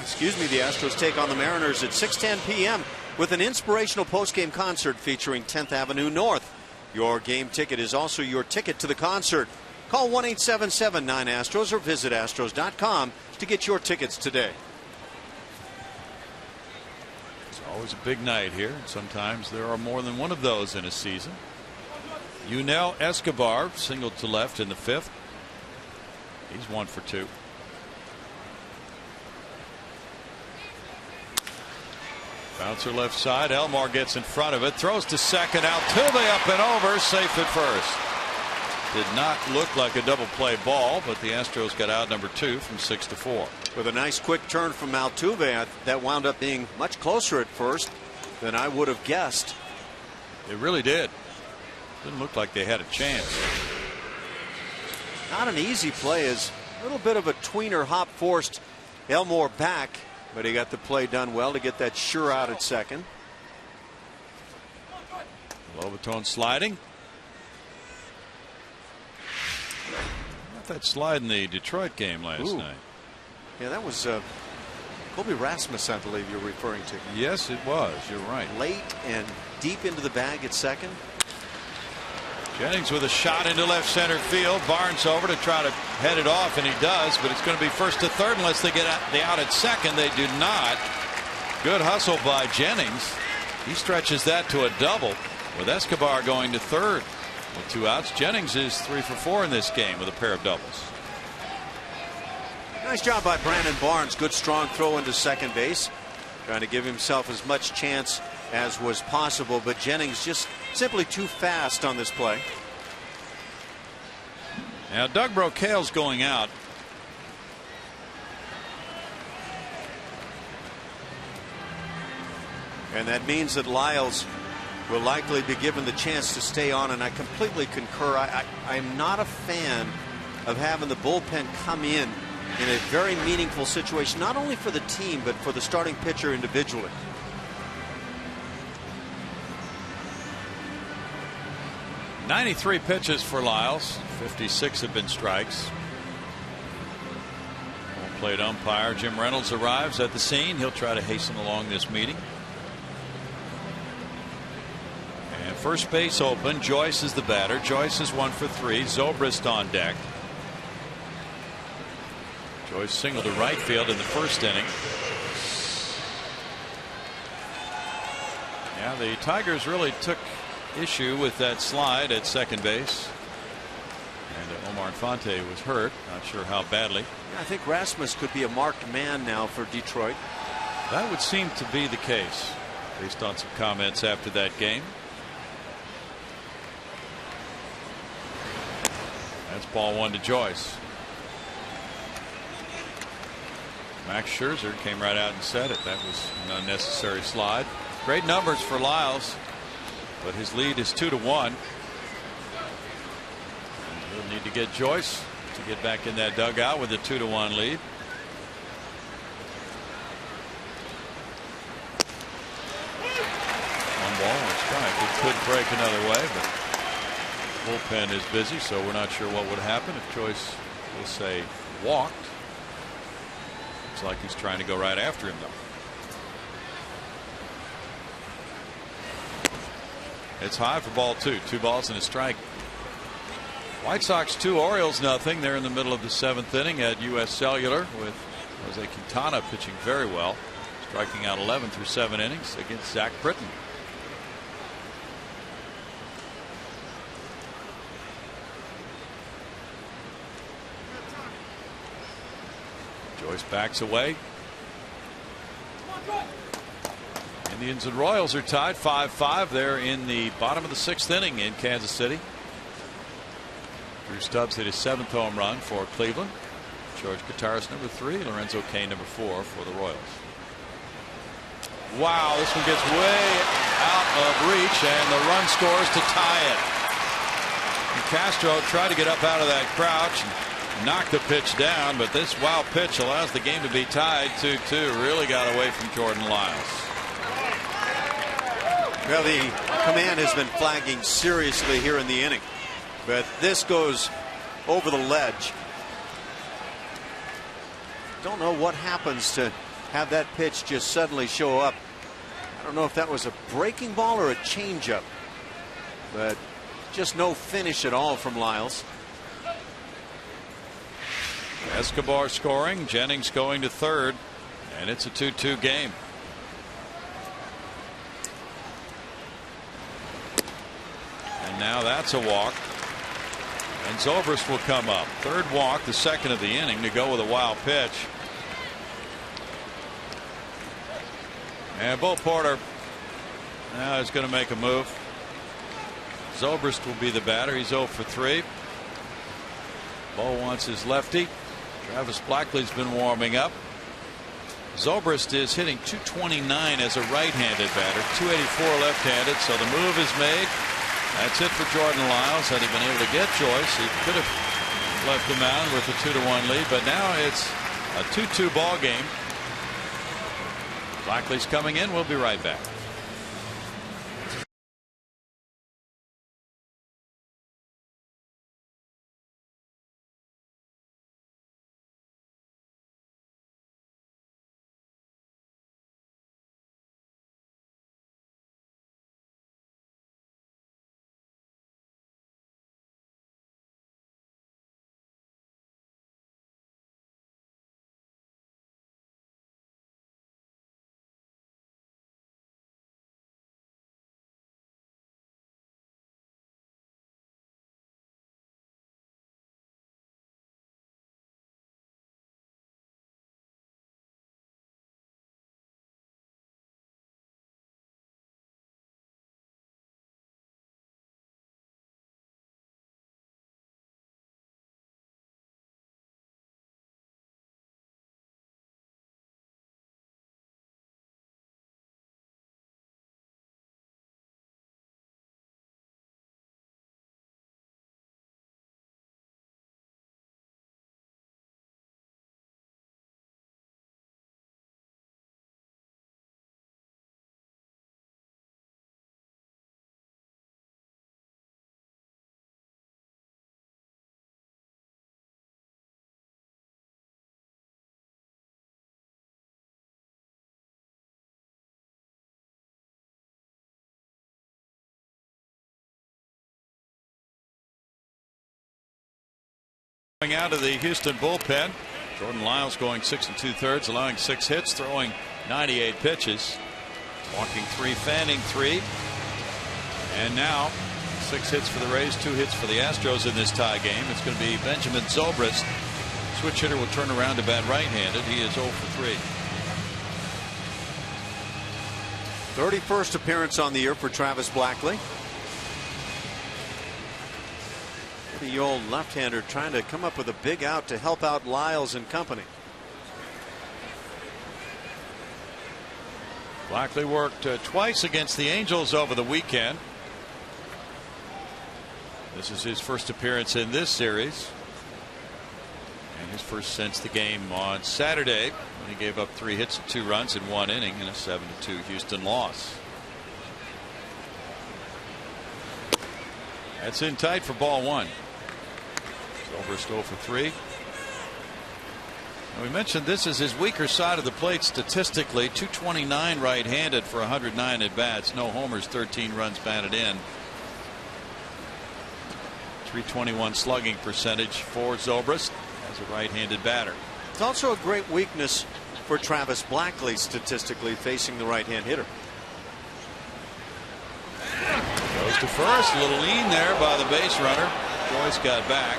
Excuse me. The Astros take on the Mariners at 6:10 p.m. with an inspirational postgame concert featuring 10th Avenue North. Your game ticket is also your ticket to the concert. Call 1-877-9-ASTROS or visit Astros.com to get your tickets today. It's always a big night here. Sometimes there are more than one of those in a season. Yunel Escobar singled to left in the 5th. He's 1 for 2. Bouncer left side. Elmore gets in front of it. Throws to second. Altuve up and over. Safe at first. Did not look like a double play ball, but the Astros got out number 2 from 6-4. With a nice quick turn from Altuve, that wound up being much closer at first than I would have guessed. It really did. Didn't look like they had a chance. Not an easy play, as a little bit of a tweener hop forced Elmore back, but he got the play done well to get that sure out at second. Lobaton sliding. Got that slide in the Detroit game last night. Yeah, that was Colby Rasmus, I believe you're referring to. Yes, it was. You're right. Late and deep into the bag at second. Jennings with a shot into left center field. Barnes over to try to head it off, and he does, but it's going to be first to third unless they get the out at second. They do not. Good hustle by Jennings. He stretches that to a double with Escobar going to third. With 2 outs, Jennings is 3 for 4 in this game with a pair of doubles. Nice job by Brandon Barnes. Good strong throw into second base. Trying to give himself as much chance as was possible, but Jennings just simply too fast on this play. Now Doug Brocail's going out. And that means that Lyles will likely be given the chance to stay on, and I completely concur. I'm not a fan of having the bullpen come in a very meaningful situation, not only for the team but for the starting pitcher individually. .93 pitches for Lyles. 56 have been strikes. Home plate umpire Jim Reynolds arrives at the scene. He'll try to hasten along this meeting. And first base open. Joyce is the batter. Joyce is 1 for 3. Zobrist on deck. Joyce singled to right field in the first inning. Yeah, the Tigers really took issue with that slide at second base. And Omar Infante was hurt. Not sure how badly. Yeah, I think Rasmus could be a marked man now for Detroit. That would seem to be the case based on some comments after that game. That's ball 1 to Joyce. Max Scherzer came right out and said it. That was an unnecessary slide. Great numbers for Lyles, but his lead is 2-1. He'll need to get Joyce to get back in that dugout with a 2-1 lead. One ball, 1 strike. It could break another way, but bullpen is busy, so we're not sure what would happen if Joyce, we'll say, walked. Looks like he's trying to go right after him, though. It's high for ball 2. 2 balls and a strike. White Sox 2, Orioles nothing. They're in the middle of the 7th inning at U.S. Cellular with Jose Quintana pitching very well, striking out 11 through 7 innings against Zach Britton. Joyce backs away. Indians and Royals are tied 5-5. They're in the bottom of the 6th inning in Kansas City. Drew Stubbs hit his 7th home run for Cleveland. George Gutierrez number 3. Lorenzo Cain number 4 for the Royals. Wow, this one gets way out of reach, and the run scores to tie it. And Castro tried to get up out of that crouch and knock the pitch down, but this wild pitch allows the game to be tied 2-2. Really got away from Jordan Lyles. Well, the command has been flagging seriously here in the inning, but this goes over the ledge. Don't know what happens to have that pitch just suddenly show up. I don't know if that was a breaking ball or a changeup, but just no finish at all from Lyles. Escobar scoring, Jennings going to third, and it's a 2-2 game. And now that's a walk. And Zobrist will come up. 3rd walk, the 2nd of the inning, to go with a wild pitch. And Bo Porter now is going to make a move. Zobrist will be the batter. He's 0 for 3. Bo wants his lefty. Travis Blackley's been warming up. Zobrist is hitting .229 as a right-handed batter, .284 left-handed, so the move is made. That's it for Jordan Lyles. Had he been able to get Joyce, he could have left the mound with a 2-1 lead, but now it's a 2-2 ball game. Blackley's coming in. We'll be right back. Going out of the Houston bullpen, Jordan Lyles going 6 2/3, allowing 6 hits, throwing 98 pitches, walking 3, fanning 3, and now 6 hits for the Rays, 2 hits for the Astros in this tie game. It's going to be Benjamin Zobrist. Switch hitter will turn around to bat right-handed. He is 0 for 3. 31st appearance on the year for Travis Blackley. The old left-hander trying to come up with a big out to help out Lyles and company. Blackley worked twice against the Angels over the weekend. This is his first appearance in this series, and his first since the game on Saturday when he gave up 3 hits and 2 runs in 1 inning in a 7-2 Houston loss. That's in tight for ball 1. Zobrist 0 for 3. We mentioned this is his weaker side of the plate statistically. 229 right-handed for 109 at bats. No homers, 13 runs batted in. 321 slugging percentage for Zobrist as a right-handed batter. It's also a great weakness for Travis Blackley statistically, facing the right-hand hitter. Goes to first. A little lean there by the base runner. Joyce got back.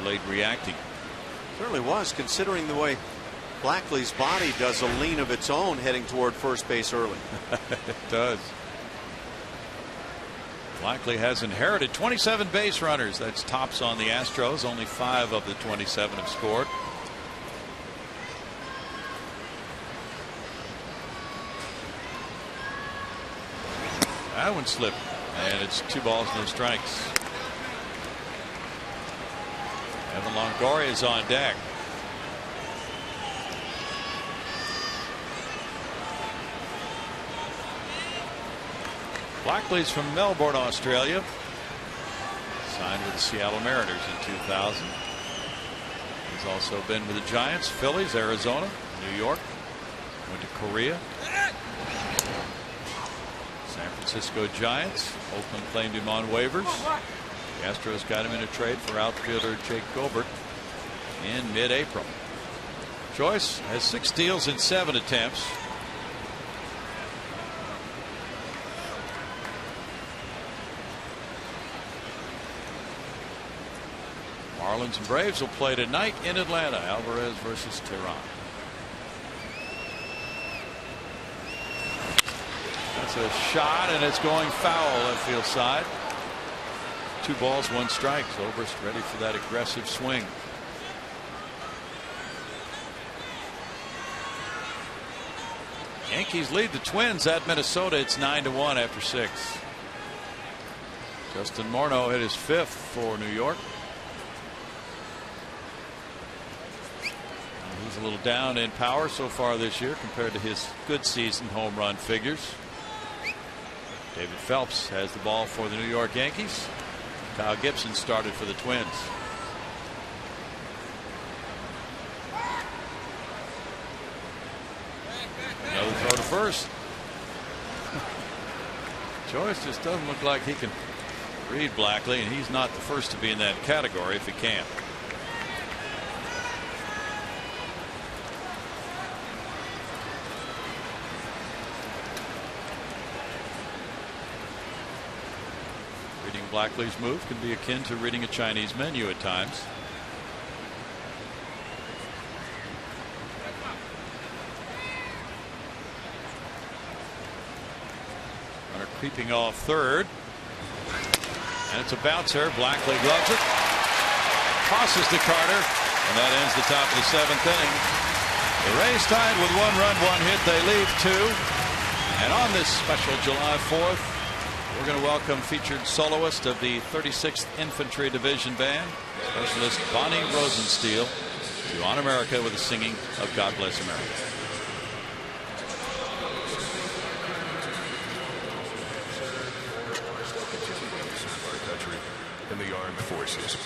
Late reacting. Certainly was, considering the way Blackley's body does a lean of its own heading toward first base early. It does. Blackley has inherited 27 base runners. That's tops on the Astros. Only 5 of the 27 have scored. That one slipped, and it's 2 balls, no strikes. Evan Longoria is on deck. Blackley's from Melbourne, Australia. Signed with the Seattle Mariners in 2000. He's also been with the Giants, Phillies, Arizona, New York. Went to Korea. San Francisco Giants. Oakland claimed him on waivers. The Astros got him in a trade for outfielder Jake Gilbert in mid-April. Joyce has 6 steals in 7 attempts. Marlins and Braves will play tonight in Atlanta. Alvarez versus Tehran. That's a shot, and it's going foul left field side. 2 balls, 1 strike. Zobrist ready for that aggressive swing. Yankees lead the Twins at Minnesota. It's 9-1 after 6. Justin Morneau hit his 5th for New York. He's a little down in power so far this year compared to his good season home run figures. David Phelps has the ball for the New York Yankees. Kyle Gibson started for the Twins. Another throw to first. Joyce just doesn't look like he can read Blackley, and he's not the first to be in that category if he can. Blackley's move can be akin to reading a Chinese menu at times. Runner creeping off third, and it's a bouncer. Blackley gloves it, tosses to Carter, and that ends the top of the 7th inning. The Rays tied with 1 run, 1 hit. They leave 2, and on this special July 4th, we're going to welcome featured soloist of the 36th Infantry Division Band, Specialist Bonnie Rosensteel, to On America with the singing of God Bless America. In the armed forces.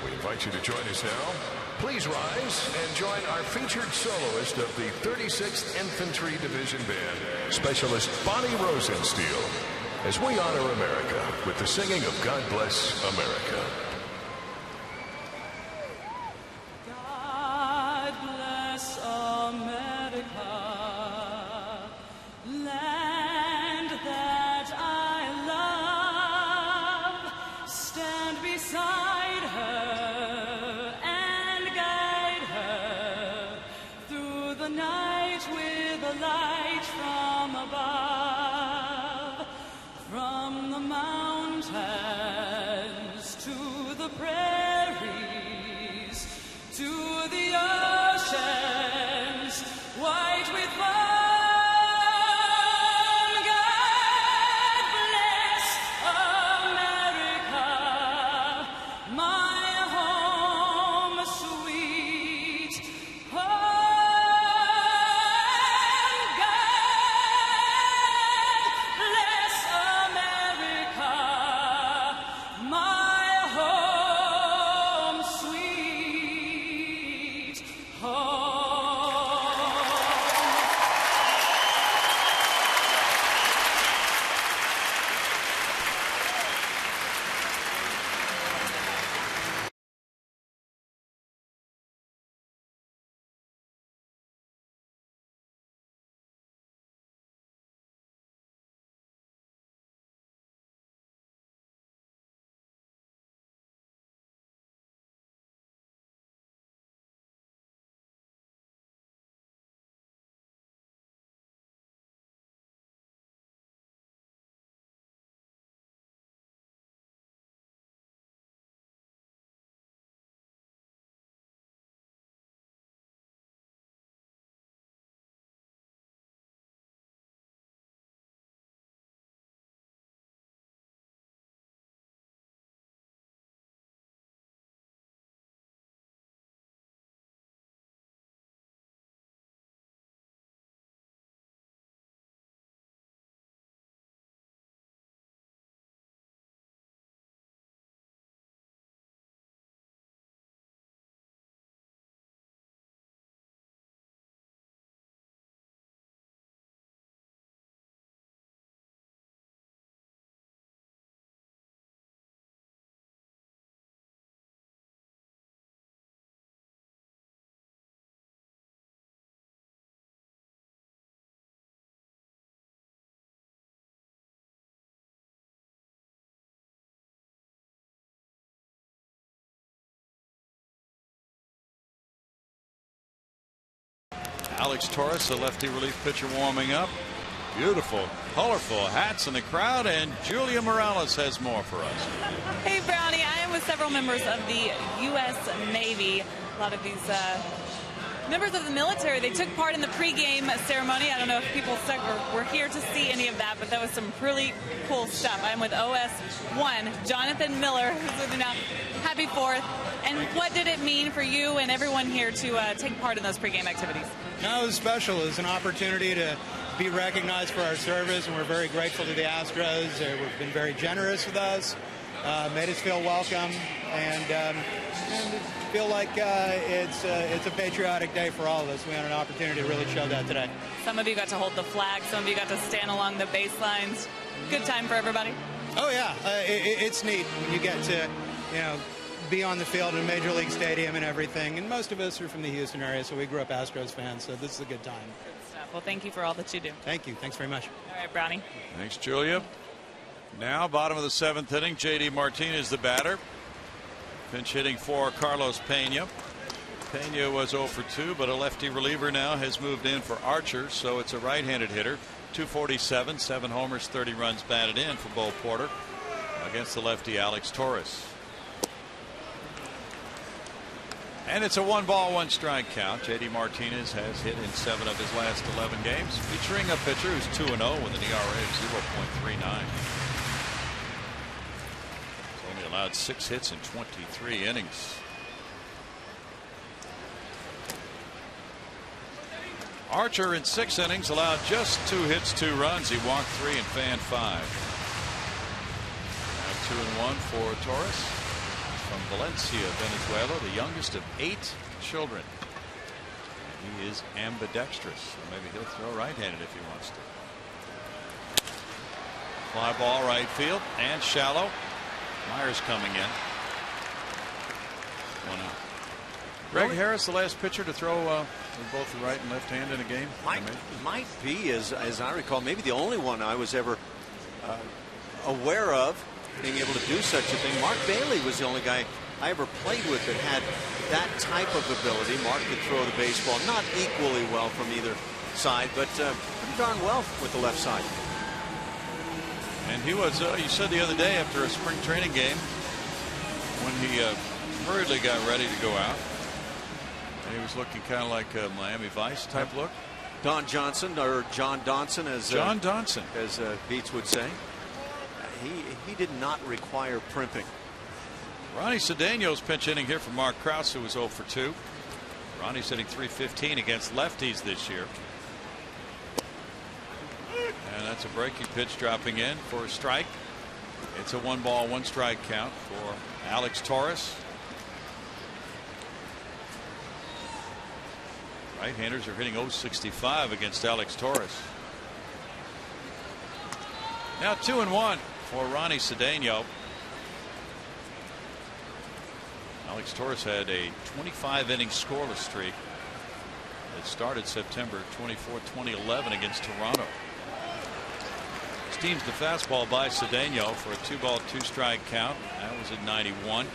We invite you to join us now Please rise and join our featured soloist of the 36th Infantry Division Band, Specialist Bonnie Rosensteel, as we honor America with the singing of God Bless America. God bless America, land that I love. Stand beside her and guide her through the night with a light from above. From the mountains to the prairies, to the oceans, white with foam. God bless America, my home sweet home. God bless America, my home sweet home. Alex Torres, the lefty relief pitcher, warming up. Beautiful, colorful hats in the crowd, and Julia Morales has more for us. Hey, Brownie. I am with several members of the U.S. Navy. A lot of these members of the military, they took part in the pregame ceremony. I don't know if people were here to see any of that, but that was some really cool stuff. I'm with OS1, Jonathan Miller, who's with me now. Happy 4th. And what did it mean for you and everyone here to take part in those pregame activities? No, it was special. It was an opportunity to be recognized for our service, and we're very grateful to the Astros. They've been very generous with us, made us feel welcome, and feel like it's a patriotic day for all of us. We had an opportunity to really show that today. Some of you got to hold the flag. Some of you got to stand along the baselines. Good time for everybody. Oh yeah, it's neat when you get to, be on the field in a major league stadium and everything. And most of us are from the Houston area, so we grew up Astros fans. So this is a good time. Good stuff. Well, thank you for all that you do. Thank you. Thanks very much. All right, Brownie. Thanks, Julia. Now, bottom of the 7th inning, J.D. Martinez, the batter. Pinch hitting for Carlos Pena. Pena was 0 for 2, but a lefty reliever now has moved in for Archer, so it's a right-handed hitter. 247, 7 homers, 30 runs batted in for Bo Porter against the lefty Alex Torres. And it's a 1-ball, 1-strike count. J.D. Martinez has hit in 7 of his last 11 games, featuring a pitcher who's 2-0 with an ERA of 0.39. He's only allowed 6 hits in 23 innings. Archer in 6 innings allowed just 2 hits, 2 runs. He walked 3 and fanned 5. Now 2-1 for Torres. from Valencia, Venezuela, the youngest of 8 children. He is ambidextrous, so maybe he'll throw right-handed if he wants to. Fly ball right field and shallow. Myers coming in. 1 out. Greg Harris, the last pitcher to throw with both the right and left hand in a game. Might be, as I recall, maybe the only one I was ever aware of being able to do such a thing. Mark Bailey was the only guy I ever played with that had that type of ability. Mark could throw the baseball not equally well from either side, but pretty darn well with the left side. And he was, you said the other day after a spring training game when he hurriedly got ready to go out, and he was looking kind of like a Miami Vice type look. Don Johnson, or John Donson, as Beats would say. He did not require primping. Ronnie Cedeno's pinch hitting here for Mark Krause, who was 0 for 2. Ronnie's hitting .315 against lefties this year. And that's a breaking pitch dropping in for a strike. It's a 1-ball, 1-strike count for Alex Torres. Right-handers are hitting .065 against Alex Torres. Now 2-1 for Ronnie Cedeno. Alex Torres had a 25-inning scoreless streak that started September 24, 2011 against Toronto. Steams the fastball by Cedeno for a 2-ball, 2-strike count. That was at 91.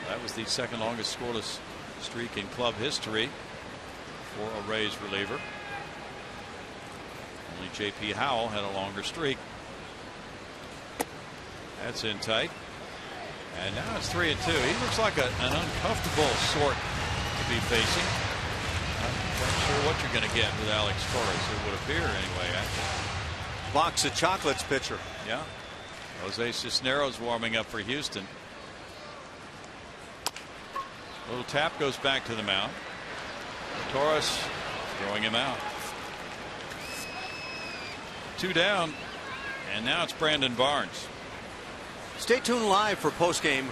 That was the second longest scoreless streak in club history for a Rays reliever. Only J.P. Howell had a longer streak. That's in tight. And now it's 3-2. He looks like an uncomfortable sort to be facing. Not quite sure what you're going to get with Alex Torres, it would appear anyway. Box of chocolates pitcher. Yeah. Jose Cisneros warming up for Houston. A little tap goes back to the mound. Torres throwing him out. 2 down. And now it's Brandon Barnes. Stay tuned live for postgame,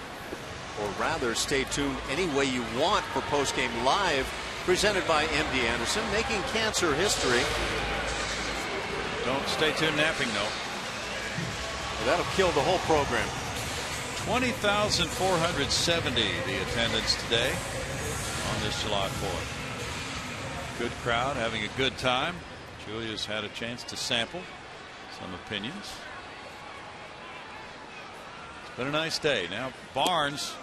or rather stay tuned any way you want for postgame live, presented by MD Anderson, making cancer history. Don't stay tuned napping though. That'll kill the whole program. 20,470 the attendance today on this July 4th. Good crowd, having a good time. Julia's had a chance to sample some opinions. It's been a nice day. Now Barnes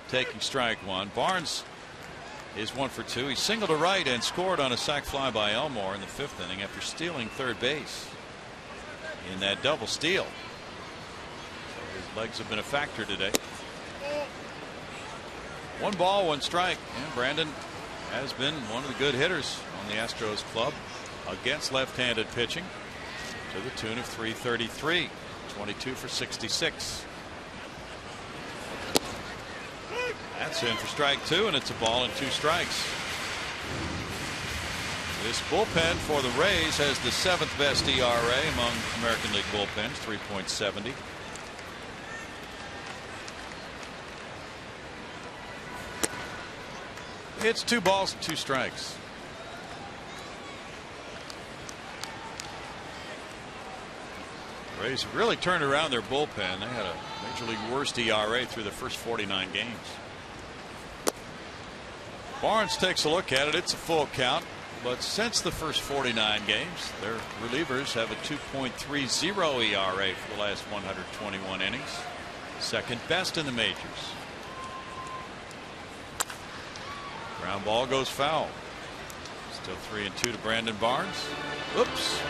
taking strike 1. Barnes is 1 for 2. He singled to right and scored on a sac fly by Elmore in the 5th inning after stealing third base in that double steal. So his legs have been a factor today. 1 ball, 1 strike. And Brandon has been one of the good hitters on the Astros club against left-handed pitching to the tune of .333. 22 for 66. That's in for strike 2, and it's a ball and 2 strikes. This bullpen for the Rays has the 7th best ERA among American League bullpens, 3.70. It's 2 balls and 2 strikes. Rays have really turned around their bullpen. They had a major league worst ERA through the first 49 games. Barnes takes a look at it. It's a full count, but since the first 49 games, their relievers have a 2.30 ERA for the last 121 innings, second best in the majors. Ground ball goes foul. Still 3-2 to Brandon Barnes. Oops,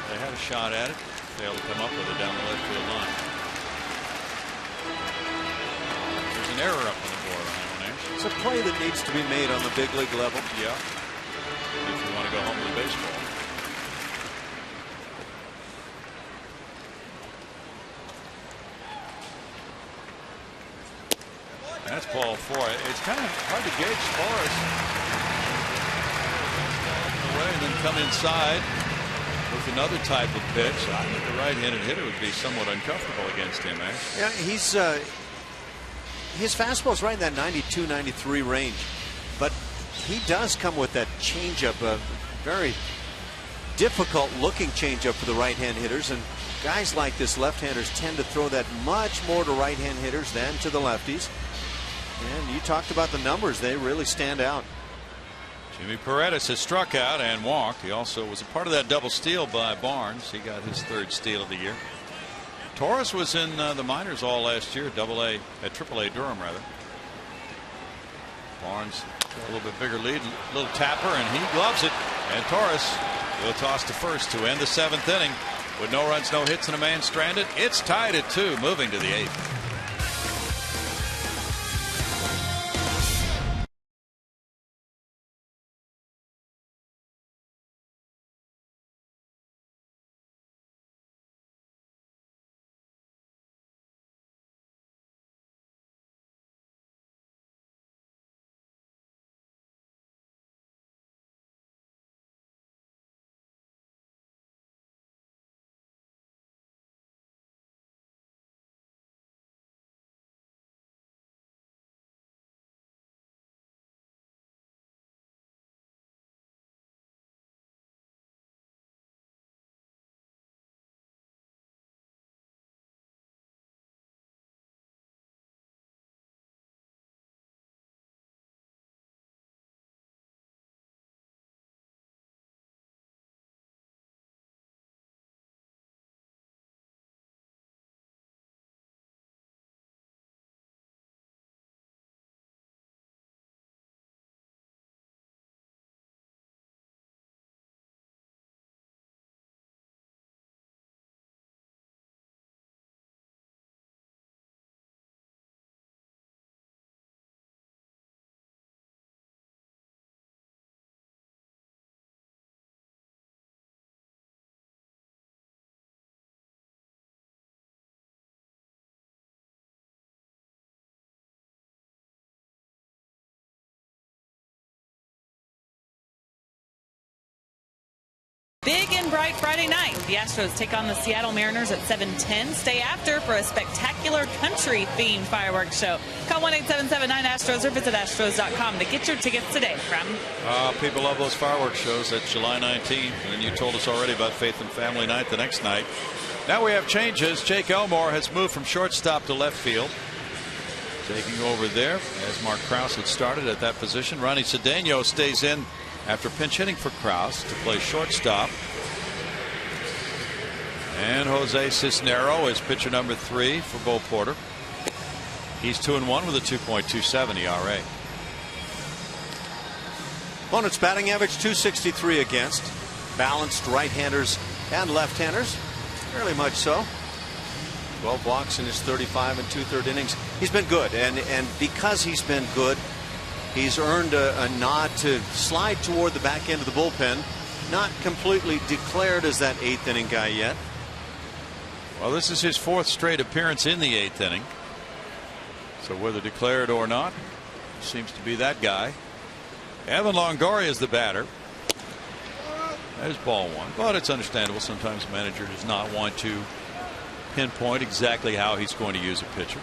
they had a shot at it, failed to come up with it down the left field line. There's an error up on the board on that one, Ash. It's a play that needs to be made on the big league level. Yeah, if you want to go home with a baseball. That's ball 4. It's kind of hard to gauge Forrest away and then come inside with another type of pitch. I think the right-handed hitter would be somewhat uncomfortable against him, Ash. Yeah, he's his fastball is right in that 92, 93 range. But he does come with that changeup, a very difficult looking changeup for the right-hand hitters. And guys like this, left-handers, tend to throw that much more to right-hand hitters than to the lefties. And you talked about the numbers. They really stand out. Jimmy Paredes has struck out and walked. He also was a part of that double steal by Barnes. He got his 3rd steal of the year. Torres was in the minors all last year, AAA Durham rather. Barnes a little bit bigger lead, little tapper, and he gloves it. And Torres will toss to first to end the 7th inning with no runs, no hits, and a man stranded. It's tied at 2, moving to the 8th. Big and bright Friday night. The Astros take on the Seattle Mariners at 7:10. Stay after for a spectacular country-themed fireworks show. Call 1-877-9-ASTROS or visit Astros.com to get your tickets today. People love those fireworks shows. That's July 19th. And you told us already about Faith and Family Night the next night. Now we have changes. Jake Elmore has moved from shortstop to left field. Taking over there as Mark Krause had started at that position. Ronnie Cedeno stays in after pinch hitting for Krause to play shortstop. And Jose Cisnero is pitcher number 3 for Bo Porter. He's 2-1 with a 2.27 ERA. Opponent's batting average .263 against. Balanced right-handers and left-handers. Fairly much so. 12 walks in his 35 2/3 innings. He's been good, and because he's been good, he's earned a nod to slide toward the back end of the bullpen. Not completely declared as that 8th inning guy yet. Well, this is his 4th straight appearance in the 8th inning. So whether declared or not, seems to be that guy. Evan Longoria is the batter. There's ball 1, but it's understandable. Sometimes a manager does not want to pinpoint exactly how he's going to use a pitcher.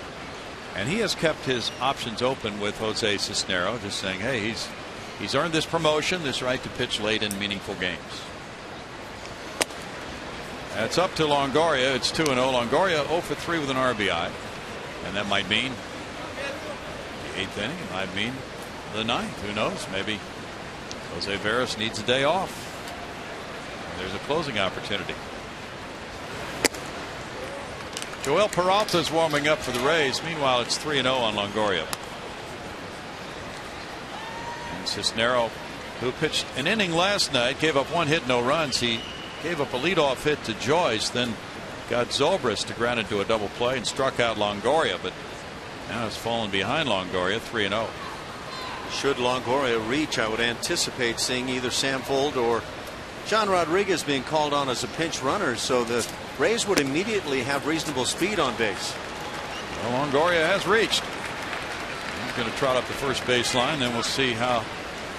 And he has kept his options open with Jose Cisnero, just saying, hey, he's earned this promotion, this right to pitch late in meaningful games. That's up to Longoria. It's 2-0. Longoria 0 for 3 with an RBI. And that might mean the 8th inning. It might mean the 9th. Who knows? Maybe Jose Veras needs a day off. There's a closing opportunity. Joel Peralta is warming up for the Rays. Meanwhile, it's 3-0 on Longoria. And Cisnero, who pitched an inning last night, gave up 1 hit, no runs. He gave up a leadoff hit to Joyce, then got Zobrist to ground into a double play and struck out Longoria, but now has fallen behind Longoria 3-0. Should Longoria reach, I would anticipate seeing either Sam Fuld or John Rodriguez being called on as a pinch runner, so the Rays would immediately have reasonable speed on base. Well, Longoria has reached. He's going to trot up the first baseline, then we'll see how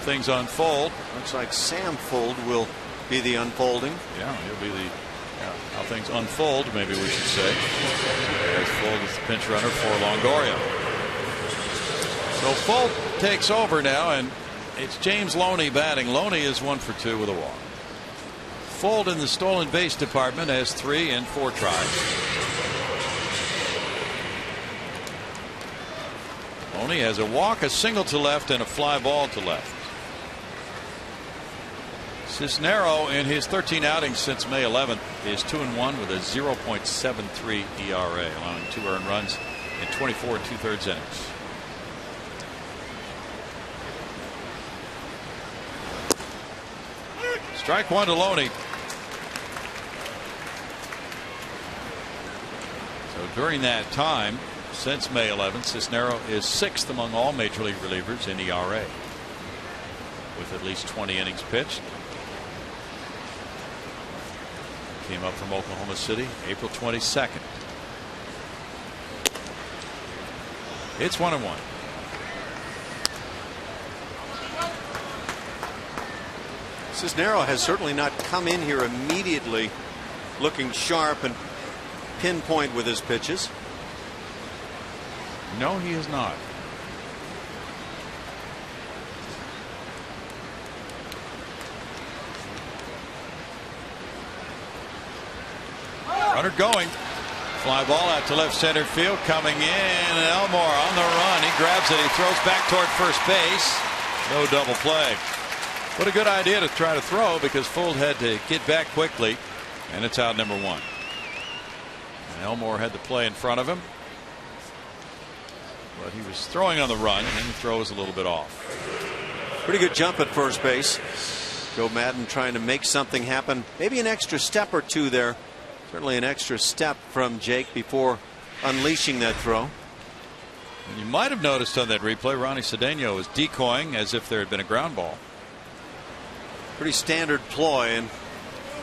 things unfold. Looks like Sam Fuld will be the unfolding. Yeah, he'll be the how things unfold, maybe we should say. As Fuld is the pinch runner for Longoria. So Folt takes over now, and it's James Loney batting. Loney is 1 for 2 with a walk. Folt in the stolen base department has 3 and 4 tries. Loney has a walk, a single to left, and a fly ball to left. Cisnero in his 13 outings since May 11th is 2-1 with a 0.73 ERA, allowing 2 earned runs in 24 2/3 innings. Strike 1 to Loney. So during that time, since May 11th, Cisnero is 6th among all major league relievers in ERA, with at least 20 innings pitched. Came up from Oklahoma City April 22nd. It's 1-1. Cisnero has certainly not come in here immediately looking sharp and pinpoint with his pitches. No, he is not. Runner going. Fly ball out to left center field. Coming in. Elmore on the run. He grabs it. He throws back toward first base. No double play. What a good idea to try to throw, because Folt had to get back quickly, and it's out number 1. And Elmore had the play in front of him, but he was throwing on the run, and the throw was a little bit off. Pretty good jump at first base. Joe Madden trying to make something happen. Maybe an extra step or two there. Certainly an extra step from Jake before unleashing that throw. And you might have noticed on that replay, Ronnie Cedeno was decoying as if there had been a ground ball. Pretty standard ploy, and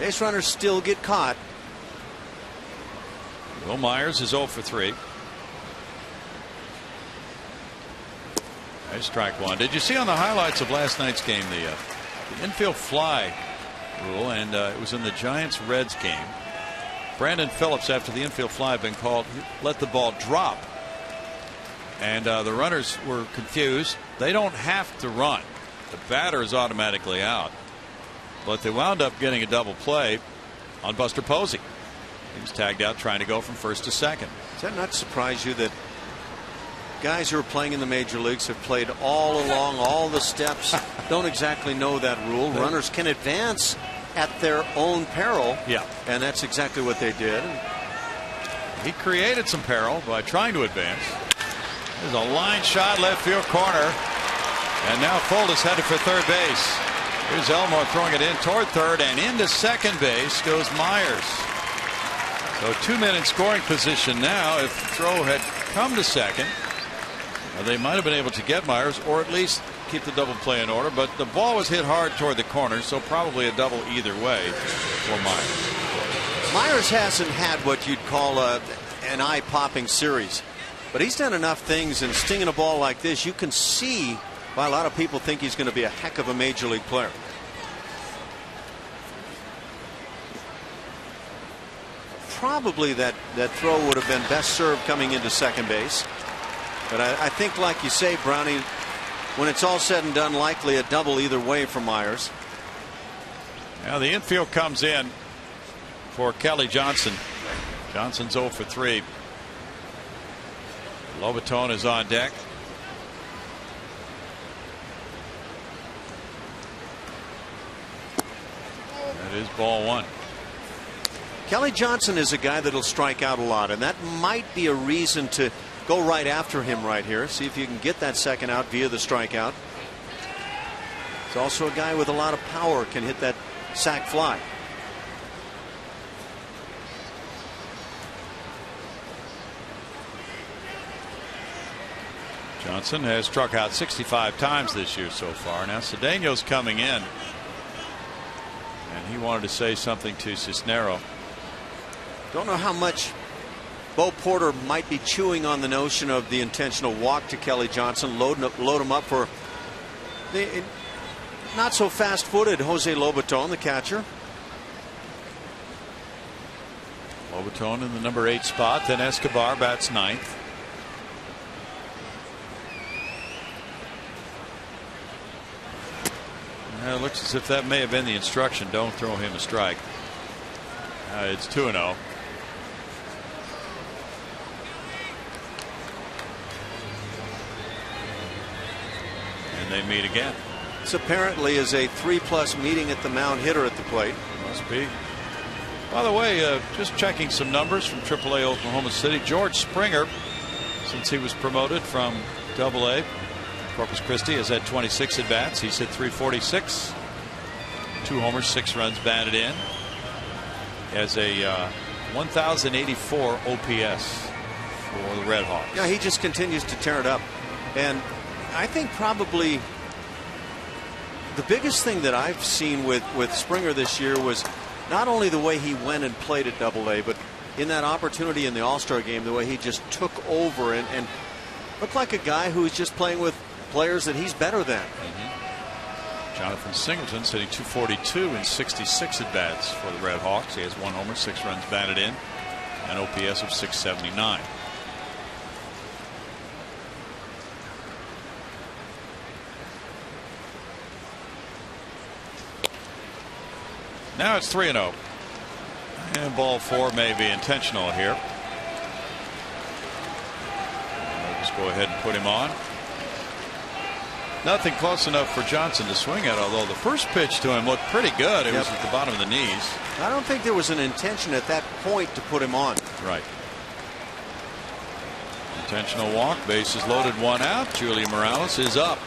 base runners still get caught. Will Myers is 0 for 3. Nice strike 1. Did you see on the highlights of last night's game the infield fly rule? And it was in the Giants-Reds game. Brandon Phillips, after the infield fly had been called, let the ball drop, and the runners were confused. They don't have to run. The batter is automatically out. But they wound up getting a double play on Buster Posey. He was tagged out trying to go from first to second. Does that not surprise you that guys who are playing in the major leagues have played all along, all the steps, don't exactly know that rule? Runners can advance at their own peril. Yeah. And that's exactly what they did. He created some peril by trying to advance. There's a line shot left field corner. And now Folt is headed for third base. Here's Elmore throwing it in toward third, and into second base goes Myers. So 2 men in scoring position now. If the throw had come to second, they might have been able to get Myers, or at least keep the double play in order. But the ball was hit hard toward the corner, so probably a double either way for Myers. Myers hasn't had what you'd call an eye-popping series, but he's done enough things, and stinging a ball like this, you can see why a lot of people think he's going to be a heck of a major league player. Probably that throw would have been best served coming into second base. But I think, like you say, Brownie, when it's all said and done, likely a double either way for Myers. Now the infield comes in for Kelly Johnson. Johnson's 0 for 3. Lobaton is on deck. That is ball 1. Kelly Johnson is a guy that'll strike out a lot, and that might be a reason to go right after him right here. See if you can get that second out via the strikeout. He's also a guy with a lot of power, can hit that sac fly. Johnson has struck out 65 times this year so far. Now Cedeno's coming in, and he wanted to say something to Cisnero. Don't know how much Bo Porter might be chewing on the notion of the intentional walk to Kelly Johnson, load him up for the not so fast-footed Jose Lobaton, the catcher. Lobaton in the number 8 spot. Then Escobar bats 9th. It looks as if that may have been the instruction. Don't throw him a strike. It's 2-0. And they meet again. This apparently is a 3+ meeting at the mound hitter at the plate. Must be. By the way, just checking some numbers from AAA Oklahoma City. George Springer, since he was promoted from AA Corpus Christi, has had 26 at bats. He's hit .346, 2 homers, 6 runs batted in. He has a 1,084 OPS for the Red Hawks. Yeah, he just continues to tear it up. And I think probably the biggest thing that I've seen with Springer this year was not only the way he went and played at AA, but in that opportunity in the All-Star game, the way he just took over and looked like a guy who's just playing with players that he's better than. Jonathan Singleton hitting .242 in 66 at bats for the Red Hawks. He has 1 homer, 6 runs batted in, an OPS of .679. Now it's 3-0. And ball 4 may be intentional here. We'll just go ahead and put him on. Nothing close enough for Johnson to swing at, although the first pitch to him looked pretty good. It was at the bottom of the knees. I don't think there was an intention at that point to put him on. Right. Intentional walk, bases loaded, 1 out. Julia Morales is up.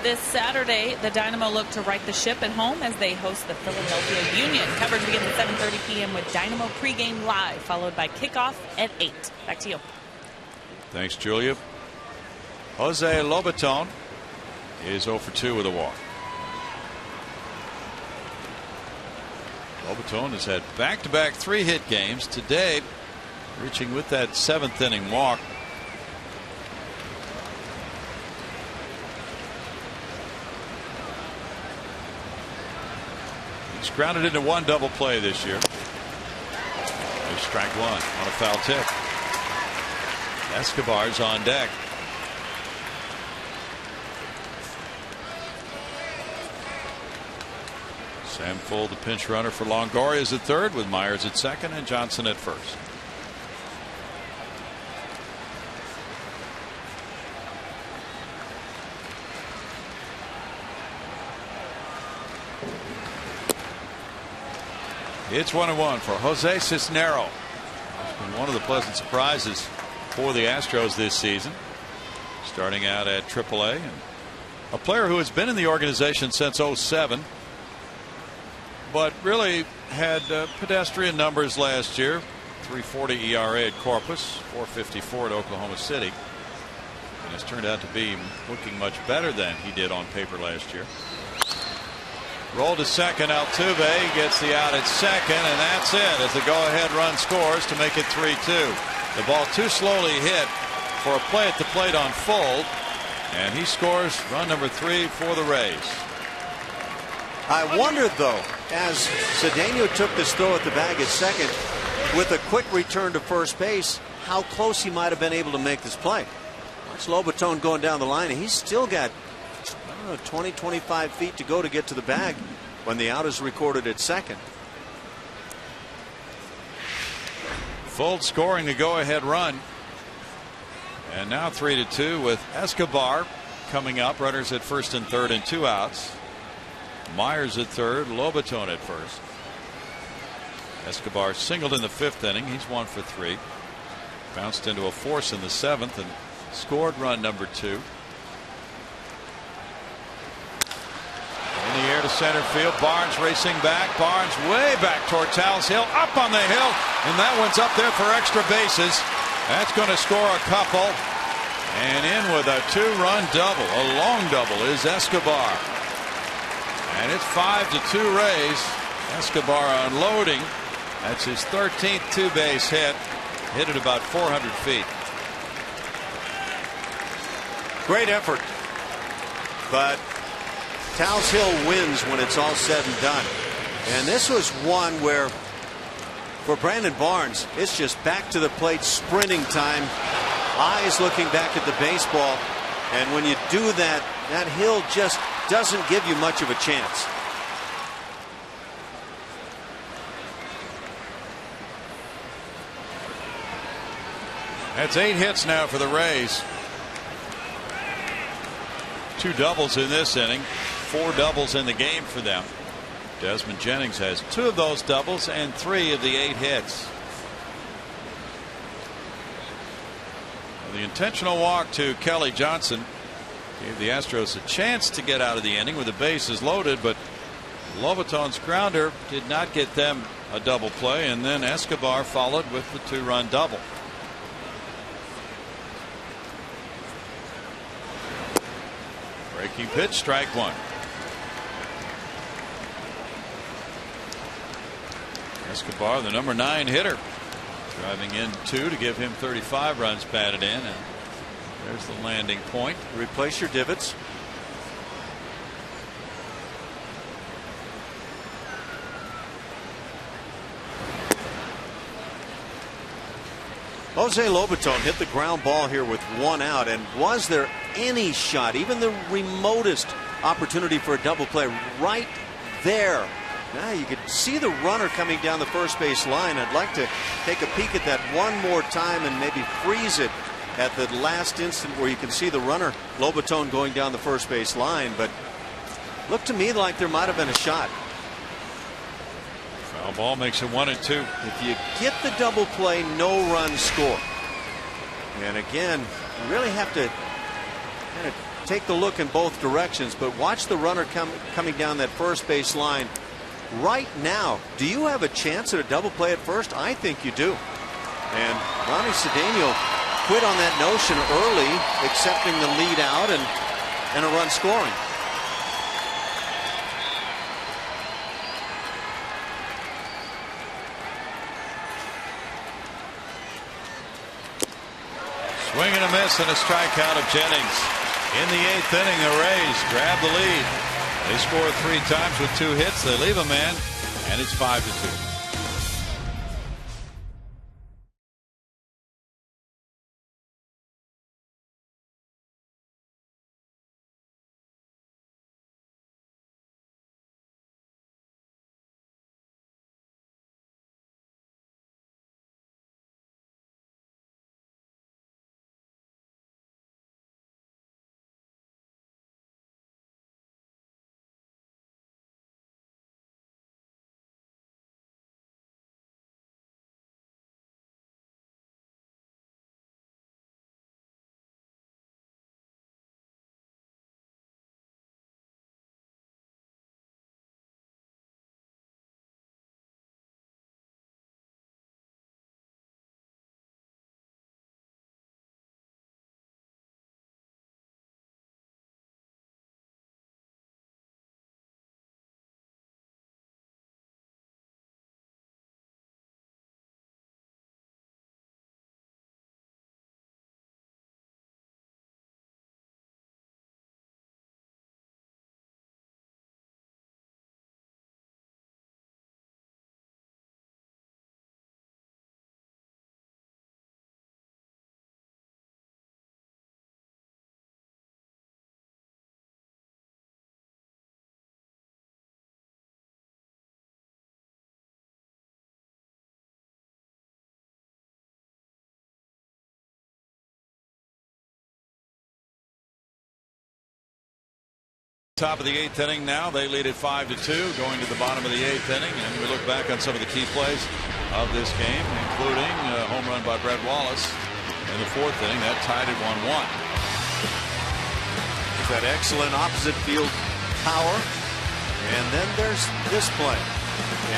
This Saturday, the Dynamo look to right the ship at home as they host the Philadelphia Union. Coverage begins at 7:30 p.m. with Dynamo pregame live, followed by kickoff at 8. Back to you. Thanks, Julia. Jose Lobaton is 0 for 2 with a walk. Lobaton has had back-to-back 3-hit games. Today, reaching with that 7th inning walk. He's grounded into 1 double play this year. There's strike 1 on a foul tip. Escobar's on deck. Sam Full, the pinch runner for Longoria, is at third, with Myers at second and Johnson at first. It's 1-1 for Jose Cisnero. It's been one of the pleasant surprises for the Astros this season, starting out at AAA, and a player who has been in the organization since '07, but really had pedestrian numbers last year. 3.40 ERA at Corpus, 4.54 at Oklahoma City, and has turned out to be looking much better than he did on paper last year. Rolled to second. Altuve gets the out at second, and that's it as the go-ahead run scores to make it 3-2. The ball too slowly hit for a play at the plate on Full, and he scores run number 3 for the Rays. I wondered, though, as Cedeno took this throw at the bag at second, with a quick return to first base, how close he might have been able to make this play. Watch Lobaton going down the line, and he's still got 20, 25 feet to go to get to the bag when the out is recorded at second. Full scoring the go-ahead run, and now 3-2 with Escobar coming up. Runners at first and third and 2 outs. Myers at third, Lobaton at first. Escobar singled in the 5th inning. He's 1 for 3. Bounced into a force in the 7th and scored run number 2. In the air to center field. Barnes racing back. Barnes way back toward Taos Hill. Up on the hill. And that one's up there for extra bases. That's going to score a couple. And in with a 2-run double. A long double is Escobar. And it's 5-2 Rays. Escobar unloading. That's his 13th 2-base hit. Hit it about 400 feet. Great effort. But Taos Hill wins when it's all said and done. And this was one where, for Brandon Barnes, it's just back to the plate sprinting time. Eyes looking back at the baseball. And when you do that, that hill just doesn't give you much of a chance. That's 8 hits now for the Rays. 2 doubles in this inning, 4 doubles in the game for them. Desmond Jennings has 2 of those doubles and 3 of the 8 hits. The intentional walk to Kelly Johnson gave the Astros a chance to get out of the inning with the bases loaded, but Lobaton's grounder did not get them a double play, and then Escobar followed with the 2-run double. Breaking pitch, strike 1. Escobar, the number 9 hitter, driving in 2 to give him 35 runs batted in, and there's the landing point. Replace your divots. Jose Lobaton hit the ground ball here with 1 out, and was there any shot, even the remotest opportunity for a double play right there? Now you could see the runner coming down the first base line. I'd like to take a peek at that one more time and maybe freeze it at the last instant where you can see the runner Lobaton going down the first base line, but looked to me like there might have been a shot. Foul ball makes it 1-2. If you get the double play, no run score. And again, you really have to kind of take the look in both directions, but watch the runner coming down that first base line. Right now, do you have a chance at a double play at first? I think you do. And Ronnie Cedeno quit on that notion early, accepting the lead out and a run scoring. Swing and a miss and a strikeout of Jennings. In the 8th inning, the Rays grab the lead. They score 3 times with 2 hits. They leave a man, and it's 5-2. Top of the 8th inning now. They lead it 5-2 going to the bottom of the 8th inning, and we look back on some of the key plays of this game, including a home run by Brett Wallace in the 4th inning. That tied it 1-1. That excellent opposite field power, and then there's this play,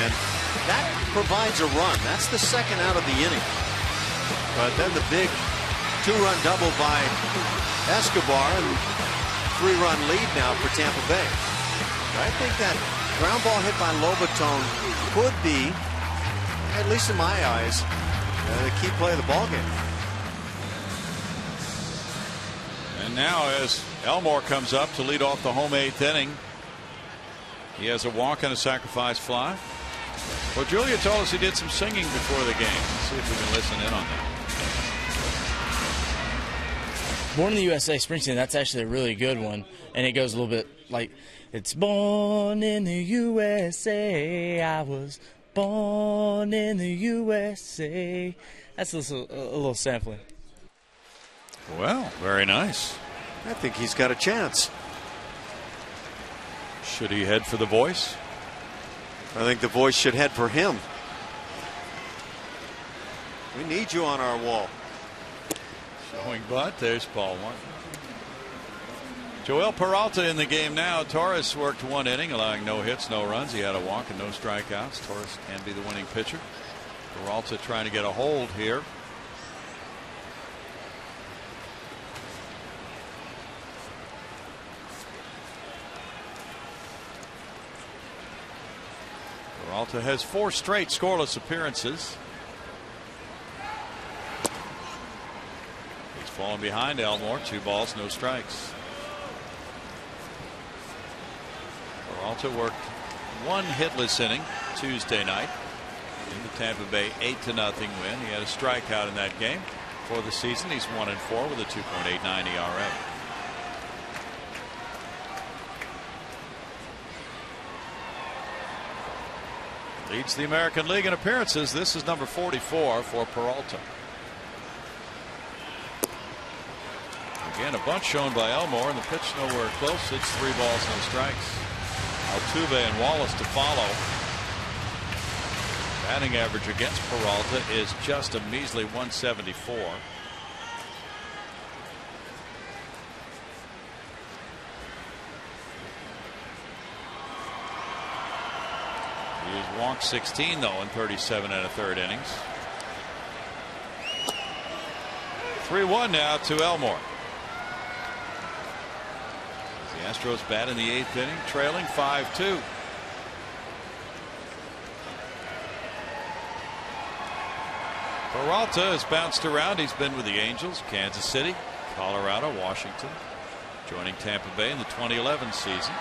and that provides a run. That's the 2nd out of the inning, but then the big 2-run double by Escobar, and 3-run lead now for Tampa Bay. I think that ground ball hit by Lobaton could be, at least in my eyes, the key play of the ball game. And now as Elmore comes up to lead off the home 8th inning, he has a walk and a sacrifice fly. Well, Julia told us he did some singing before the game. Let's see if we can listen in on that. Born in the USA, Springsteen, that's actually a really good one. And it goes a little bit like, it's born in the USA, I was born in the USA. That's a little sampling. Well, very nice. I think he's got a chance. Should he head for the voice? I think the voice should head for him. We need you on our wall. Showing bunt. There's ball one. Joel Peralta in the game now. Torres worked one inning, allowing no hits, no runs. He had a walk and no strikeouts. Torres can be the winning pitcher. Peralta trying to get a hold here. Peralta has 4 straight scoreless appearances. He's fallen behind Elmore. 2 balls, no strikes. Peralta worked 1 hitless inning Tuesday night in the Tampa Bay 8-0 win. He had a strikeout in that game. For the season, he's 1-4 with a 2.89 ERA. Leads the American League in appearances. This is number 44 for Peralta. Again, a bunt shown by Elmore, and the pitch nowhere close. It's 3 balls, no strikes. Altuve and Wallace to follow. Batting average against Peralta is just a measly 174. He has walked 16 though in 37 1/3 innings. 3-1 now to Elmore. The Astros bat in the 8th inning, trailing 5-2. Peralta has bounced around. He's been with the Angels, Kansas City, Colorado, Washington, joining Tampa Bay in the 2011 season.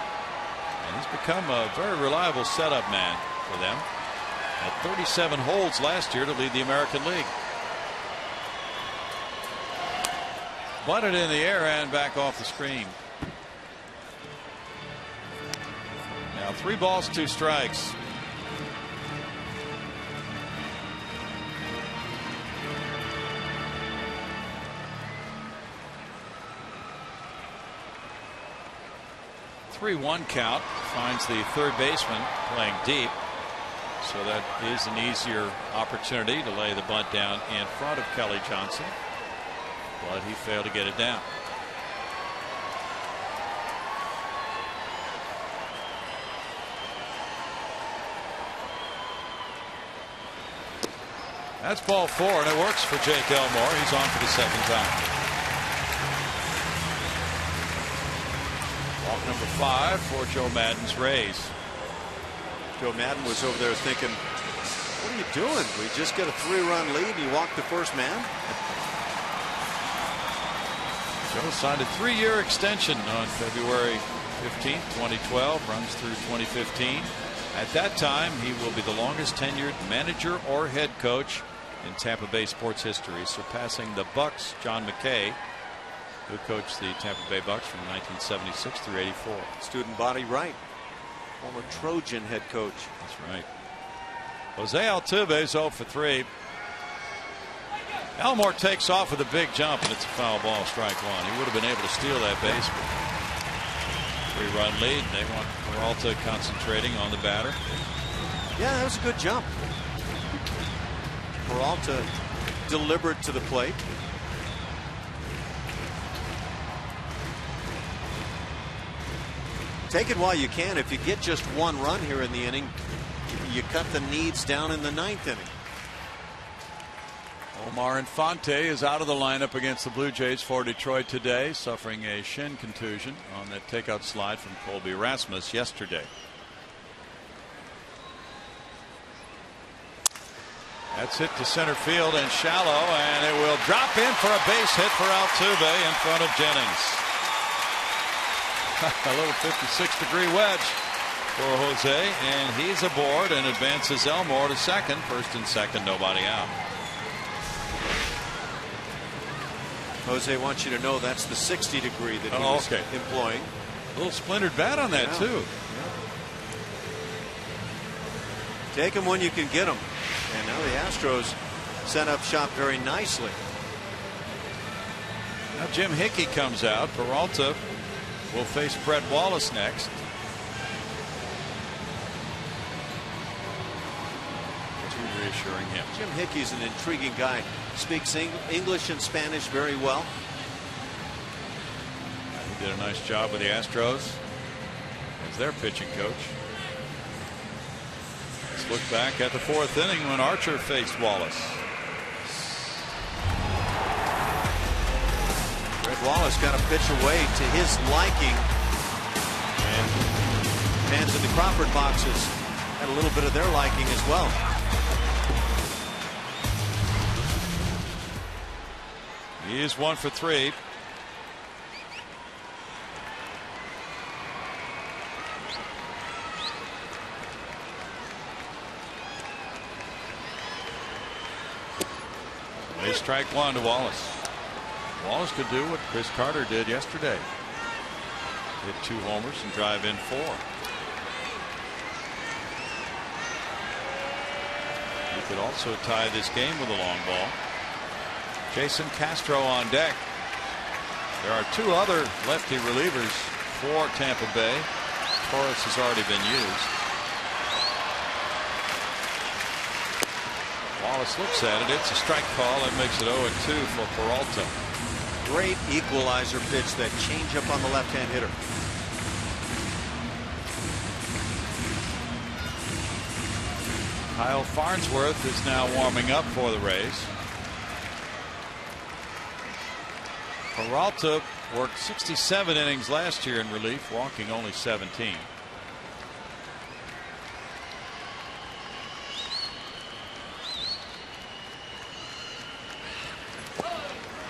And he's become a very reliable setup man for them. Had 37 holds last year to lead the American League. Bunted in the air and back off the screen. Now 3 balls, 2 strikes. (3-1) count finds the third baseman playing deep, so that is an easier opportunity to lay the bunt down in front of Kelly Johnson, but he failed to get it down. That's ball 4, and it works for Jake Elmore. He's on for the 2nd time. Walk number 5 for Joe Madden's Rays. Joe Madden was over there thinking, what are you doing? We just got a 3-run lead and you walked the first man. Joe signed a 3-year extension on February 15th, 2012, runs through 2015. At that time, he will be the longest tenured manager or head coach in Tampa Bay sports history, surpassing the Bucks' John McKay, who coached the Tampa Bay Bucks from 1976 through 84. Student body right. Former Trojan head coach. That's right. Jose Altuve is 0 for 3. Elmore takes off with a big jump, and it's a foul ball, strike 1. He would have been able to steal that base. 3-run lead. They want Peralta concentrating on the batter. Yeah, that was a good jump. Peralta deliberate to the plate. Take it while you can. If you get just 1 run here in the inning, you cut the needs down in the 9th inning. Omar Infante is out of the lineup against the Blue Jays for Detroit today, suffering a shin contusion on that takeout slide from Colby Rasmus yesterday. That's hit to center field and shallow, and it will drop in for a base hit for Altuve in front of Jennings. A little 56-degree wedge for Jose, and he's aboard and advances Elmore to second. First and second, nobody out. Jose wants you to know that's the 60 degree that he was employing. A little splintered bat on that, too. Take them when you can get them. And now the Astros set up shop very nicely. Now Jim Hickey comes out. Peralta will face Brett Wallace next. Too reassuring him. Jim Hickey's an intriguing guy. Speaks English and Spanish very well. He did a nice job with the Astros as their pitching coach. Let's look back at the 4th inning when Archer faced Wallace. Brett Wallace got a pitch away to his liking, and fans in the Crawford boxes had a little bit of their liking as well. He is 1 for 3. They strike 1 to Wallace. Wallace could do what Chris Carter did yesterday. Hit 2 homers and drive in 4. He could also tie this game with a long ball. Jason Castro on deck. There are 2 other lefty relievers for Tampa Bay. Torres has already been used. Wallace looks at it. It's a strike call and makes it 0-2 for Peralta. Great equalizer pitch, that changeup on the left-hand hitter. Kyle Farnsworth is now warming up for the Rays. Peralta worked 67 innings last year in relief, walking only 17.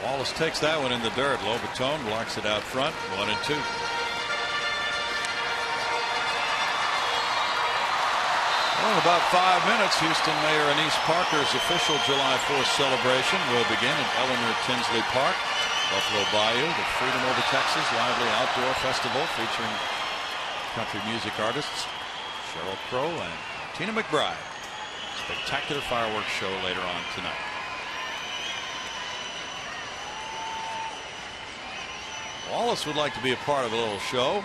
Wallace takes that one in the dirt. Lobatone blocks it out front. 1-2. Well, in about 5 minutes, Houston Mayor Anise Parker's official July 4th celebration will begin at Eleanor Tinsley Park, Buffalo Bayou, the Freedom Over Texas lively outdoor festival featuring country music artists Sheryl Crow and Tina McBride. Spectacular fireworks show later on tonight. Wallace would like to be a part of a little show.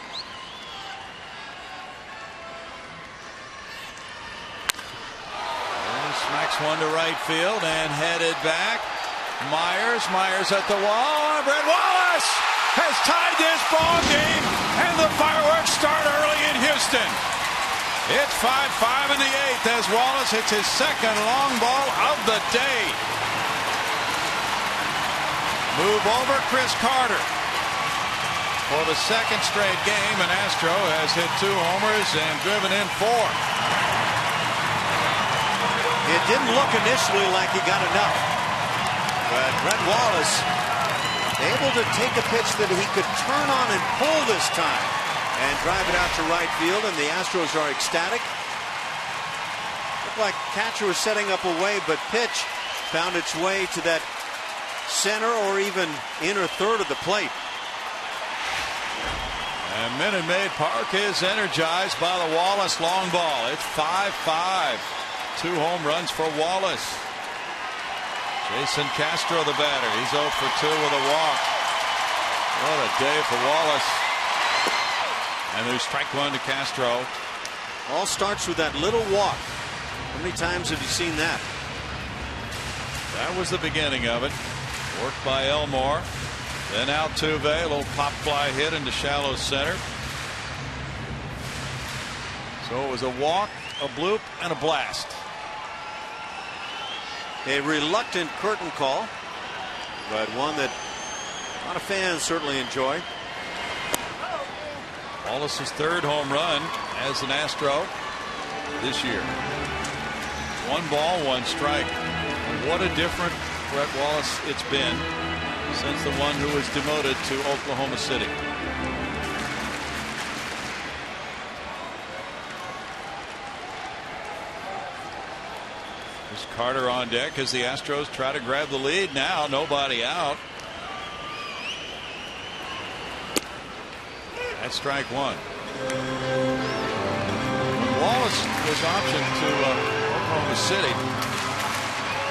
And he smacks one to right field and headed back. Myers at the wall. Brett Wallace has tied this ball game, and the fireworks start early in Houston. It's 5-5 in the 8th as Wallace hits his second long ball of the day. Move over Chris Carter. For the second straight game, an Astro has hit 2 homers and driven in 4. It didn't look initially like he got enough, but Brett Wallace able to take a pitch that he could turn on and pull this time and drive it out to right field, and the Astros are ecstatic. Looked like catcher was setting up a way, but pitch found its way to that center or even inner third of the plate. And Minute Maid Park is energized by the Wallace long ball. It's 5-5. 2 home runs for Wallace. Jason Castro, the batter. He's 0 for 2 with a walk. What a day for Wallace. And there's strike 1 to Castro. All starts with that little walk. How many times have you seen that? That was the beginning of it. Worked by Elmore. Then Altuve, a little pop fly hit into shallow center. So it was a walk, a bloop, and a blast. A reluctant curtain call, but one that a lot of fans certainly enjoy. Wallace's 3rd home run as an Astro this year. 1 ball, 1 strike. What a different Brett Wallace it's been since the one who was demoted to Oklahoma City. There's Carter on deck as the Astros try to grab the lead. Now nobody out. That's strike one. When Wallace was optioned to Oklahoma City,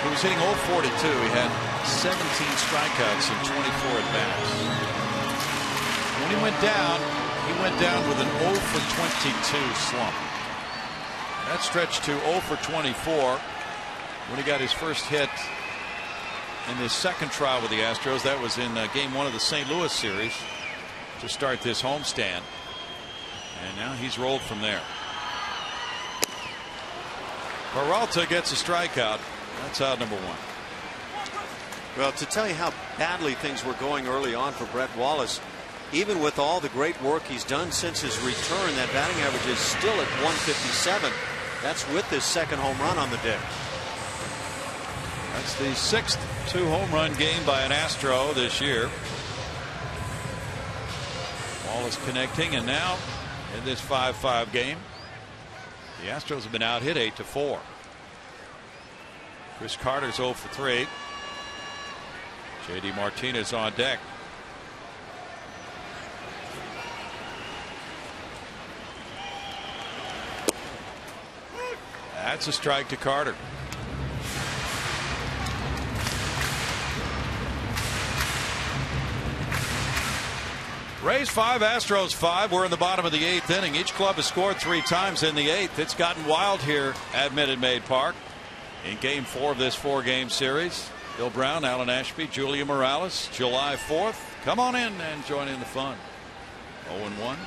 he was hitting 0-42. He had 17 strikeouts in 24 at bats. When he went down with an 0-for-22 slump. That stretched to 0-for-24 when he got his first hit in his second trial with the Astros. That was in game 1 of the St. Louis series to start this homestand. And now he's rolled from there. Peralta gets a strikeout. That's out number 1. Well, to tell you how badly things were going early on for Brett Wallace, even with all the great work he's done since his return, that batting average is still at 157. That's with his second home run on the day. That's the 6th 2-home run game by an Astro this year. Wallace connecting, and now in this 5-5 game, the Astros have been out hit 8-4. Chris Carter's 0-for-3. J.D. Martinez on deck. That's a strike to Carter. Rays 5, Astros 5. We're in the bottom of the 8th inning. Each club has scored 3 times in the 8th. It's gotten wild here at Minute Maid Park in game 4 of this 4-game series. Bill Brown, Alan Ashby, Julia Morales, July 4th. Come on in and join in the fun. 0-1.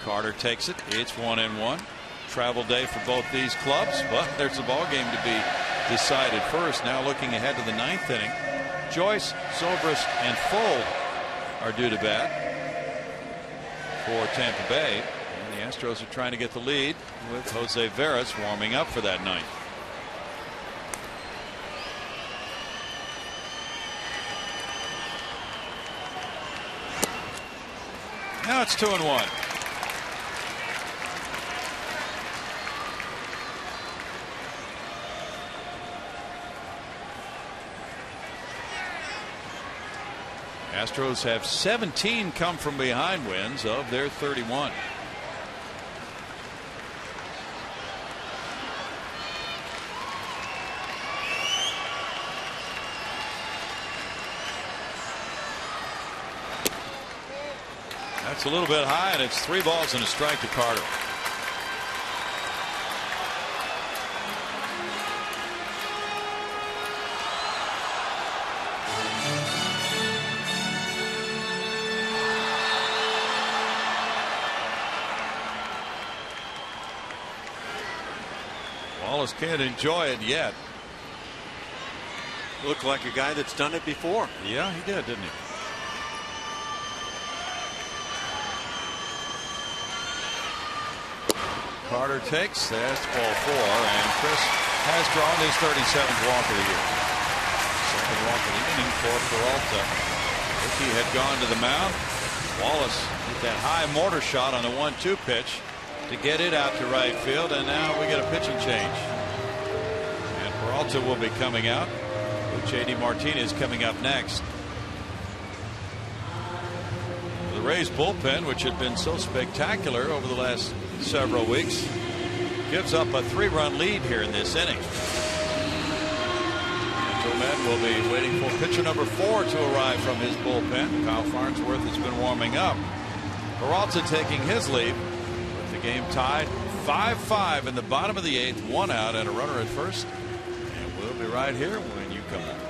Carter takes it. It's 1-1. Travel day for both these clubs, but there's a ball game to be decided first. Now looking ahead to the 9th inning, Joyce, Zobrist, and Fold are due to bat for Tampa Bay, and the Astros are trying to get the lead with Jose Veras warming up for that ninth. Now it's 2-1. Astros have 17 come from behind wins of their 31. That's a little bit high, and it's 3 balls and a strike to Carter. Wallace can't enjoy it yet. Looked like a guy that's done it before. Yeah, he did, didn't he? Carter takes. That's ball 4, and Chris has drawn his 37th walk of the year. Second walk of the inning for Peralta. Rickey had gone to the mound. Wallace hit that high mortar shot on the 1-2 pitch to get it out to right field, and now we get a pitching change. And Peralta will be coming out with J.D. Martinez coming up next. The Rays bullpen, which had been so spectacular over the last several weeks, gives up a 3-run lead here in this inning. Gentlemen will be waiting for pitcher number 4 to arrive from his bullpen. Kyle Farnsworth has been warming up. Peralta taking his lead with the game tied 5-5 in the bottom of the 8th, 1 out and a runner at first. And we'll be right here when you come back.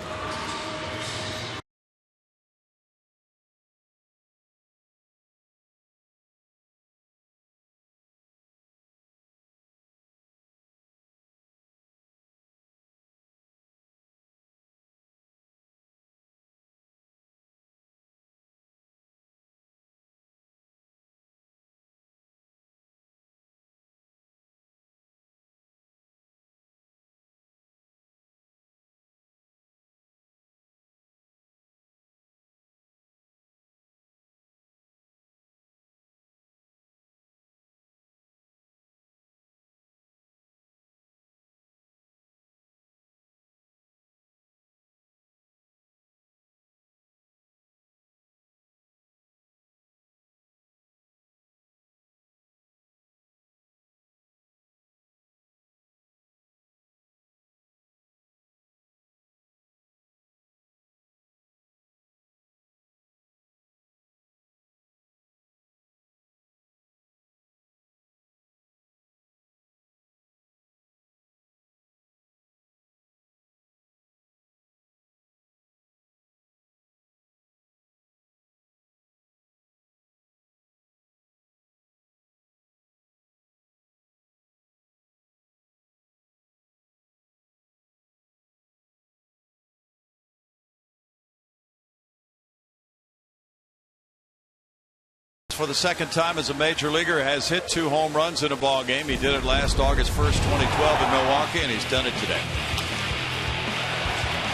for the second time as a major leaguer, has hit 2 home runs in a ball game. He did it last August 1st, 2012 in Milwaukee, and he's done it today.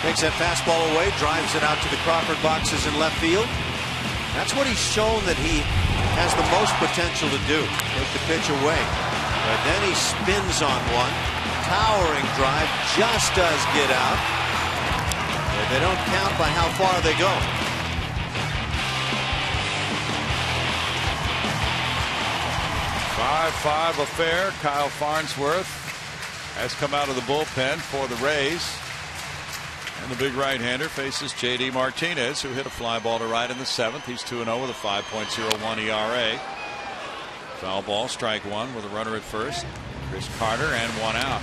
Takes that fastball away, drives it out to the Crawford boxes in left field. That's what he's shown that he has the most potential to do. Take the pitch away. But then he spins on one. Towering drive, just does get out. But they don't count by how far they go. 5-5 affair. Kyle Farnsworth has come out of the bullpen for the Rays. And the big right-hander faces J.D. Martinez, who hit a fly ball to right in the 7th. He's 2-0 with a 5.01 ERA. Foul ball, strike one with a runner at first. Chris Carter and 1 out.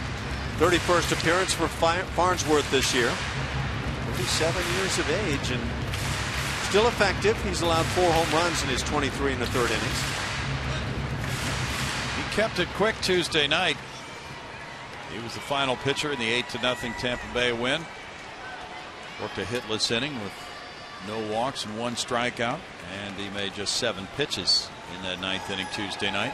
31st appearance for Farnsworth this year. 37 years of age and still effective. He's allowed 4 home runs in his 23 and a third innings. He kept it quick Tuesday night. He was the final pitcher in the 8-0 Tampa Bay win. Worked a hitless inning with no walks and 1 strikeout, and he made just 7 pitches in that 9th inning Tuesday night.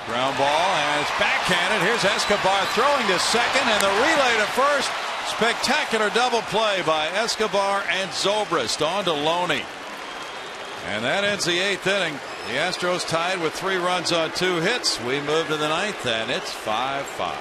Ground ball, and it's backhanded. Here's Escobar throwing to second, and the relay to first. Spectacular double play by Escobar and Zobrist on to Loney. And that ends the 8th inning. The Astros tied with 3 runs on 2 hits. We move to the 9th, and it's 5-5.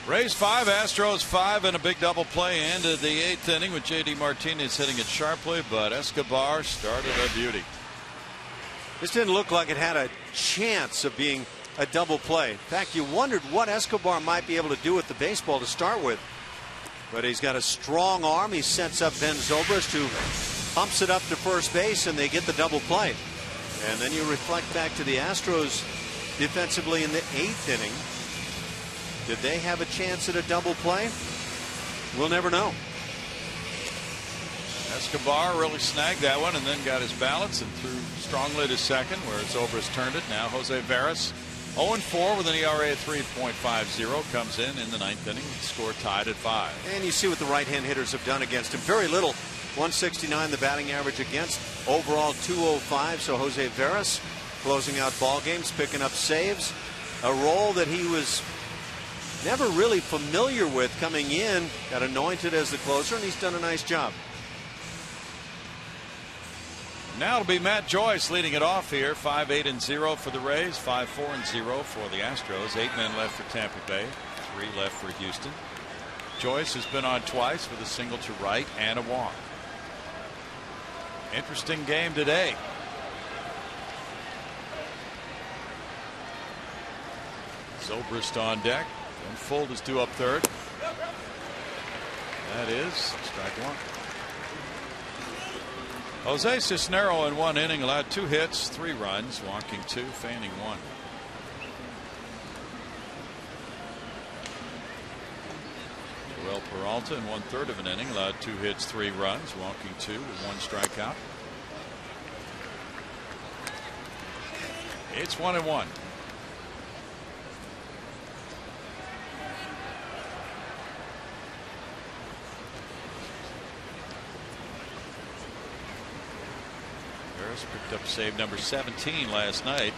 Rays 5, Astros 5, and a big double play ended the 8th inning with J.D. Martinez hitting it sharply, but Escobar started a beauty. This didn't look like it had a chance of being a double play. In fact, you wondered what Escobar might be able to do with the baseball to start with. But he's got a strong arm. He sets up Ben Zobrist, who pumps it up to first base, and they get the double play. And then you reflect back to the Astros defensively in the 8th inning. Did they have a chance at a double play? We'll never know. Escobar really snagged that one and then got his balance and threw strongly to second, where Zobrist turned it. Now Jose Veras 0-4 with an ERA of 3.50 comes in the 9th inning. The score tied at 5. And you see what the right-hand hitters have done against him. Very little. 169 the batting average against. Overall 205. So Jose Veras closing out ball games, picking up saves. A role that he was never really familiar with coming in. Got anointed as the closer, and he's done a nice job. Now it'll be Matt Joyce leading it off here. 5-8-0 for the Rays, 5-4-0 for the Astros. 8 men left for Tampa Bay, 3 left for Houston. Joyce has been on twice with a single to right and a walk. Interesting game today. Zobrist on deck. And Fold is due up third. That is strike one. Jose Cisnero in 1 inning allowed 2 hits, 3 runs, walking 2, fanning 1. Joel Peralta in 1/3 of an inning allowed 2 hits, 3 runs, walking 2 with 1 strikeout. It's 1-1. Harris picked up save number 17 last night.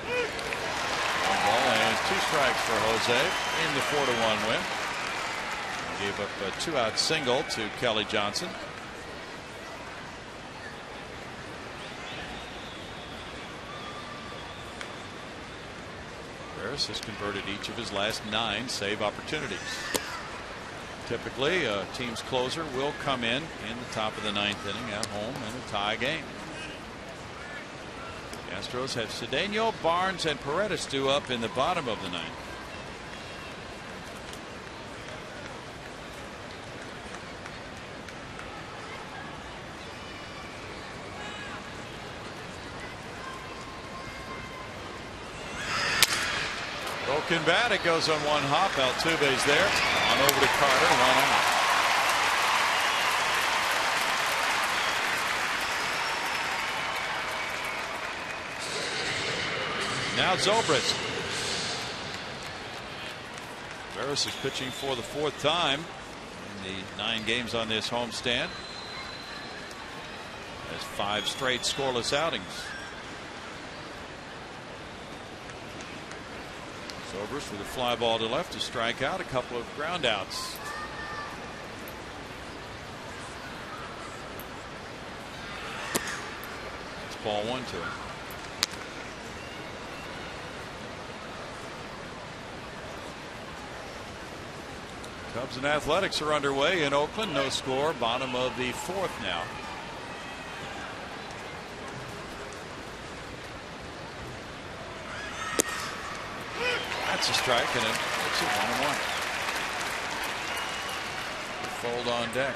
1 ball and 2 strikes for Jose in the 4-1 win. Gave up a 2-out single to Kelly Johnson. Harris has converted each of his last 9 save opportunities. Typically, a team's closer will come in the top of the 9th inning at home in a tie game. The Astros have Cedeno, Barnes, and Paredes due up in the bottom of the 9th. Broken bat. It goes on 1 hop. Altuve's there. On over to Carter. 1 out. Now Zobrist. Veras is pitching for the 4th time in the 9 games on this homestand. Has 5 straight scoreless outings. Zobrist with a fly ball to left to strike out, a couple of ground outs. It's ball 1 to him. Cubs and Athletics are underway in Oakland. No score. Bottom of the 4th now. That's a strike, and it's a 1-1. Fold on deck.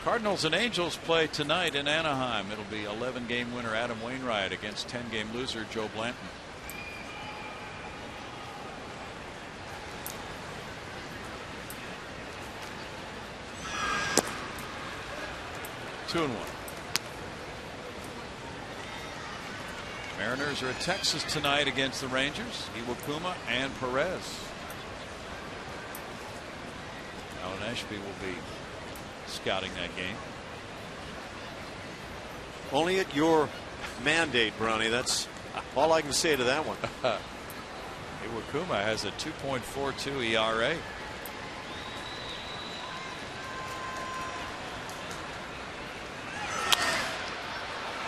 Cardinals and Angels play tonight in Anaheim. It'll be 11-game winner Adam Wainwright against 10-game loser Joe Blanton. Two and 1. Mariners are at Texas tonight against the Rangers. Iwakuma and Perez. Alan Ashby will be scouting that game. Only at your mandate, Brownie. That's all I can say to that one. Iwakuma has a 2.42 ERA.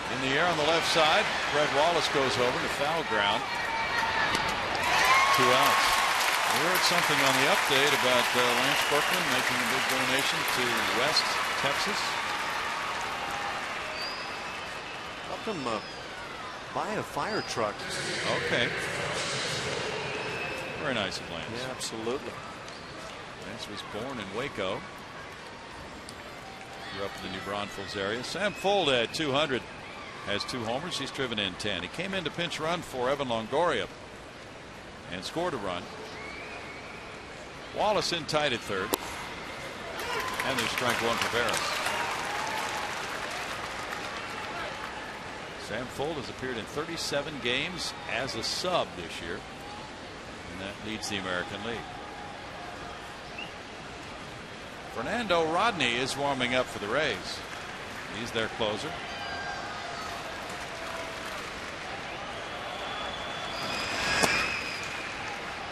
In the air on the left side, Fred Wallace goes over to foul ground. 2 outs. We heard something on the update about Lance Berkman making a big donation to West Texas. Help him buy a fire truck. Okay. Very nice of Lance. Yeah, absolutely. Lance was born in Waco. Grew up in the New Braunfels area. Sam Fuld at 200. Has 2 homers. He's driven in 10. He came in to pinch run for Evan Longoria and scored a run. Wallace in tight at 3rd. And there's strike 1 for Veras. Sam Fuld has appeared in 37 games as a sub this year. And that leads the American League. Fernando Rodney is warming up for the Rays. He's their closer.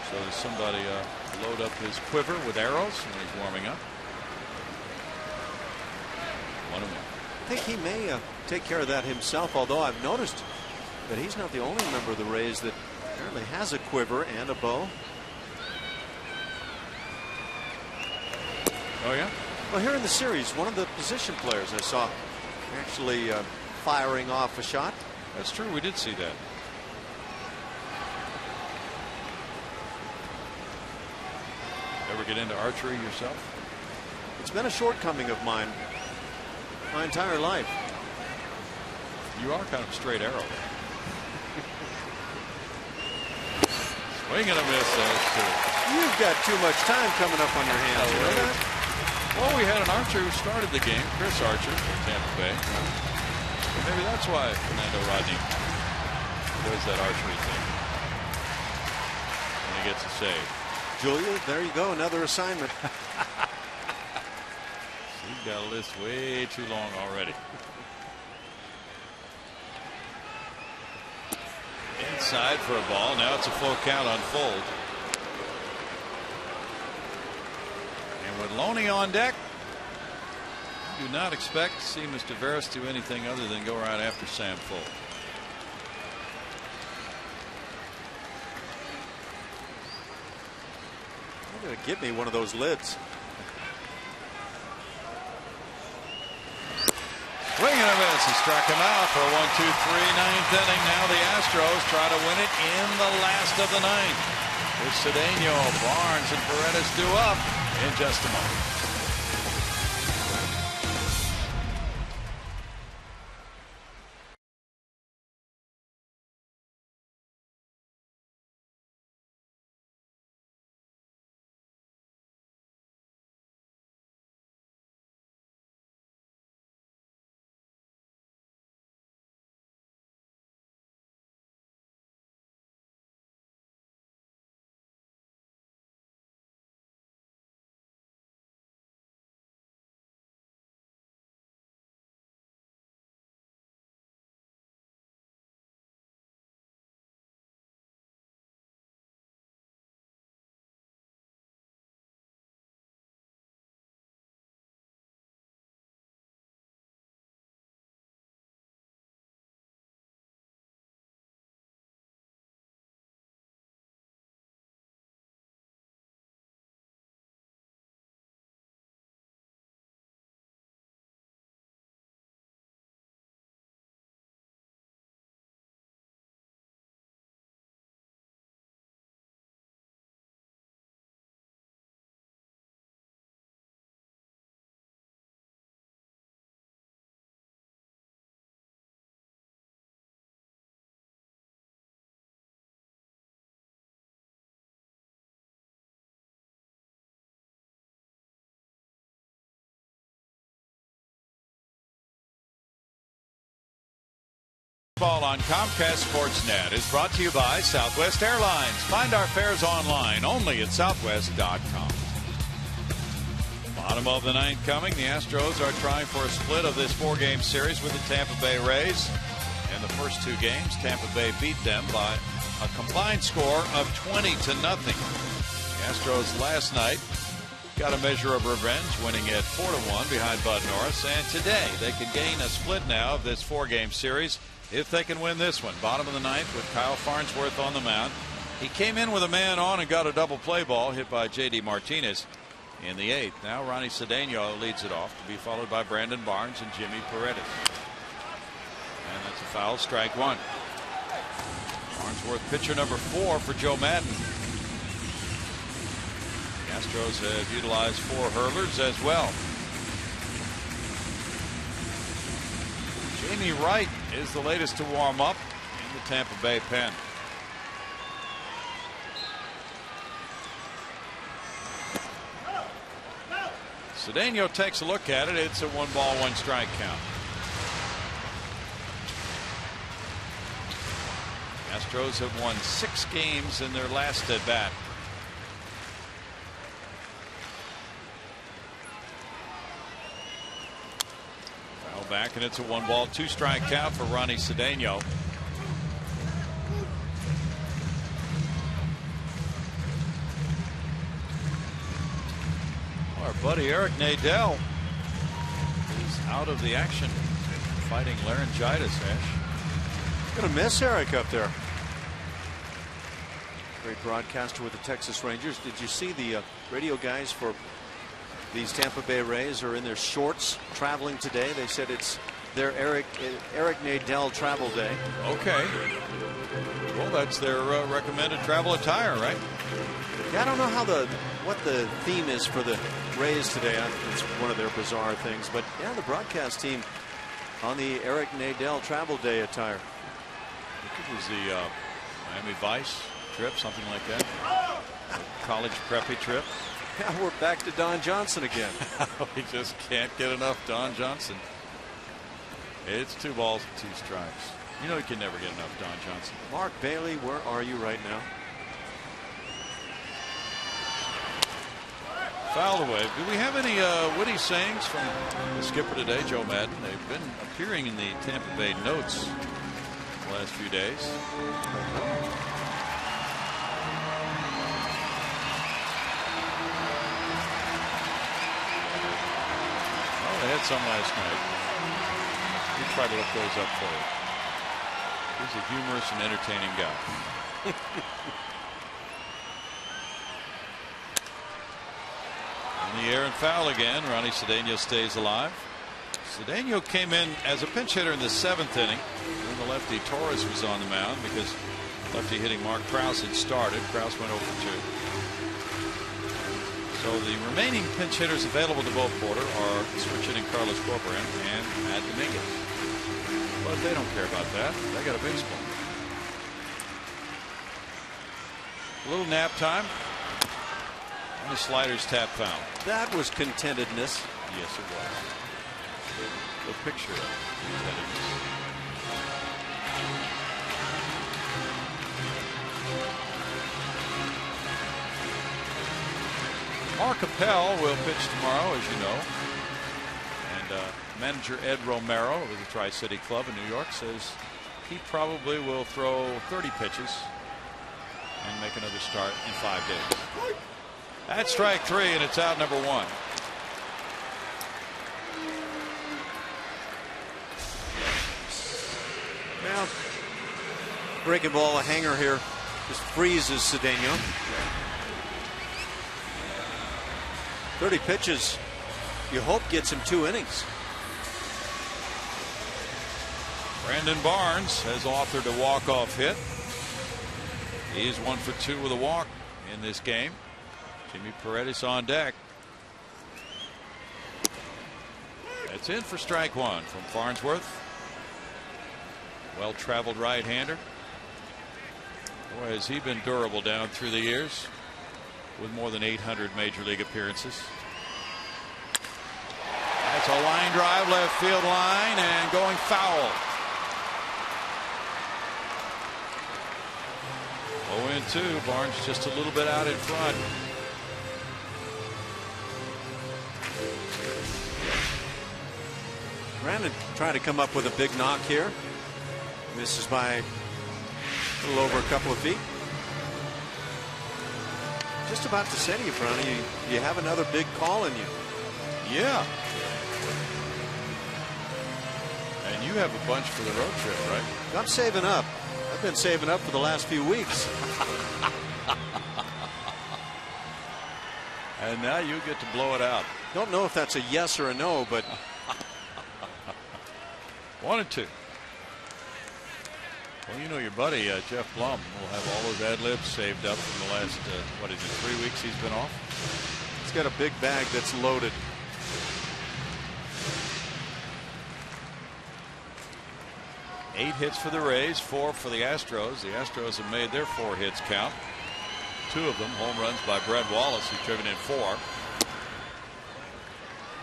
So does somebody load up his quiver with arrows when he's warming up? 1-1. I think he may take care of that himself, although I've noticed that he's not the only member of the Rays that apparently has a quiver and a bow. Oh, yeah? Well, here in the series, one of the position players I saw actually firing off a shot. That's true. We did see that. Ever get into archery yourself? It's been a shortcoming of mine my entire life. You are kind of a straight arrow. Swing and a miss. You've got too much time coming up on your hands. You know that? Well, we had an archer who started the game, Chris Archer from Tampa Bay. Maybe that's why Fernando Rodney does that archery thing. And he gets a save. Julia, there you go, another assignment. You've got a list way too long already. Inside for a ball. Now it's a full count on Fold. And with Loney on deck, you do not expect to see Mr. Veras do anything other than go right after Sam Fold. You're going to give me one of those lids. Swing and a miss. He struck him out for a 1-2-3 ninth inning. Now the Astros try to win it in the last of the ninth. With Cedeno, Barnes, and Paredes due up in just a moment. Ball on Comcast Sportsnet is brought to you by Southwest Airlines. Find our fares online only at southwest.com. Bottom of the ninth coming. The Astros are trying for a split of this 4-game series with the Tampa Bay Rays. In the first 2 games, Tampa Bay beat them by a combined score of 20-0. The Astros last night got a measure of revenge, winning at 4-1 behind Bud Norris. And today they can gain a split now of this 4-game series if they can win this one. Bottom of the ninth with Kyle Farnsworth on the mound. He came in with a man on and got a double play ball hit by J.D. Martinez in the 8th. Now Ronnie Cedeno leads it off, to be followed by Brandon Barnes and Jimmy Paredes. And that's a foul, strike 1. Farnsworth, pitcher number 4 for Joe Madden. The Astros have utilized 4 hurlers as well. Jamie Wright is the latest to warm up in the Tampa Bay pen. Cedeno takes a look at it. It's a 1-ball-1-strike count. Astros have won 6 games in their last at bat. Foul back, and it's a 1-ball-2-strike count for Ronnie Cedeno. Our buddy Eric Nadel is out of the action, fighting laryngitis. Ash, gonna miss Eric up there. Great broadcaster with the Texas Rangers. Did you see the radio guys for these Tampa Bay Rays are in their shorts traveling today? They said it's their Eric Nadel travel day. Okay. Well, that's their recommended travel attire, right? Yeah, I don't know how what the theme is for the Rays today. It's one of their bizarre things. But yeah, the broadcast team on the Eric Nadel travel day attire. I think it was the Miami Vice trip, something like that. College preppy trip. Yeah, we're back to Don Johnson again. We just can't get enough Don Johnson. It's 2 balls and 2 strikes. You know you can never get enough Don Johnson. Mark Bailey, where are you right now? Fouled away. Do we have any witty sayings from the skipper today, Joe Madden? They've been appearing in the Tampa Bay notes the last few days. Well, they had some last night. We try to look those up for you. He's a humorous and entertaining guy. In the air and foul again. Ronnie Cedeno stays alive. Cedeno came in as a pinch hitter in the 7th inning when the lefty Torres was on the mound because lefty hitting Mark Krause had started. Krause went 0 for 2. So the remaining pinch hitters available to Bo Porter are switch hitting Carlos Corcoran and Matt Dominguez. But they don't care about that. They got a baseball. A little nap time. And the sliders tap foul. That was contentedness. Yes, it was. The picture of contentedness. Mark Appel will pitch tomorrow, as you know. And manager Ed Romero of the Tri-City Club in New York says he probably will throw 30 pitches and make another start in 5 days. That's strike 3, and it's out number 1. Now, breaking ball, a hanger here, just freezes Cedeno. 30 pitches, you hope gets him 2 innings. Brandon Barnes has authored a walk-off hit. He's 1 for 2 with a walk in this game. Jimmy Paredes on deck. That's in for strike 1 from Farnsworth. Well-traveled right-hander. Boy, has he been durable down through the years with more than 800 major league appearances. That's a line drive, left field line, and going foul. 0-2. Barnes just a little bit out in front. Brandon trying to come up with a big knock here. Misses by a little over a couple of feet. Just about to say to you, Brownie, you have another big call in you. Yeah. And you have a bunch for the road trip, right? I'm saving up. I've been saving up for the last few weeks. And now you get to blow it out. Don't know if that's a yes or a no, but 1 and 2. Well, you know your buddy Jeff Blum will have all those ad libs saved up from the last what is it, 3 weeks he's been off. He's got a big bag that's loaded. Eight hits for the Rays, 4 for the Astros. The Astros have made their 4 hits count. 2 of them home runs by Brett Wallace, who's driven in 4.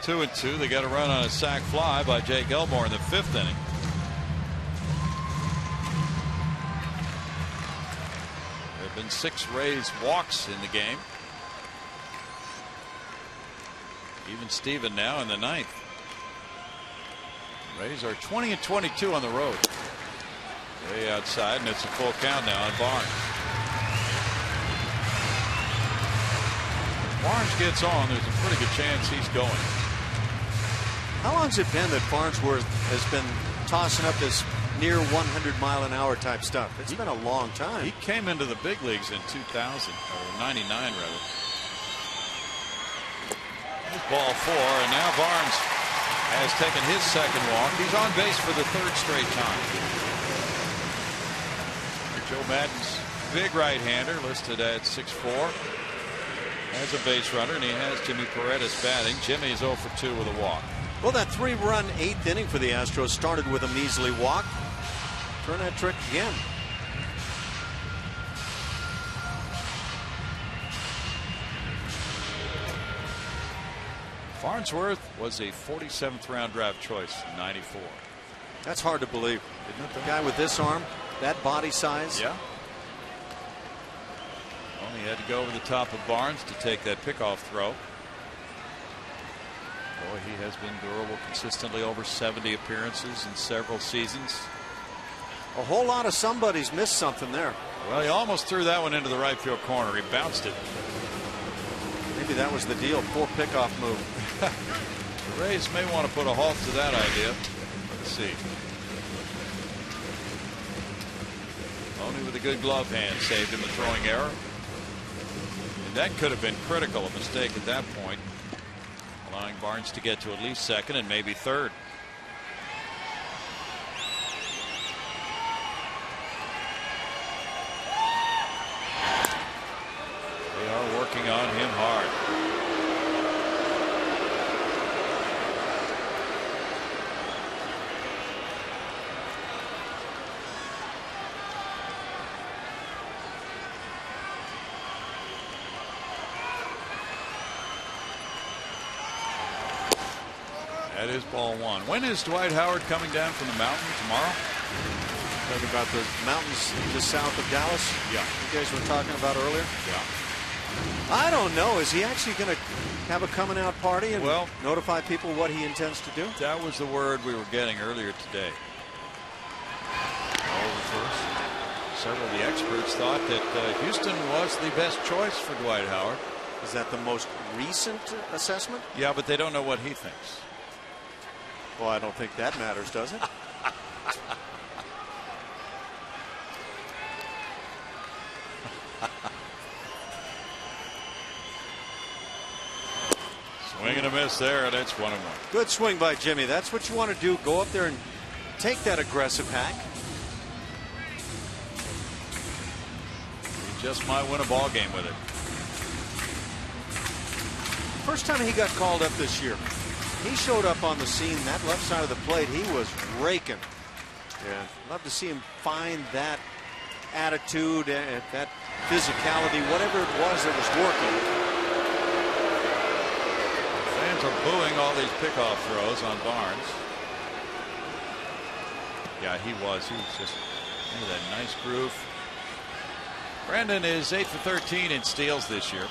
2 and 2. They got a run on a sac fly by Jake Elmore in the 5th inning. There have been 6 Rays walks in the game. Even Steven now in the 9th. Rays are 20 and 22 on the road. Way outside, and it's a full count now on Barnes. If Barnes gets on, there's a pretty good chance he's going. How long's it been that Farnsworth has been tossing up this near 100-mile-an-hour type stuff? It's been a long time. He came into the big leagues in 2000, or 99 rather. There's ball 4, and now Barnes has taken his 2nd walk. He's on base for the 3rd straight time. Joe Madden's big right-hander listed at 6'4", as a base runner, and he has Jimmy Paredes batting. Jimmy is 0 for 2 with a walk. Well, that 3-run 8th inning for the Astros started with a measly walk. Turn that trick again. Farnsworth was a 47th round draft choice in '94. That's hard to believe, isn't it? The guy with this arm, that body size. Yeah. Only had to go over the top of Barnes to take that pickoff throw. Boy, he has been durable consistently, over 70 appearances in several seasons. A whole lot of somebody's missed something there. Well, he almost threw that one into the right field corner. He bounced it. Maybe that was the deal. Poor pickoff move. The Rays may want to put a halt to that idea. Let's see. Only with a good glove hand saved him a throwing error. And that could have been critical, a mistake at that point, allowing Barnes to get to at least second and maybe third. They are working on him hard. That is ball one. When is Dwight Howard coming down from the mountain? Tomorrow? Talking about the mountains just south of Dallas? Yeah. You guys were talking about earlier? Yeah. I don't know. Is he actually going to have a coming out party and well, notify people what he intends to do? That was the word we were getting earlier today. Several of the experts thought that Houston was the best choice for Dwight Howard. Is that the most recent assessment? Yeah, but they don't know what he thinks. Well, I don't think that matters, does it? Swing and a miss there, and it's 1-1. Good swing by Jimmy. That's what you want to do. Go up there and take that aggressive hack. He just might win a ball game with it. First time he got called up this year, he showed up on the scene. That left side of the plate, he was raking. Yeah, love to see him find that attitude, that physicality, whatever it was that was working. Fans are booing all these pickoff throws on Barnes. Yeah, he was just that nice groove. Brandon is 8 for 13 in steals this year.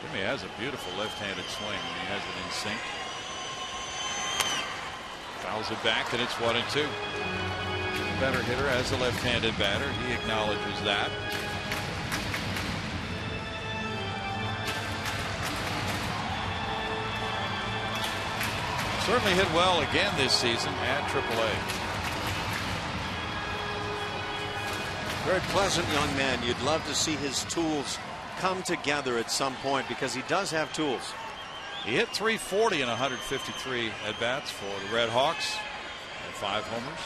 Jimmy has a beautiful left-handed swing when he has it in sync. Fouls it back, and it's 1-2. The better hitter as a left-handed batter. He acknowledges that. Certainly hit well again this season at AAA. Very pleasant young man. You'd love to see his tools come together at some point because he does have tools. He hit .340 in 153 at-bats for the Red Hawks. And 5 homers.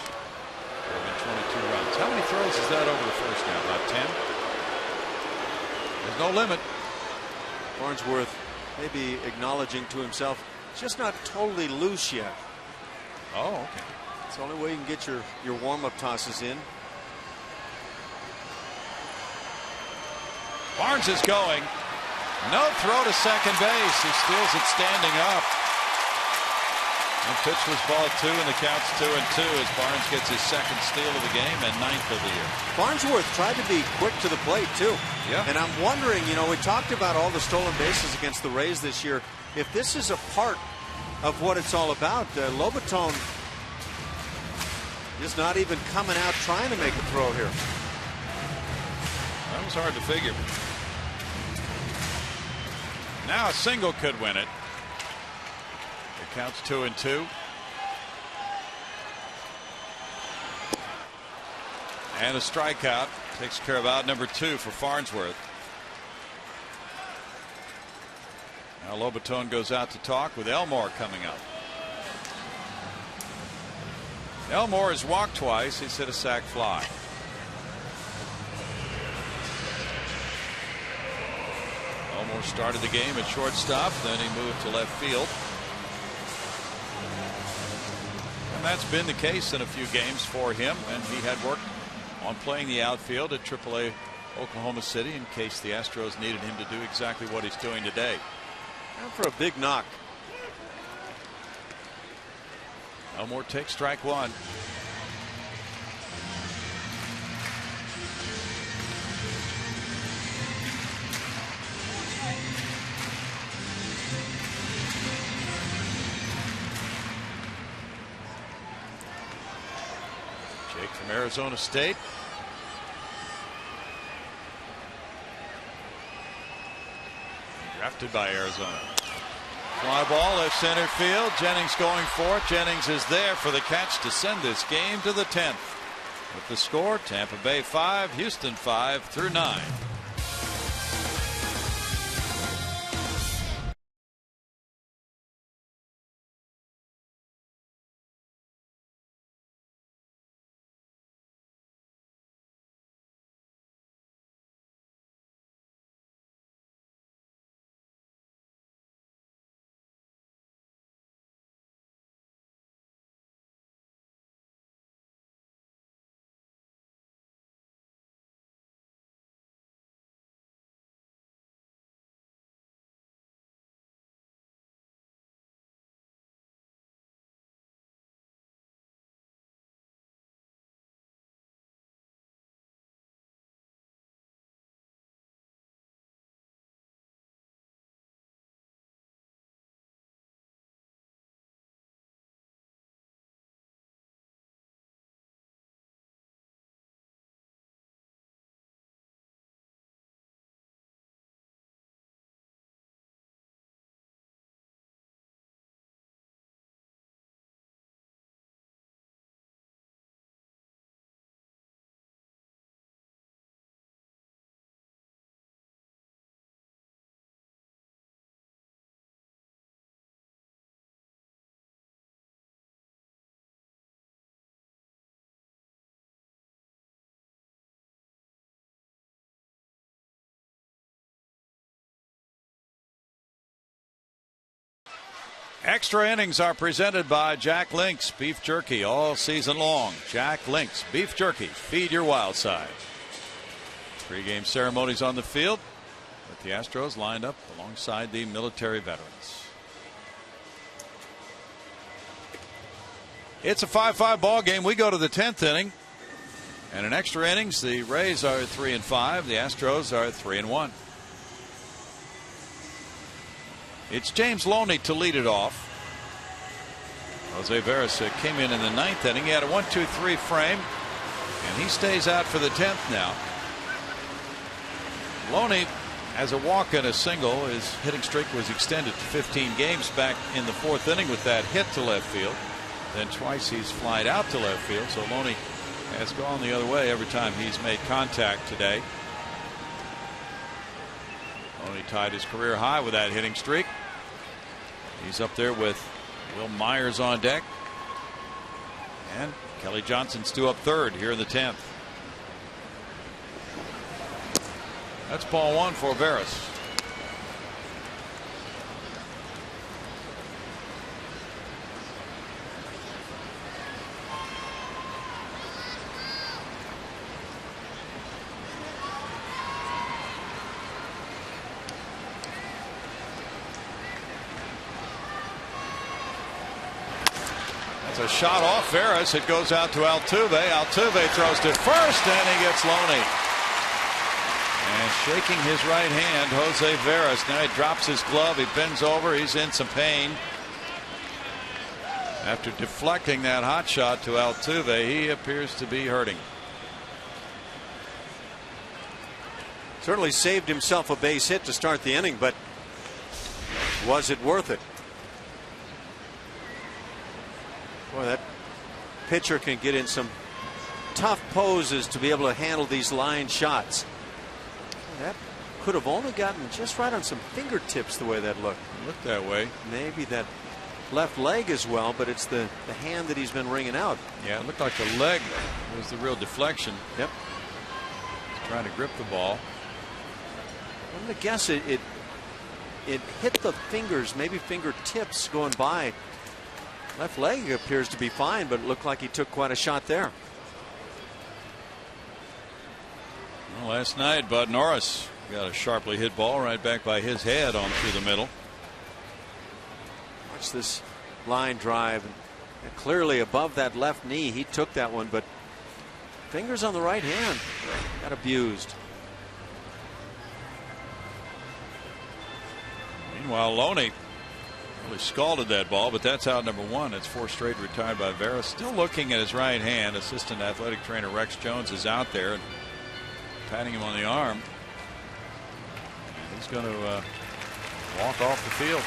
There have been 22 runs. How many throws is that over the first now? About 10? There's no limit. Farnsworth maybe acknowledging to himself, it's just not totally loose yet. Oh, okay. It's the only way you can get your warm-up tosses in. Barnes is going. No throw to second base. He steals it standing up. And pitch was ball 2, and the count's 2-2 as Barnes gets his second steal of the game and 9th of the year. Farnsworth tried to be quick to the plate too. Yeah. And I'm wondering, we talked about all the stolen bases against the Rays this year. If this is a part of what it's all about, Lobaton is not even coming out trying to make a throw here. That was hard to figure. Now a single could win it. It counts 2-2. And a strikeout takes care of out number 2 for Farnsworth. Now Lobaton goes out to talk with Elmore coming up. Elmore has walked twice. He's hit a sac fly. Elmore started the game at shortstop, then he moved to left field. And that's been the case in a few games for him, and he had worked on playing the outfield at AAA Oklahoma City in case the Astros needed him to do exactly what he's doing today. And for a big knock. Elmore takes strike one. Jake from Arizona State. Drafted by Arizona. Fly ball left center field. Jennings going for it. Jennings is there for the catch to send this game to the 10th. With the score, Tampa Bay 5, Houston 5 through 9. Extra innings are presented by Jack Link's Beef Jerky all season long. Jack Link's Beef Jerky. Feed your wild side. Pre-game ceremonies on the field with the Astros lined up alongside the military veterans. It's a 5-5 ball game. We go to the 10th inning. And in extra innings, the Rays are 3-5. The Astros are 3-1. It's James Loney to lead it off. Jose Veras came in the 9th inning. He had a 1-2-3 frame, and he stays out for the 10th now. Loney has a walk and a single. His hitting streak was extended to 15 games back in the 4th inning with that hit to left field. Then twice he's flied out to left field, so Loney has gone the other way every time he's made contact today. Loney tied his career high with that hitting streak. He's up there with Will Myers on deck. And Kelly Johnson's due up third here in the 10th. That's ball one for Veras. A shot off Veras. It goes out to Altuve. Altuve throws to first, and he gets Loney. And shaking his right hand, Jose Veras. Now he drops his glove. He bends over. He's in some pain. After deflecting that hot shot to Altuve, he appears to be hurting. Certainly saved himself a base hit to start the inning, but was it worth it? Boy, that pitcher can get in some tough poses to be able to handle these line shots. That could have only gotten just right on some fingertips the way that looked. It looked that way. Maybe that left leg as well, but it's the hand that he's been wringing out. Yeah, it looked like the leg was the real deflection. Yep. He's trying to grip the ball. I'm going to guess it it hit the fingers, maybe fingertips going by. Left leg appears to be fine, but it looked like he took quite a shot there. Well, last night, Bud Norris got a sharply hit ball right back by his head on through the middle. Watch this line drive. And clearly above that left knee. He took that one, but fingers on the right hand got abused. Meanwhile, Loney really scalded that ball, but that's out number one. It's 4 straight retired by Vera. Still looking at his right hand. Assistant athletic trainer Rex Jones is out there and patting him on the arm. And he's going to walk off the field.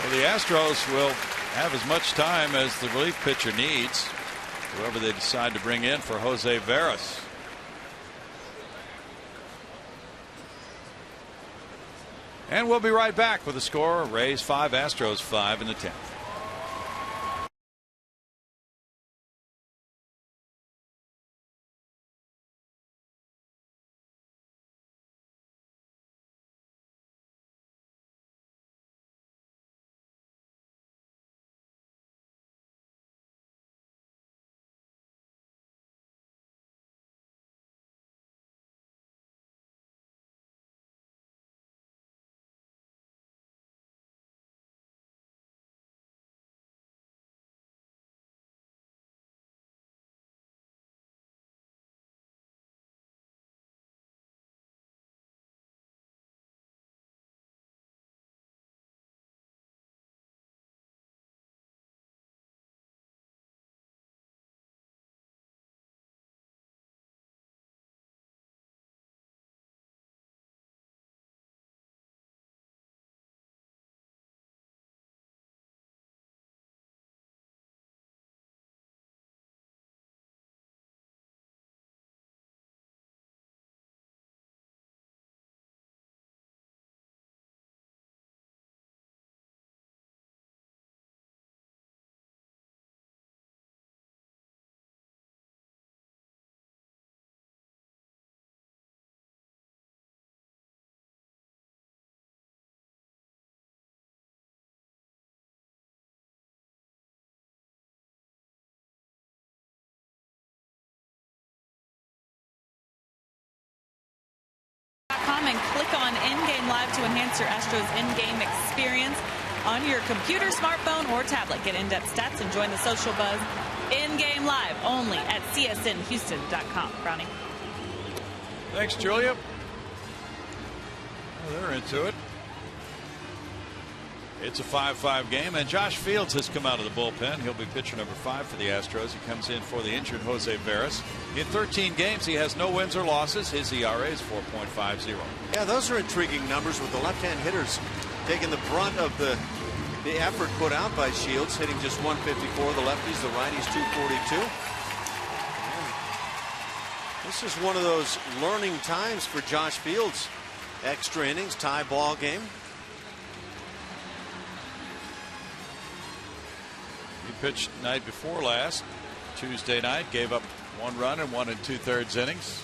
So the Astros will have as much time as the relief pitcher needs, whoever they decide to bring in for Jose Veras. And we'll be right back with the score. Rays 5, Astros 5 in the 10th. And click on In-Game Live to enhance your Astros in-game experience on your computer, smartphone, or tablet. Get in-depth stats and join the social buzz. In-Game Live only at csnhouston.com. Brownie. Thanks, Julia. Well, they're into it. It's a 5-5 game, and Josh Fields has come out of the bullpen. He'll be pitcher number 5 for the Astros. He comes in for the injured Jose Veras. In 13 games, he has no wins or losses. His ERA is 4.50. Yeah, those are intriguing numbers with the left-hand hitters taking the brunt of the effort put out by Shields, hitting just 154. The lefties, the righties, 242. This is one of those learning times for Josh Fields. Extra innings, tie ball game. He pitched night before last, Tuesday night, gave up 1 run in 1 2/3 innings.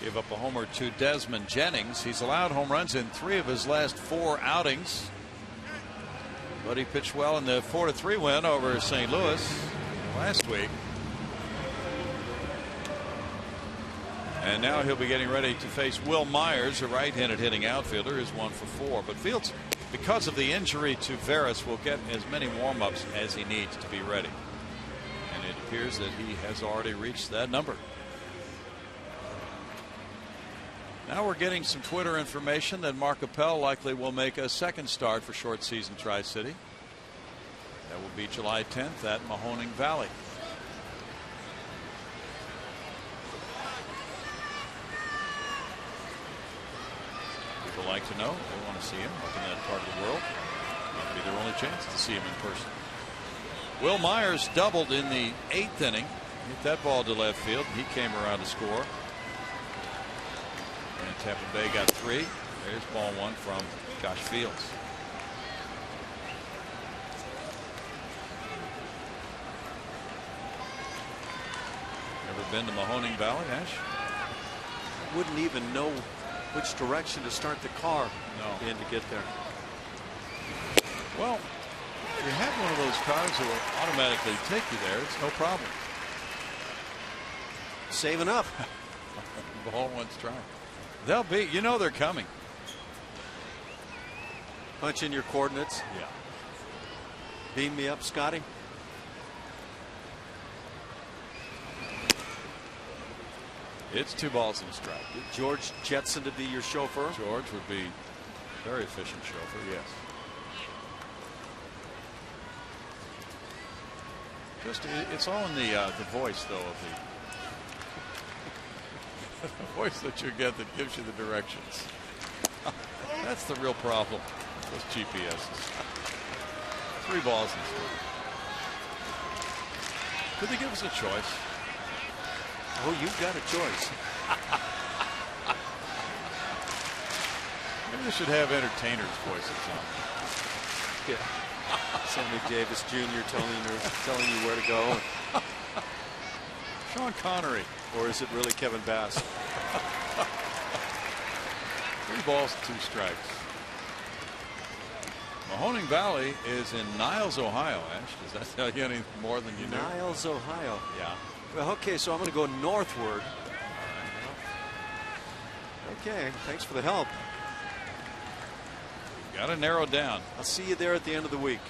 Gave up a homer to Desmond Jennings. He's allowed home runs in 3 of his last 4 outings. But he pitched well in the 4-3 win over St. Louis last week. And now he'll be getting ready to face Will Myers, a right-handed hitting outfielder, who's 1 for 4. But Fields, because of the injury to Veras, will get as many warm-ups as he needs to be ready. And it appears that he has already reached that number. Now we're getting some Twitter information that Mark Appel likely will make a second start for short season Tri-City. That will be July 10th at Mahoning Valley. People like to know. They want to see him up in that part of the world. Might be their only chance to see him in person. Will Myers doubled in the 8th inning. Hit that ball to left field. He came around to score. And Tampa Bay got 3. There's ball 1 from Josh Fields. Never been to Mahoning Valley, Ash? Wouldn't even know which direction to start the car in to get there. Well, if you have one of those cars that will automatically take you there, it's no problem. Saving up. Ball one strike. They'll be, you know, they're coming. Punch in your coordinates. Yeah. Beam me up, Scotty. It's 2 balls and a strike. George Jetson to be your chauffeur. George would be very efficient chauffeur. Yes. Just it's all in the voice though of the voice that you get that gives you the directions. That's the real problem. Those GPSs. 3 balls and a strike. Could they give us a choice? Oh, you've got a choice. Maybe they should have entertainers' voices on. Yeah. Sammy Davis Jr. telling you where to go. Sean Connery. Or is it really Kevin Bass? 3 balls, 2 strikes. Mahoning Valley is in Niles, Ohio. Ash, does that tell you any more than you know? Niles, Ohio. Yeah. Well, okay, so I'm going to go northward. Okay, thanks for the help. Got to narrow down. I'll see you there at the end of the week.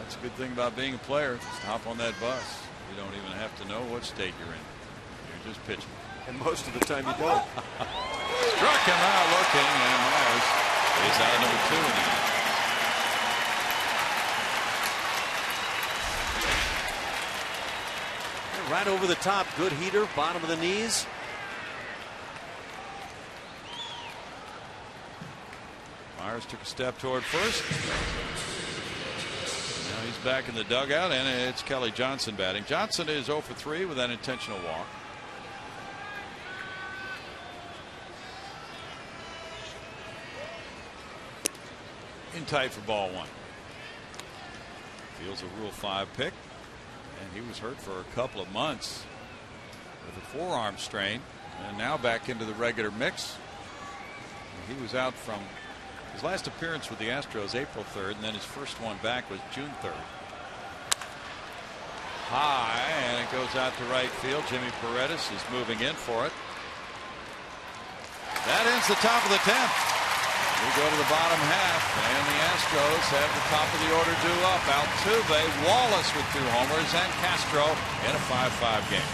That's a good thing about being a player. Just hop on that bus. You don't even have to know what state you're in. You're just pitching. And most of the time you don't. Struck him out looking, and Myers is out of number 2 in the game. Right over the top. Good heater. Bottom of the knees. Myers took a step toward first. Now he's back in the dugout, and it's Kelly Johnson batting. Johnson is 0 for 3 with that intentional walk. In tight for ball 1. Fields a Rule 5 pick. And he was hurt for a couple of months with a forearm strain, and now back into the regular mix. And he was out from his last appearance with the Astros April 3rd, and then his first one back was June 3rd. High, and it goes out to right field. Jimmy Paredes is moving in for it. That ends the top of the 10th. We go to the bottom half, and the Astros have the top of the order due up. Altuve, Wallace with 2 homers, and Castro in a 5-5 game.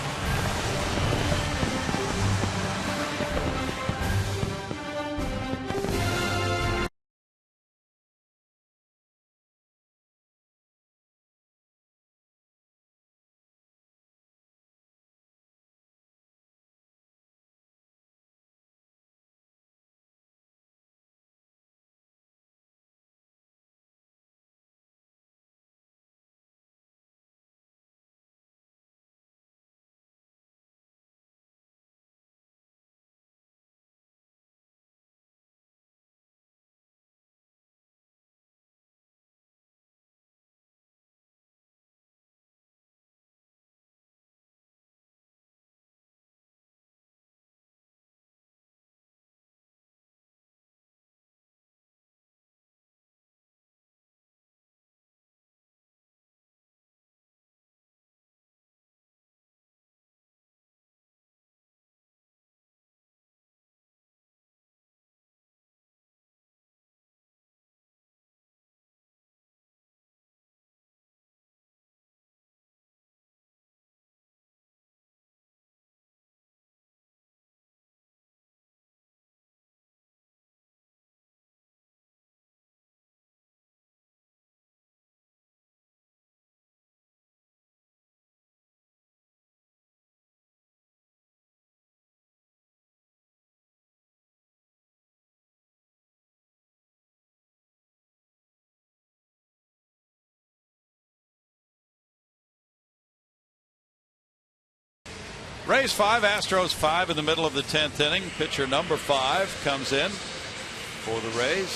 Rays 5, Astros 5 in the middle of the 10th inning. Pitcher number 5 comes in for the Rays.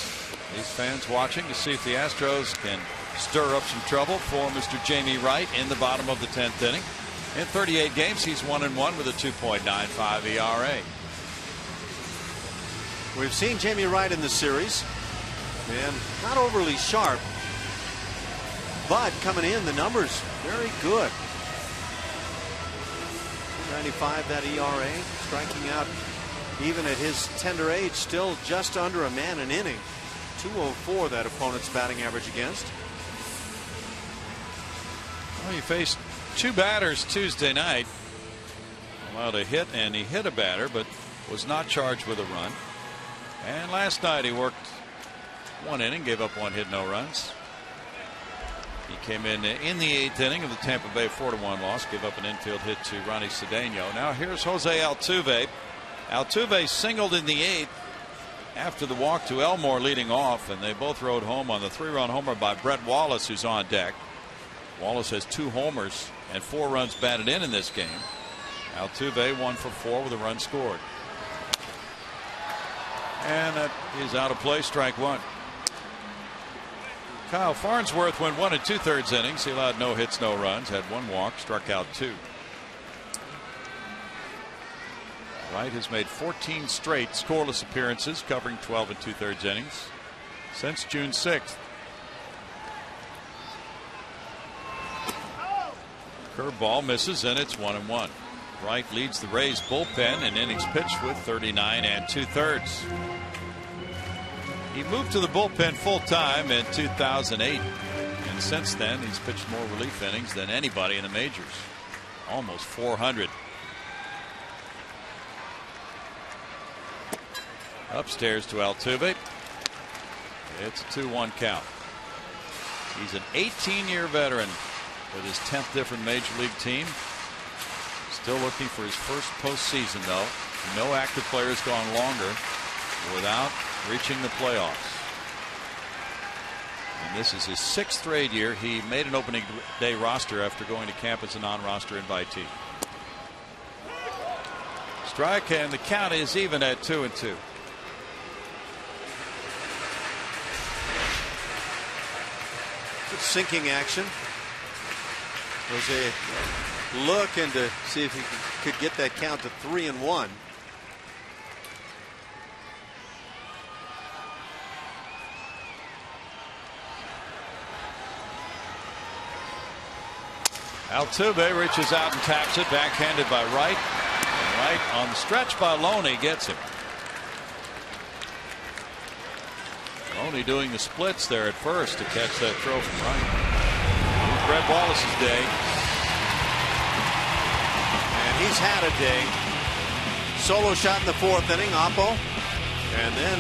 These fans watching to see if the Astros can stir up some trouble for Mr. Jamie Wright in the bottom of the 10th inning. In 38 games, he's 1-1 with a 2.95 ERA. We've seen Jamie Wright in the series, and not overly sharp, but coming in, the numbers very good. 2.95 that ERA, striking out even at his tender age, still just under a man an inning. 204 that opponent's batting average against. Well, he faced two batters Tuesday night. Allowed a hit, and he hit a batter, but was not charged with a run. And last night he worked one inning, gave up one hit, no runs. He came in the 8th inning of the Tampa Bay 4-1 loss, gave up an infield hit to Ronnie Cedeno. Now here's Jose Altuve. Altuve singled in the 8th after the walk to Elmore leading off, and they both rode home on the 3-run homer by Brett Wallace, who's on deck. Wallace has 2 homers and 4 runs batted in this game. Altuve 1 for 4 with a run scored. And that is out of play, strike 1. Kyle Farnsworth went 1 2/3 innings. He allowed no hits, no runs, had 1 walk, struck out 2. Wright has made 14 straight scoreless appearances, covering 12 2/3 innings since June 6th. Curveball misses, and it's 1-1. Wright leads the Rays bullpen in innings pitched with 39 2/3. He moved to the bullpen full time in 2008, and since then he's pitched more relief innings than anybody in the majors, almost 400. Upstairs to Altuve. It's a 2-1 count. He's an 18-year veteran with his 10th different major league team. Still looking for his first postseason, though. No active players gone longer without reaching the playoffs. And this is his 6th straight year. He made an opening day roster after going to camp as a non-roster invitee. Strike, and the count is even at 2-2. Good sinking action. Was a look and to see if he could get that count to 3-1. Altuve reaches out and taps it, backhanded by Wright. And Wright on the stretch by Loney gets him. Loney doing the splits there at first to catch that throw from Wright. Brett Wallace's day. And he's had a day. Solo shot in the 4th inning, Oppo. And then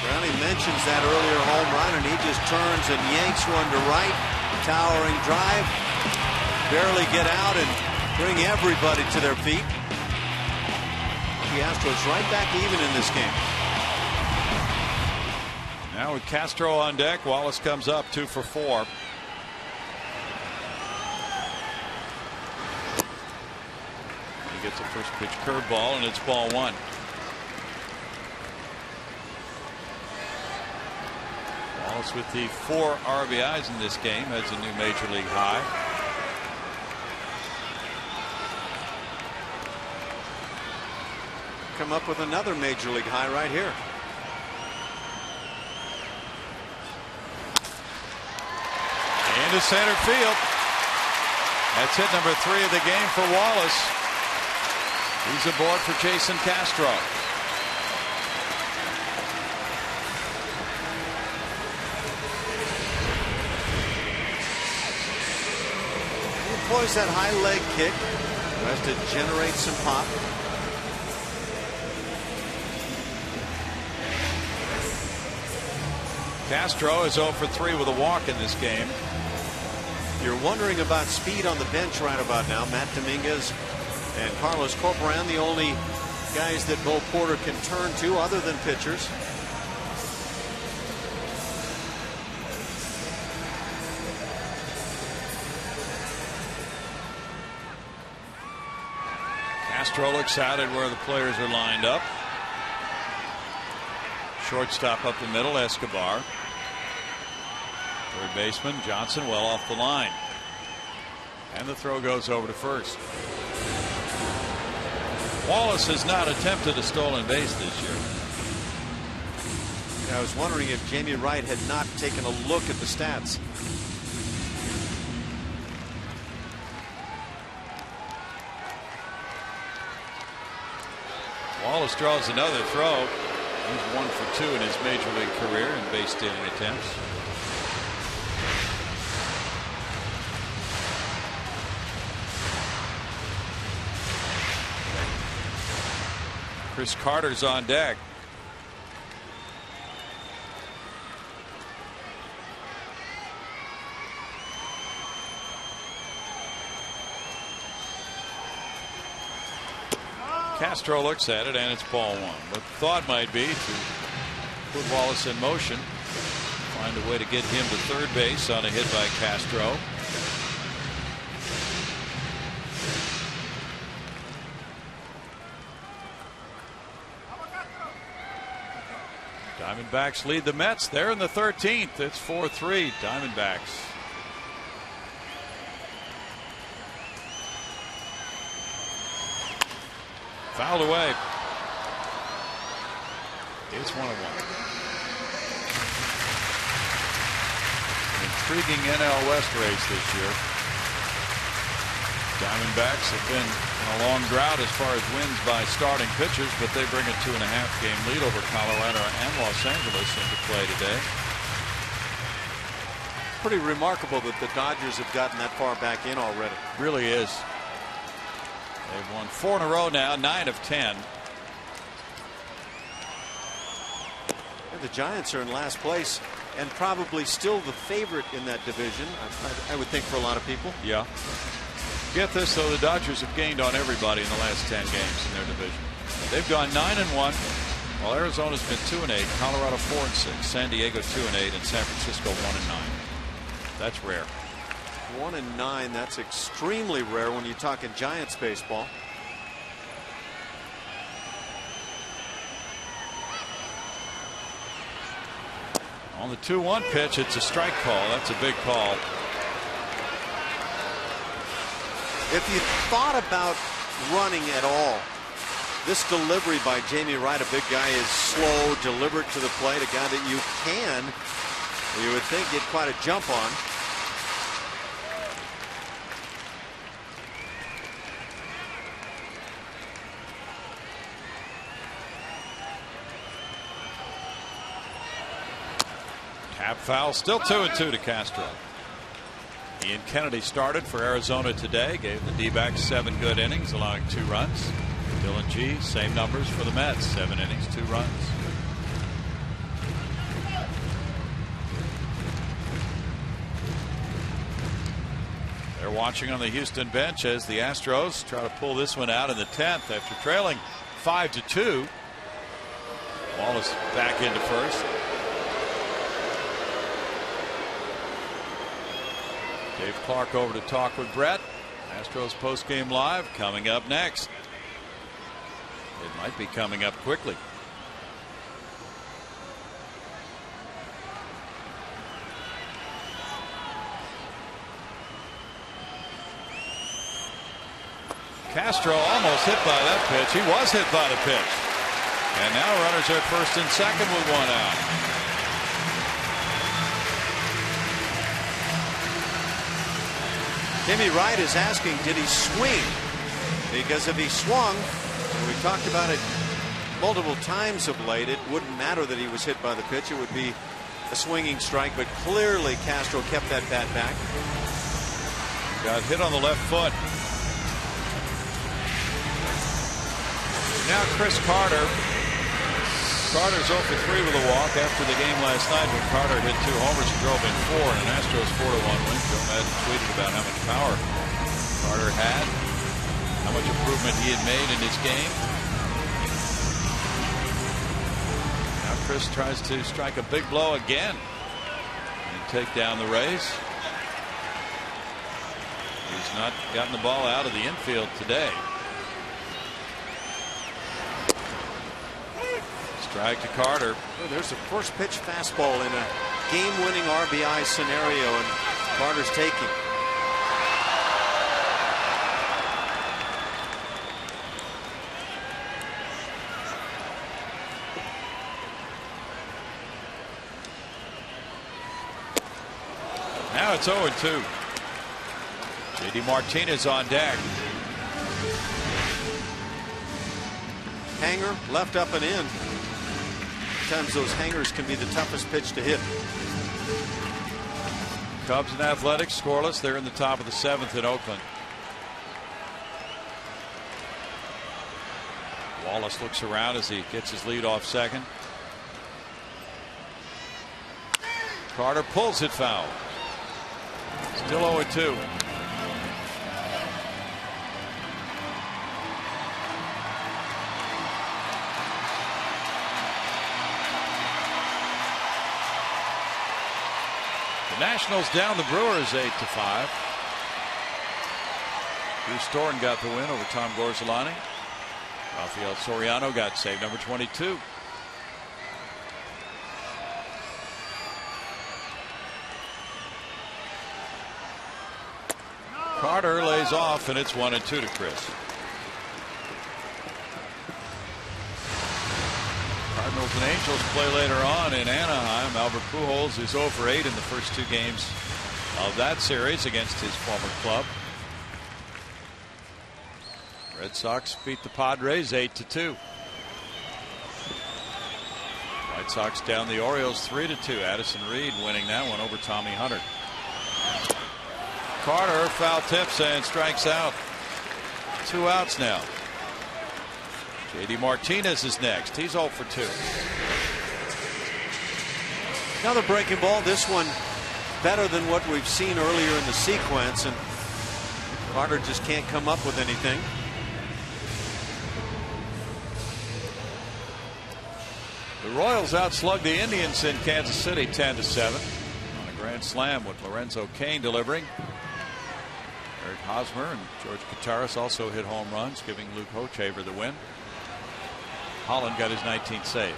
Brownie mentions that earlier home run, and he just turns and yanks one to right. Towering drive. Barely get out and bring everybody to their feet. The Astros right back even in this game. Now with Castro on deck, Wallace comes up 2 for 4. He gets a first pitch curveball, and it's ball 1. Wallace with the 4 RBIs in this game has a new major league high. Come up with another major league high right here. Into center field. That's hit number 3 of the game for Wallace. He's aboard for Jason Castro. He employs that high leg kick. Tries to generate some pop. Castro is 0 for 3 with a walk in this game. You're wondering about speed on the bench right about now. Matt Dominguez and Carlos Corporan, the only guys that Bo Porter can turn to other than pitchers. Castro looks out at where the players are lined up. Shortstop up the middle, Escobar. Third baseman Johnson well off the line. And the throw goes over to first. Wallace has not attempted a stolen base this year. I was wondering if Jamie Wright had not taken a look at the stats. Wallace draws another throw. He's 1 for 2 in his major league career in base stealing attempts. Chris Carter's on deck. Castro looks at it, and it's ball 1. But the thought might be to put Wallace in motion, find a way to get him to third base on a hit by Castro. Diamondbacks lead the Mets. They're in the 13th. It's 4-3 Diamondbacks. Fouled away. It's 1-1. Intriguing NL West race this year. Diamondbacks have been in a long drought as far as wins by starting pitchers, but they bring a 2.5-game lead over Colorado and Los Angeles into play today. Pretty remarkable that the Dodgers have gotten that far back in already. Really is. They've won 4 in a row now, 9 of 10. And the Giants are in last place and probably still the favorite in that division, I would think, for a lot of people. Yeah. Get this, though, the Dodgers have gained on everybody in the last 10 games in their division. They've gone 9-1, while Arizona's been 2-8, Colorado 4-6, San Diego 2-8, and San Francisco 1-9. That's rare. 1-9, that's extremely rare when you're talking Giants baseball. On the 2-1 pitch, it's a strike call. That's a big call. If you thought about running at all, this delivery by Jamie Wright, a big guy, is slow, deliberate to the plate, a guy that you would think get quite a jump on. Tap foul, still 2-2 to Castro. Ian Kennedy started for Arizona today, gave the D-backs 7 good innings, allowing 2 runs. Dylan G, same numbers for the Mets, 7 innings, 2 runs. They're watching on the Houston bench as the Astros try to pull this one out in the 10th after trailing 5-2. Wallace back into first. Dave Clark over to talk with Brett. Astros postgame live coming up next. It might be coming up quickly. Castro almost hit by that pitch. He was hit by the pitch. And now runners are at first and second with 1 out. Jamie Wright is asking, did he swing? Because if he swung, and we talked about it multiple times of late, it wouldn't matter that he was hit by the pitch. It would be a swinging strike, but clearly Castro kept that bat back. Got hit on the left foot. Now Chris Carter. Carter's 0 for 3 with a walk after the game last night when Carter hit 2 homers and drove in 4 in an Astros 4-1 win. Joe Madden tweeted about how much power Carter had, how much improvement he had made in his game. Now Chris tries to strike a big blow again and take down the Rays. He's not gotten the ball out of the infield today. Strike to Carter. Oh, there's a first pitch fastball in a game-winning RBI scenario, and Carter's taking. Now it's 0-2. J.D. Martinez on deck. Hanger, left, up, and in. Sometimes those hangers can be the toughest pitch to hit. Cubs and Athletics scoreless. They're in the top of the 7th in Oakland. Wallace looks around as he gets his lead off second. Carter pulls it foul. Still 0-2. The Nationals down the Brewers 8-5. Bruce Thornton got the win over Tom Gorzelani. Rafael Soriano got save number 22. Carter lays off, and it's 1-2 to Chris. Cardinals and Angels play later on in Anaheim. Albert Pujols is 0 for 8 in the first 2 games of that series against his former club. Red Sox beat the Padres 8-2. White Sox down the Orioles 3-2. Addison Reed winning that one over Tommy Hunter. Carter foul tips and strikes out. 2 outs now. J.D. Martinez is next. He's 0 for 2. Another breaking ball. This one better than what we've seen earlier in the sequence, and Carter just can't come up with anything. The Royals outslugged the Indians in Kansas City 10-7 on a grand slam with Lorenzo Cain delivering. Eric Hosmer and George Kottaras also hit home runs, giving Luke Hochevar the win. Holland got his 19th save.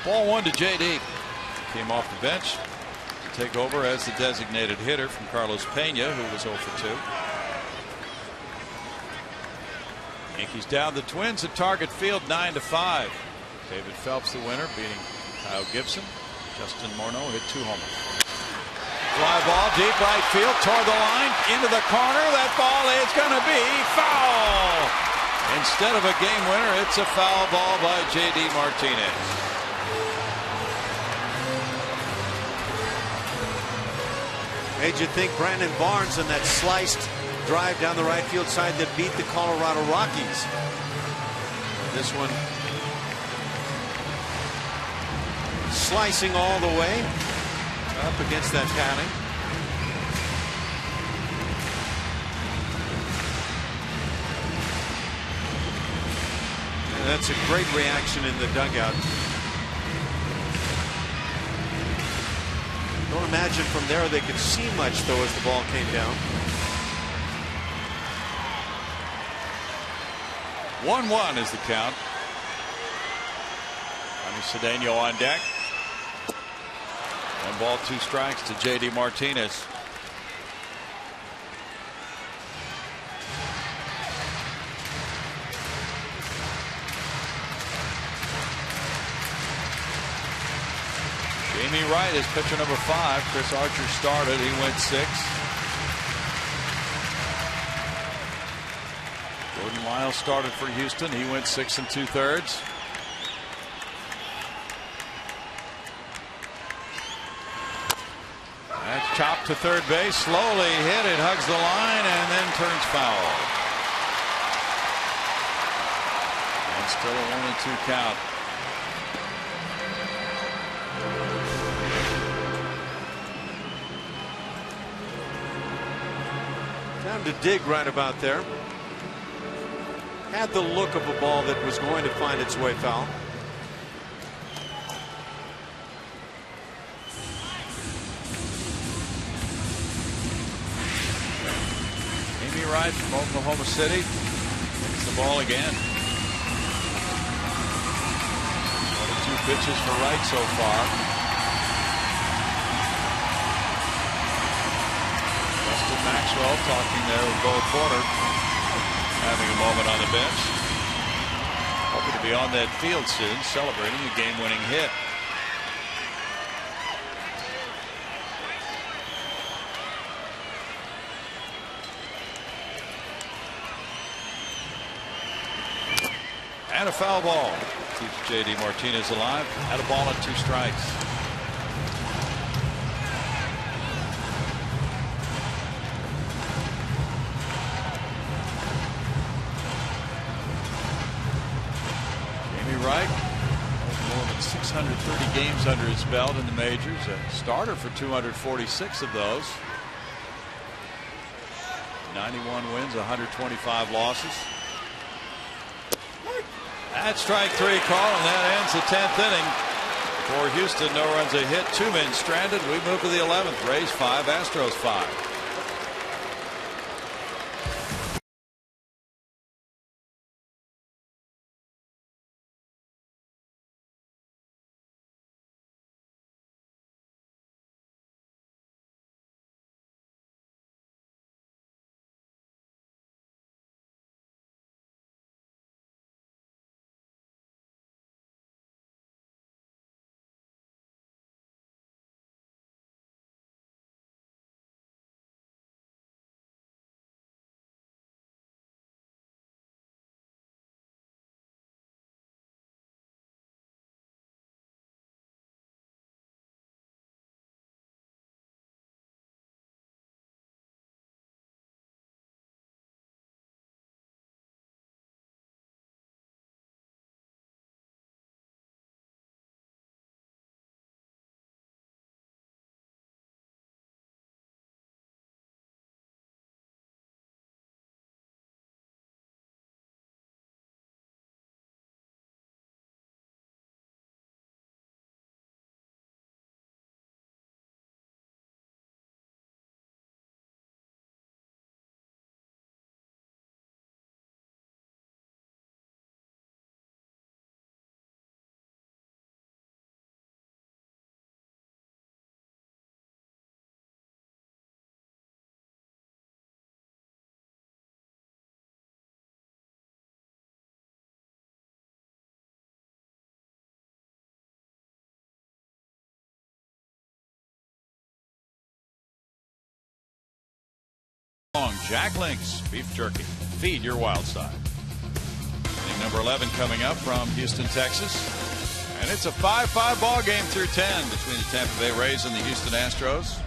Ball 1 to J.D. Came off the bench to take over as the designated hitter from Carlos Pena, who was 0 for 2. Yankees down the Twins at Target Field 9-5. David Phelps the winner, beating Kyle Gibson. Justin Morneau hit 2 homers. Fly ball deep right field toward the line into the corner. That ball is going to be foul. Instead of a game winner, it's a foul ball by J.D. Martinez. Made you think Brandon Barnes and that sliced drive down the right field side that beat the Colorado Rockies. This one slicing all the way up against that padding. And that's a great reaction in the dugout. Don't imagine from there they could see much though as the ball came down. 1-1 is the count. Cedeno on deck. 1 ball, 2 strikes to J.D. Martinez. Jamie Wright is pitcher number 5. Chris Archer started. He went 6. Jordan Lyles started for Houston. He went 6 2/3. That's chopped to third base. Slowly hit. It hugs the line and then turns foul. And still a 1-2 count. Time to dig right about there. Had the look of a ball that was going to find its way foul. Amy Wright from Oklahoma City hits the ball again. 1 2 pitches for Wright so far. Justin Maxwell talking there with Bo Porter, having a moment on the bench. Hoping to be on that field soon, celebrating a game-winning hit. And a foul ball. Keeps J.D. Martinez alive. Had a ball and 2 strikes. Jamie Wright, more than 630 games under his belt in the majors. A starter for 246 of those. 91 wins, 125 losses. That's strike 3 call, and that ends the 10th inning. For Houston, no runs, a hit, 2 men stranded. We move to the 11th. Rays 5, Astros 5. Jack Link's beef jerky. Feed your wild side. Inning number 11 coming up from Houston, Texas. And it's a 5-5 ball game through 10 between the Tampa Bay Rays and the Houston Astros.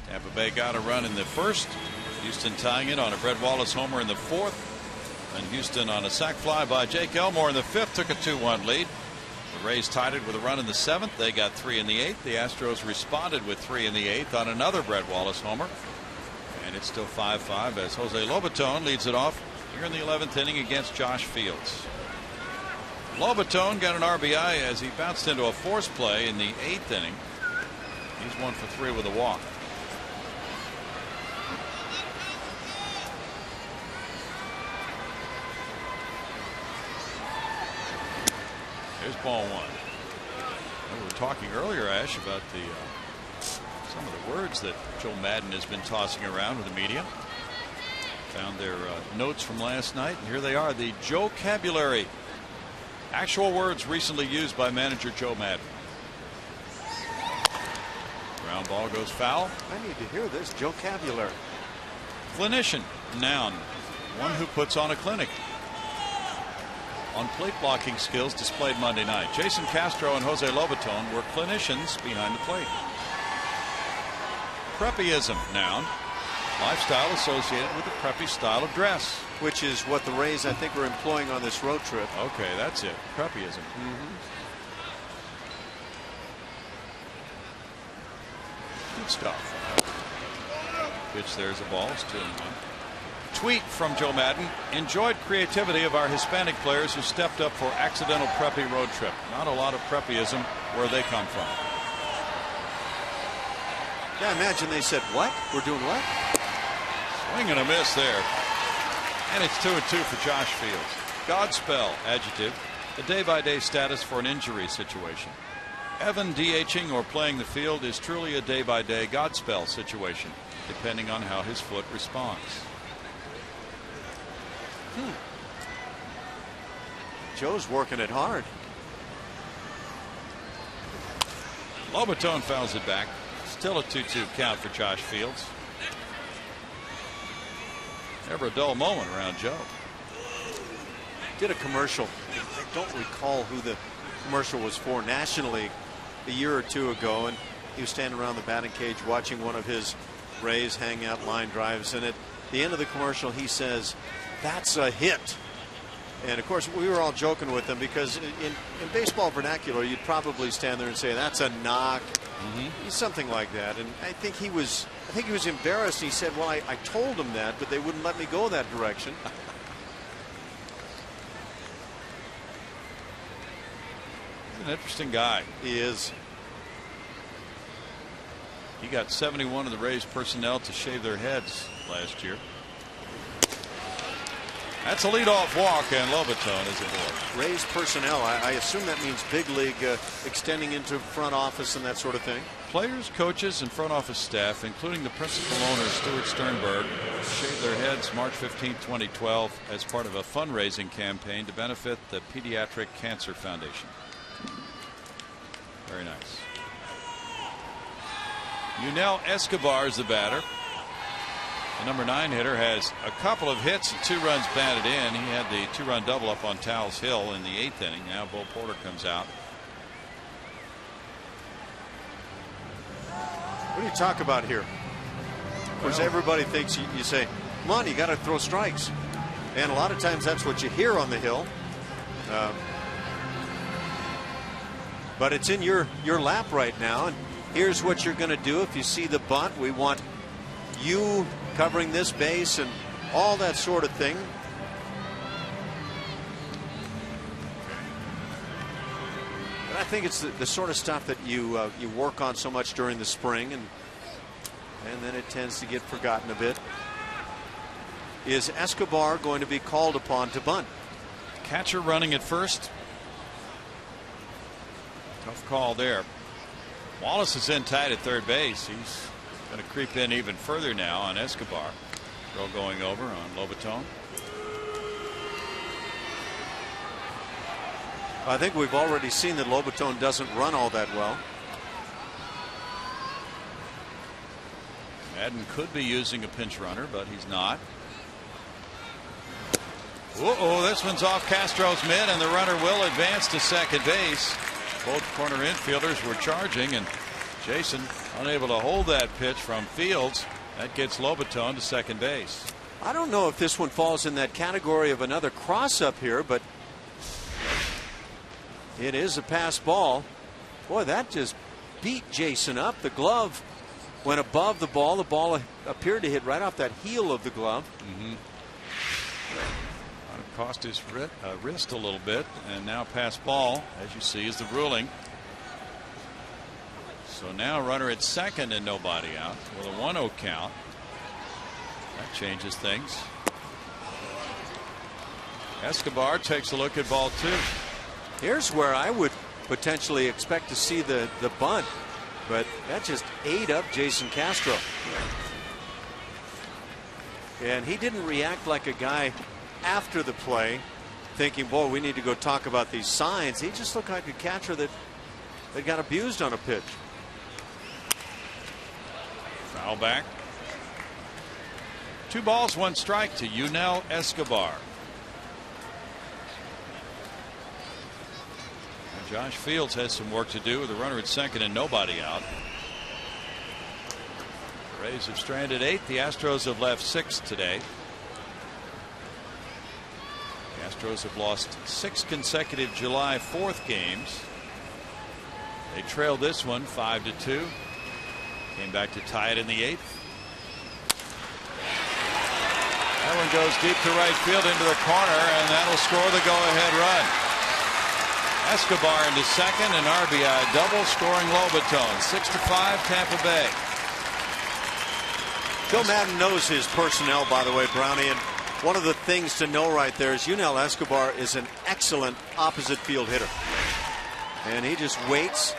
Tampa Bay got a run in the first. Houston tying it on a Brett Wallace homer in the 4th. And Houston on a sac fly by Jake Elmore in the 5th took a 2-1 lead. The Rays tied it with a run in the 7th. They got 3 in the 8th. The Astros responded with 3 in the 8th on another Brett Wallace homer. And it's still 5-5 as Jose Lobaton leads it off here in the 11th inning against Josh Fields. Lobaton got an RBI as he bounced into a force play in the 8th inning. He's 1 for 3 with a walk. Here's ball 1. We were talking earlier, Ash, about some of the words that Joe Madden has been tossing around with the media. Found their notes from last night, and here they are, the Joe-cabulary. Actual words recently used by manager Joe Madden. Ground ball goes foul. I need to hear this. Joe-cabulary. Clinician, noun, one who puts on a clinic. On plate blocking skills displayed Monday night, Jason Castro and Jose Lobaton were clinicians behind the plate. Preppyism, noun, lifestyle associated with the preppy style of dress. Which is what the Rays, I think, are employing on this road trip. Okay, that's it. Preppyism. Good stuff. Pitch, there's a ball. It's 2-1. Tweet from Joe Madden. Enjoyed creativity of our Hispanic players who stepped up for accidental preppy road trip. Not a lot of preppyism where they come from. Yeah, imagine they said, what? We're doing what? Swing and a miss there. And it's 2-2 for Josh Fields. Godspell, adjective, the day-by-day status for an injury situation. Evan DHing or playing the field is truly a day-by-day Godspell situation, depending on how his foot responds. Joe's working it hard. Lobaton fouls it back. Still a 2-2 count for Josh Fields. Never a dull moment around Joe. did a commercial. I don't recall who the commercial was for, nationally a year or two ago, and he was standing around the batting cage watching one of his Rays hang out line drives, and at the end of the commercial he says, "That's a hit." And of course we were all joking with him, because in baseball vernacular you'd probably stand there and say, "That's a knock." Something like that. And I think he was embarrassed. He said, "Well, I told him that, but they wouldn't let me go that direction." He's an interesting guy. He is. He got 71 of the Rays personnel to shave their heads last year. That's a leadoff walk, and Lobaton is aboard. Rays personnel, I assume that means big league, extending into front office and that sort of thing. Players, coaches, and front office staff, including the principal owner, Stuart Sternberg, shaved their heads March 15, 2012 as part of a fundraising campaign to benefit the Pediatric Cancer Foundation. Very nice. Yunel Escobar is the batter. The number 9 hitter has a couple of hits and 2 runs batted in. He had the 2-run double up on Towles Hill in the 8th inning. Now Bo Porter comes out. What do you talk about here? Of course, everybody thinks you say, "Come on, you got to throw strikes," and a lot of times that's what you hear on the Hill. But it's in your lap right now, and here's what you're going to do if you see the bunt. We want you covering this base and all that sort of thing. But I think it's the sort of stuff that you work on so much during the spring, and then it tends to get forgotten a bit. Is Escobar going to be called upon to bunt? Catcher running at first. Tough call there. Wallace is in tight at third base. He's going to creep in even further now on Escobar. Throw going over on Lobaton. I think we've already seen that Lobaton doesn't run all that well. Madden could be using a pinch runner, but he's not. Uh-oh, this one's off Castro's mitt, and the runner will advance to second base. Both corner infielders were charging, and Jason unable to hold that pitch from Fields. That gets Lobaton to second base. I don't know if this one falls in that category of another cross up here, but it is a pass ball. Boy, that just beat Jason up. The glove went above the ball. The ball appeared to hit right off that heel of the glove. Cost his wrist a little bit, and now pass ball, as you see, is the ruling. So now runner at second and nobody out with a 1-0 count. That changes things. Escobar takes a look at ball 2. Here's where I would potentially expect to see the bunt, but that just ate up Jason Castro. And he didn't react like a guy after the play thinking, boy, we need to go talk about these signs. He just looked like a catcher that got abused on a pitch. Foul back. 2 balls, 1 strike to Yunel Escobar. And Josh Fields has some work to do with a runner at second and nobody out. The Rays have stranded 8. The Astros have left 6 today. Astros have lost 6 consecutive July 4th games. They trailed this one 5-2. Came back to tie it in the 8th. That one goes deep to right field into the corner, and that'll score the go-ahead run. Escobar into second, and RBI double, scoring Lobaton. 6-5 Tampa Bay. Joe Madden knows his personnel, by the way, Brownie, and one of the things to know right there is Yunel Escobar is an excellent opposite field hitter. And he just waits,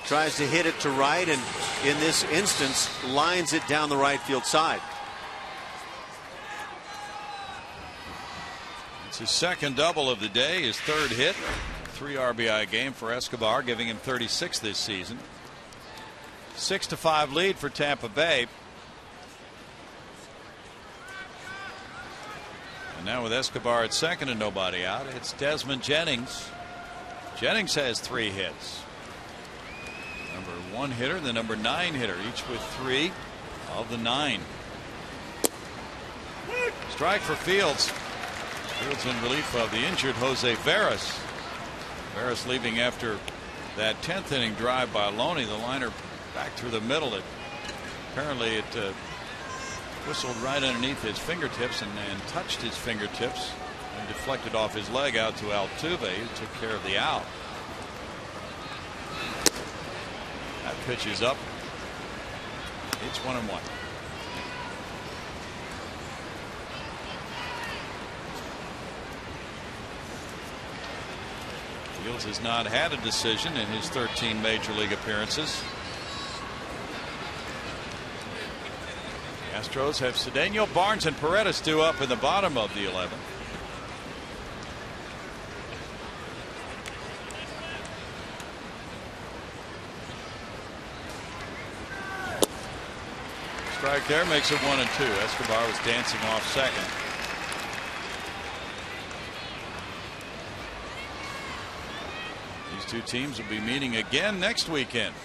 tries to hit it to right, and in this instance lines it down the right field side. It's his second double of the day, his 3rd hit. 3 RBI game for Escobar, giving him 36 this season. 6-5 lead for Tampa Bay. And now with Escobar at second and nobody out, it's Desmond Jennings. Jennings has 3 hits. Number 1 hitter, the number 9 hitter, each with 3 of the 9. Strike for Fields. Fields in relief of the injured Jose Veras. Veras leaving after that 10th inning drive by Loney. The liner back through the middle. Apparently it whistled right underneath his fingertips and touched his fingertips and deflected off his leg out to Altuve, who took care of the out. That pitch is up. It's 1-1. Fields has not had a decision in his 13 major league appearances. Astros have Cedeno, Barnes, and Paredes due up in the bottom of the 11th. Strike there makes it 1-2. Escobar was dancing off second. These two teams will be meeting again next weekend.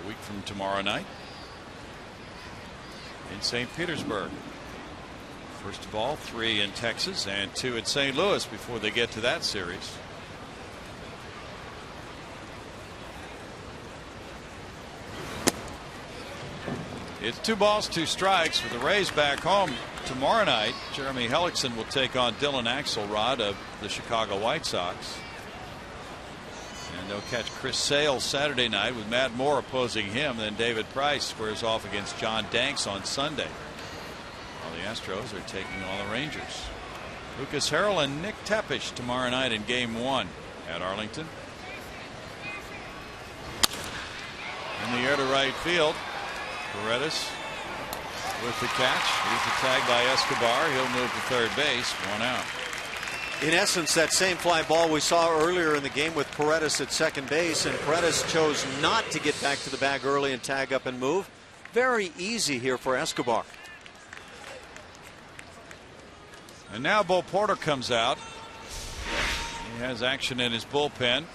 A week from tomorrow night in St. Petersburg. First of all, 3 in Texas and 2 at St. Louis before they get to that series. It's 2 balls, 2 strikes for the Rays back home tomorrow night. Jeremy Hellickson will take on Dylan Axelrod of the Chicago White Sox. And they'll catch Chris Sale Saturday night with Matt Moore opposing him. Then David Price squares off against John Danks on Sunday. While the Astros are taking on the Rangers. Lucas Harrell and Nick Tepish tomorrow night in Game 1 at Arlington. In the air to right field. Paredes with the catch. He's the tag by Escobar. He'll move to third base. 1 out. In essence, that same fly ball we saw earlier in the game with Paredes at second base, and Paredes chose not to get back to the bag early and tag up and move. Very easy here for Escobar. And now Bo Porter comes out. He has action in his bullpen.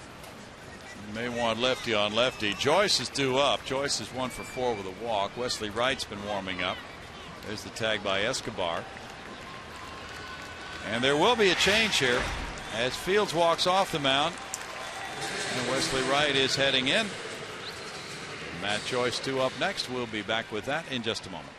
You may want lefty on lefty. Joyce is due up. Joyce is 1 for 4 with a walk. Wesley Wright's been warming up. There's the tag by Escobar. And there will be a change here as Fields walks off the mound. And Wesley Wright is heading in. Matt Joyce due up next. We'll be back with that in just a moment.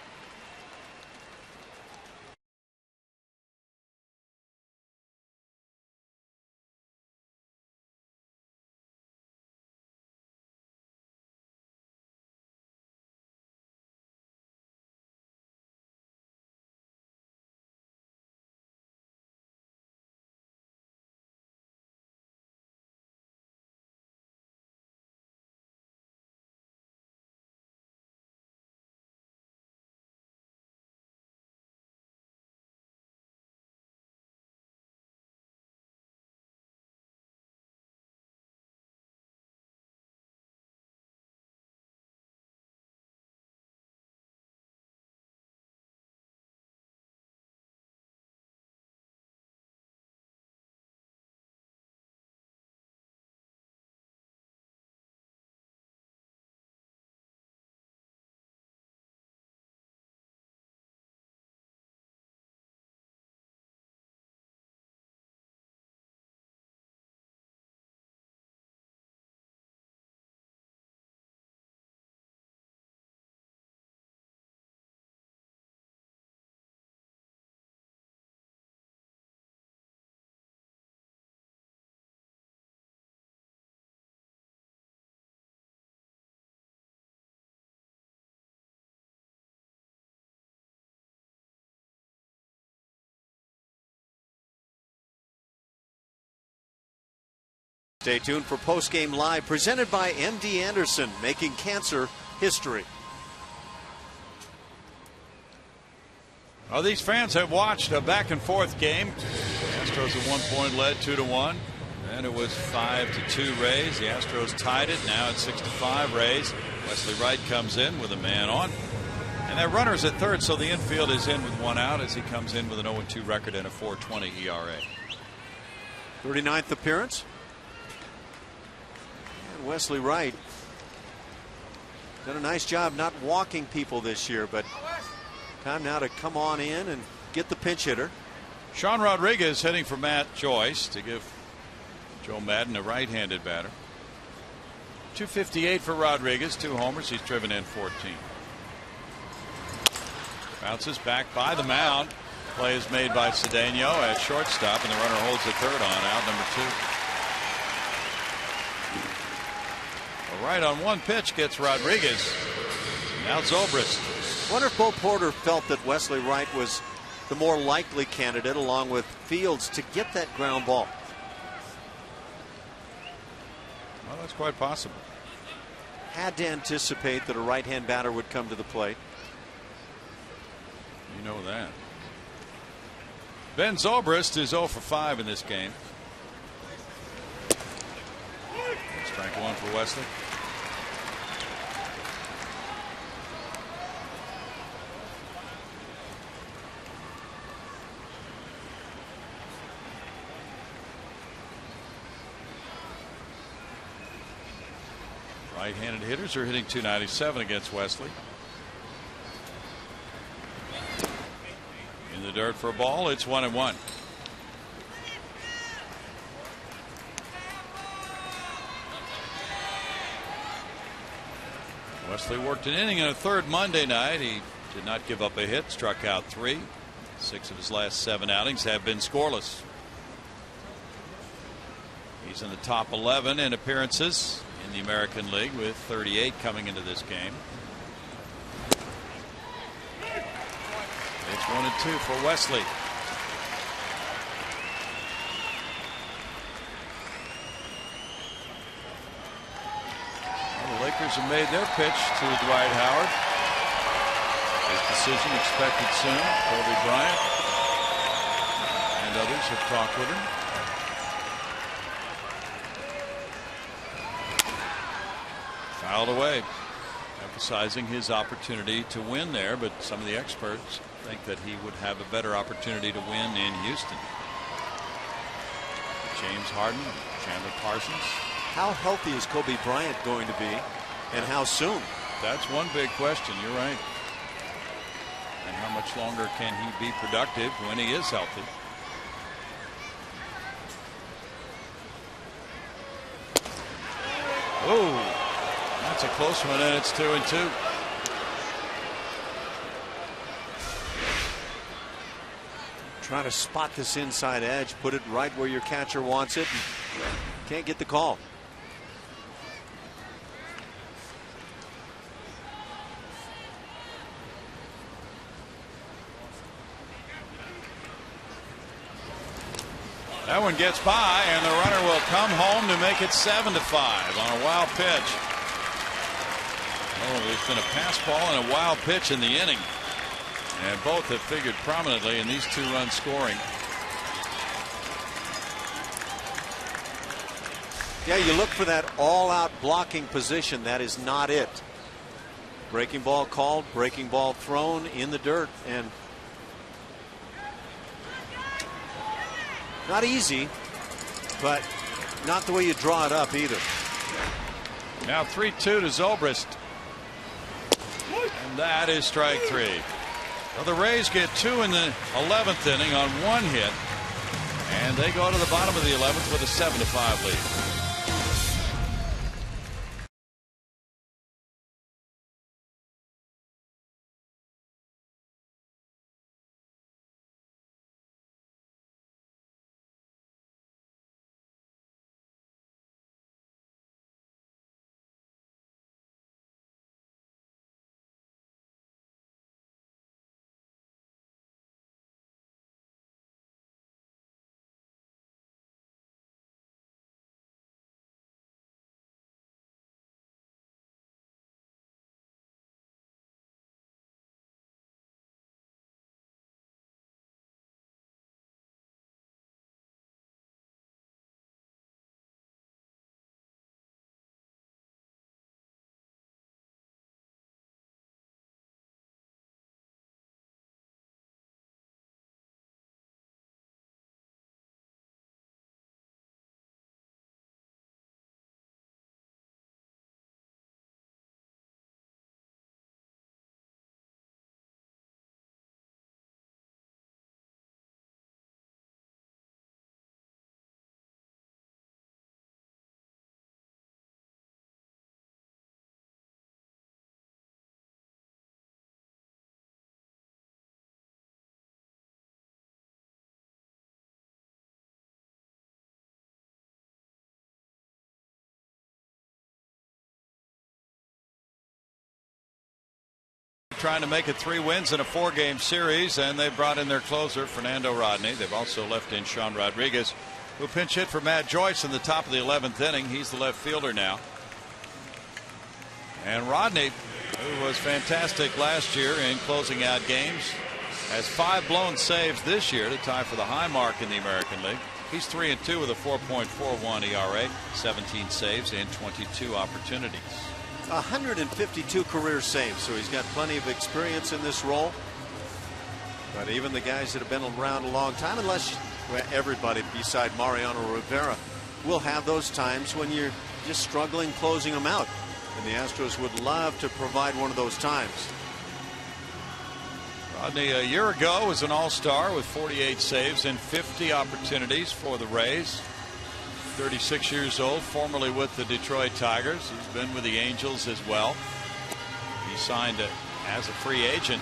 Stay tuned for Postgame Live presented by MD Anderson, making cancer history. Well, these fans have watched a back and forth game. The Astros at 1 point led 2-1. Then it was 5-2 Rays. The Astros tied it. Now it's 6-5 Rays. Wesley Wright comes in with a man on. And that runner's at third, so the infield is in with one out as he comes in with an 0-2 record and a 4.20 ERA. 39th appearance. And Wesley Wright done a nice job not walking people this year, but time now to come on in and get the pinch hitter. Sean Rodriguez heading for Matt Joyce to give Joe Madden a right-handed batter. 258 for Rodriguez, 2 homers. He's driven in 14. Bounces back by the mound. Play is made by Cedeno at shortstop, and the runner holds at third on out number 2. A right on one pitch gets Rodriguez. Now Zobrist. Wonder if Bo Porter felt that Wesley Wright was the more likely candidate, along with Fields, to get that ground ball. Well, that's quite possible. Had to anticipate that a right-hand batter would come to the plate. You know that. Ben Zobrist is 0 for 5 in this game. Strike one for Wesley. Right-handed hitters are hitting .297 against Wesley. In the dirt for a ball. It's 1-1. Wesley worked an inning and a third Monday night. He did not give up a hit, struck out 3. 6 of his last 7 outings have been scoreless. He's in the top 11 in appearances in the American League, with 38 coming into this game. It's 1-2 for Wesley. Well, the Lakers have made their pitch to Dwight Howard. His decision expected soon. Kobe Bryant and others have talked with him. Fouled away, emphasizing his opportunity to win there, but some of the experts think that he would have a better opportunity to win in Houston. James Harden, Chandler Parsons. How healthy is Kobe Bryant going to be, and how soon? That's one big question. You're right. And how much longer can he be productive when he is healthy? Oh, that's a close one, and it's 2-2. Trying to spot this inside edge, put it right where your catcher wants it. Can't get the call. That one gets by, and the runner will come home to make it 7-5 on a wild pitch. Oh, there's been a pass ball and a wild pitch in the inning. And both have figured prominently in these 2-run scoring. Yeah, you look for that all-out blocking position. That is not it. Breaking ball called, breaking ball thrown in the dirt, and not easy, but not the way you draw it up either. Now 3-2 to Zobrist. And that is strike 3. Well, the Rays get 2 in the 11th inning on 1 hit, and they go to the bottom of the 11th with a 7-5 lead. trying to make it 3 wins in a 4-game series, and they brought in their closer, Fernando Rodney. They've also left in Sean Rodriguez, who pinch hit for Matt Joyce in the top of the 11th inning. He's the left fielder now. And Rodney, who was fantastic last year in closing out games, has 5 blown saves this year to tie for the high mark in the American League. He's 3-2 with a 4.41 ERA, 17 saves and 22 opportunities. 152 career saves, so he's got plenty of experience in this role. But even the guys that have been around a long time, unless everybody beside Mariano Rivera, will have those times when you're just struggling closing them out. And the Astros would love to provide one of those times. Rodney, a year ago, was an all-star with 48 saves and 50 opportunities for the Rays. 36 years old, formerly with the Detroit Tigers. He's been with the Angels as well. He signed as a free agent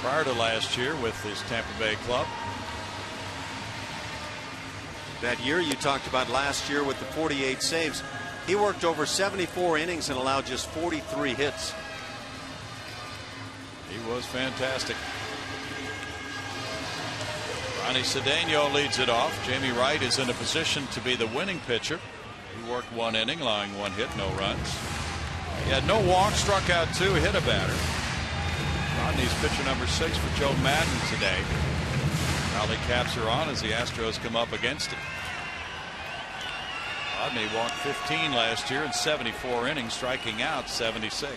prior to last year with his Tampa Bay club. That year you talked about last year with the 48 saves, he worked over 74 innings and allowed just 43 hits. He was fantastic. Ronnie Cedeno leads it off. Jamie Wright is in a position to be the winning pitcher. He worked 1 inning, allowing 1 hit, no runs. He had no walks, struck out 2, hit a batter. Rodney's pitcher number 6 for Joe Madden today. Rally caps are on as the Astros come up against it. Rodney walked 15 last year in 74 innings, striking out 76.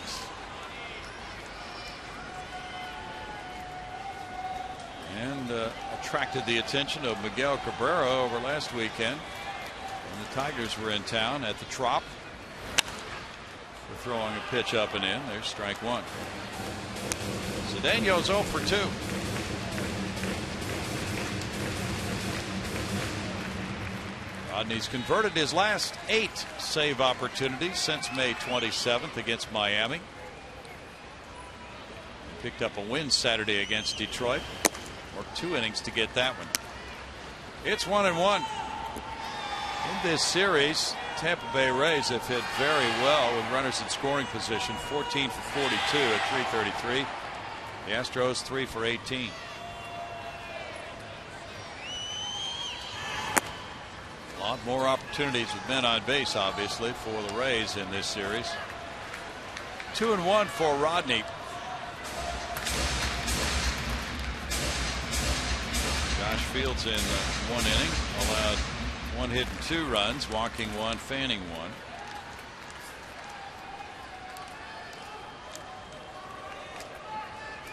And attracted the attention of Miguel Cabrera over last weekend when the Tigers were in town at the Trop for throwing a pitch up and in. There's strike 1. Cedeno's 0 for 2. Rodney's converted his last 8 save opportunities since May 27th against Miami. Picked up a win Saturday against Detroit. Worked 2 innings to get that one. It's 1-1. In this series, Tampa Bay Rays have hit very well with runners in scoring position. 14 for 42 at .333. The Astros 3 for 18. A lot more opportunities with men on base, obviously, for the Rays in this series. 2-1 for Rodney. Josh Fields in 1 inning, allowed 1 hit and 2 runs, walking 1, fanning 1.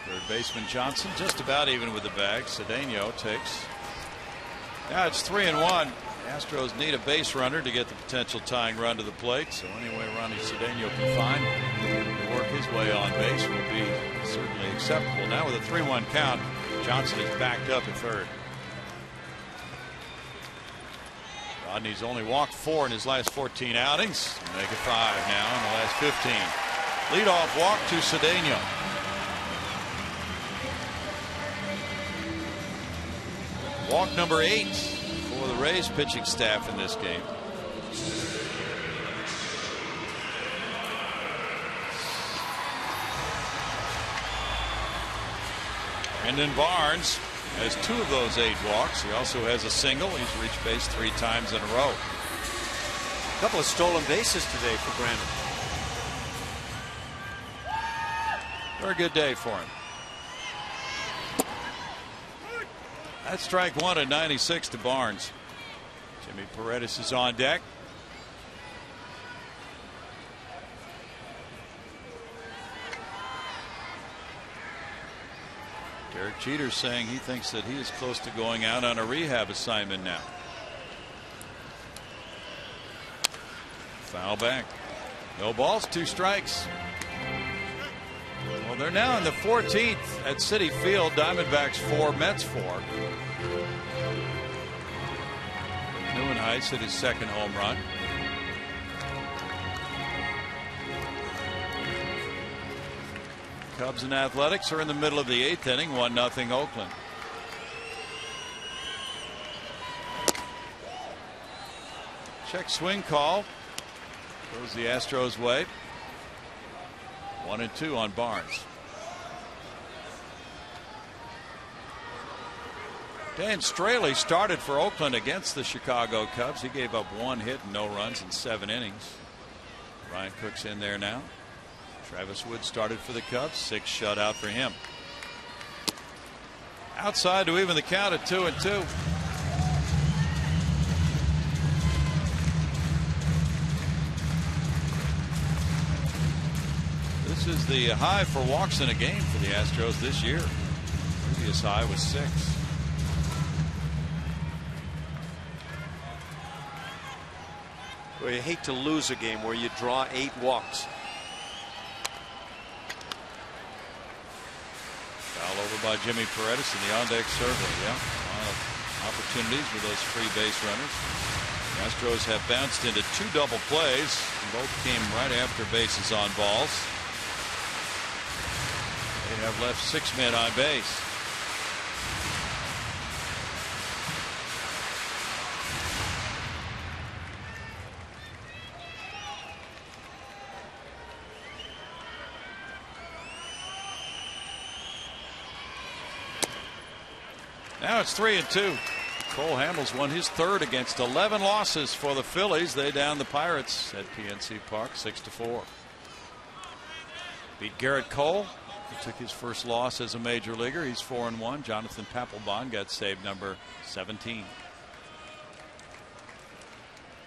Third baseman Johnson just about even with the bag. Cedeno takes. Now it's 3-1. Astros need a base runner to get the potential tying run to the plate. So anyway, Ronnie Cedeno can find to work his way on base will be certainly acceptable. Now with a 3-1 count, Johnson is backed up at third. Rodney's only walked 4 in his last 14 outings. Make it 5 now in the last 15. Leadoff walk to Cedeno. Walk number 8 for the Rays pitching staff in this game. Brandon Barnes has 2 of those 8 walks. He also has a single. He's reached base 3 times in a row. A couple of stolen bases today for Brandon. Very good day for him. That's strike 1 at 96 to Barnes. Jimmy Paredes is on deck. Derek Jeter saying he thinks that he is close to going out on a rehab assignment now. Foul back. No balls, 2 strikes. Well, they're now in the 14th at Citi Field. Diamondbacks 4, Mets 4. Neuenhuis hit his 2nd home run. Cubs and Athletics are in the middle of the 8th inning, 1-0 Oakland. Check swing call. Goes the Astros way. 1-2 on Barnes. Dan Straley started for Oakland against the Chicago Cubs. He gave up 1 hit and no runs in 7 innings. Ryan Cook's in there now. Travis Wood started for the Cubs. 6 shutout for him. Outside to even the count at 2-2. This is the high for walks in a game for the Astros this year. Previous high was 6. Well, you hate to lose a game where you draw 8 walks. Foul over by Jimmy Paredes in the on-deck circle. Yeah, a lot of opportunities with those free base runners. The Astros have bounced into 2 double plays. Both came right after bases on balls. They have left 6 men on base. Now it's 3-2. Cole Hamels won his 3rd against 11 losses for the Phillies. They downed the Pirates at PNC Park 6-4. Beat Garrett Cole, who took his first loss as a major leaguer. He's 4-1. Jonathan Papelbon got save number 17.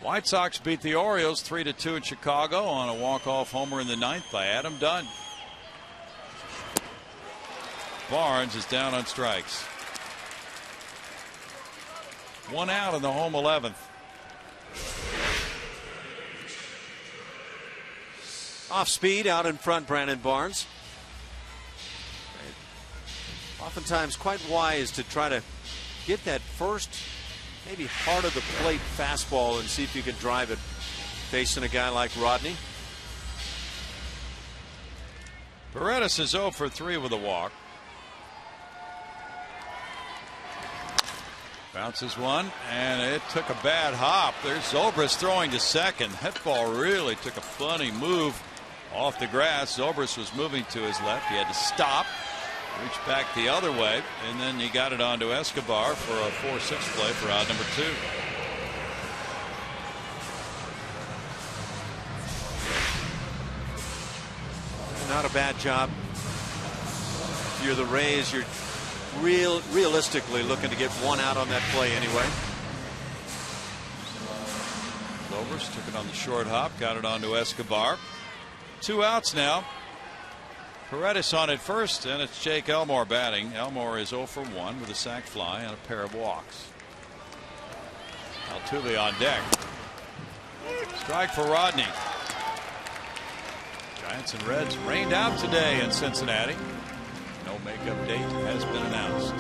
White Sox beat the Orioles 3-2 in Chicago on a walk-off homer in the 9th by Adam Dunn. Barnes is down on strikes. 1 out in the home 11th. Off speed out in front, Brandon Barnes. Oftentimes quite wise to try to get that first maybe heart of the plate fastball and see if you can drive it facing a guy like Rodney. Paredes is 0 for 3 with a walk. Bounces one, and it took a bad hop. There's Zobrist throwing to second. That ball really took a funny move off the grass. Zobrist was moving to his left. He had to stop, reach back the other way, and then he got it onto Escobar for a 4-6 play for out number 2. Not a bad job. If you're the Rays, you're realistically looking to get 1 out on that play anyway. Zobrist took it on the short hop, got it onto Escobar. 2 outs now. Paredes on at first, and it's Jake Elmore batting. Elmore is 0 for 1 with a sac fly and a pair of walks. Altuve on deck. Strike for Rodney. Giants and Reds rained out today in Cincinnati. No makeup date has been announced.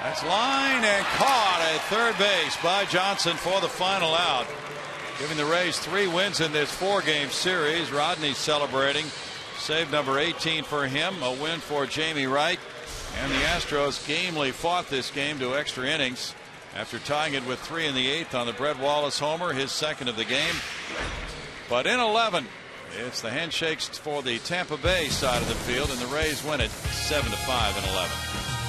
That's line and caught at third base by Johnson for the final out, giving the Rays 3 wins in this 4-game series. Rodney celebrating. Save number 18 for him. A win for Jamie Wright. And the Astros gamely fought this game to extra innings after tying it with 3 in the 8th on the Brett Wallace homer, his 2nd of the game. But in 11, it's the handshakes for the Tampa Bay side of the field, and the Rays win it 7-5 in 11.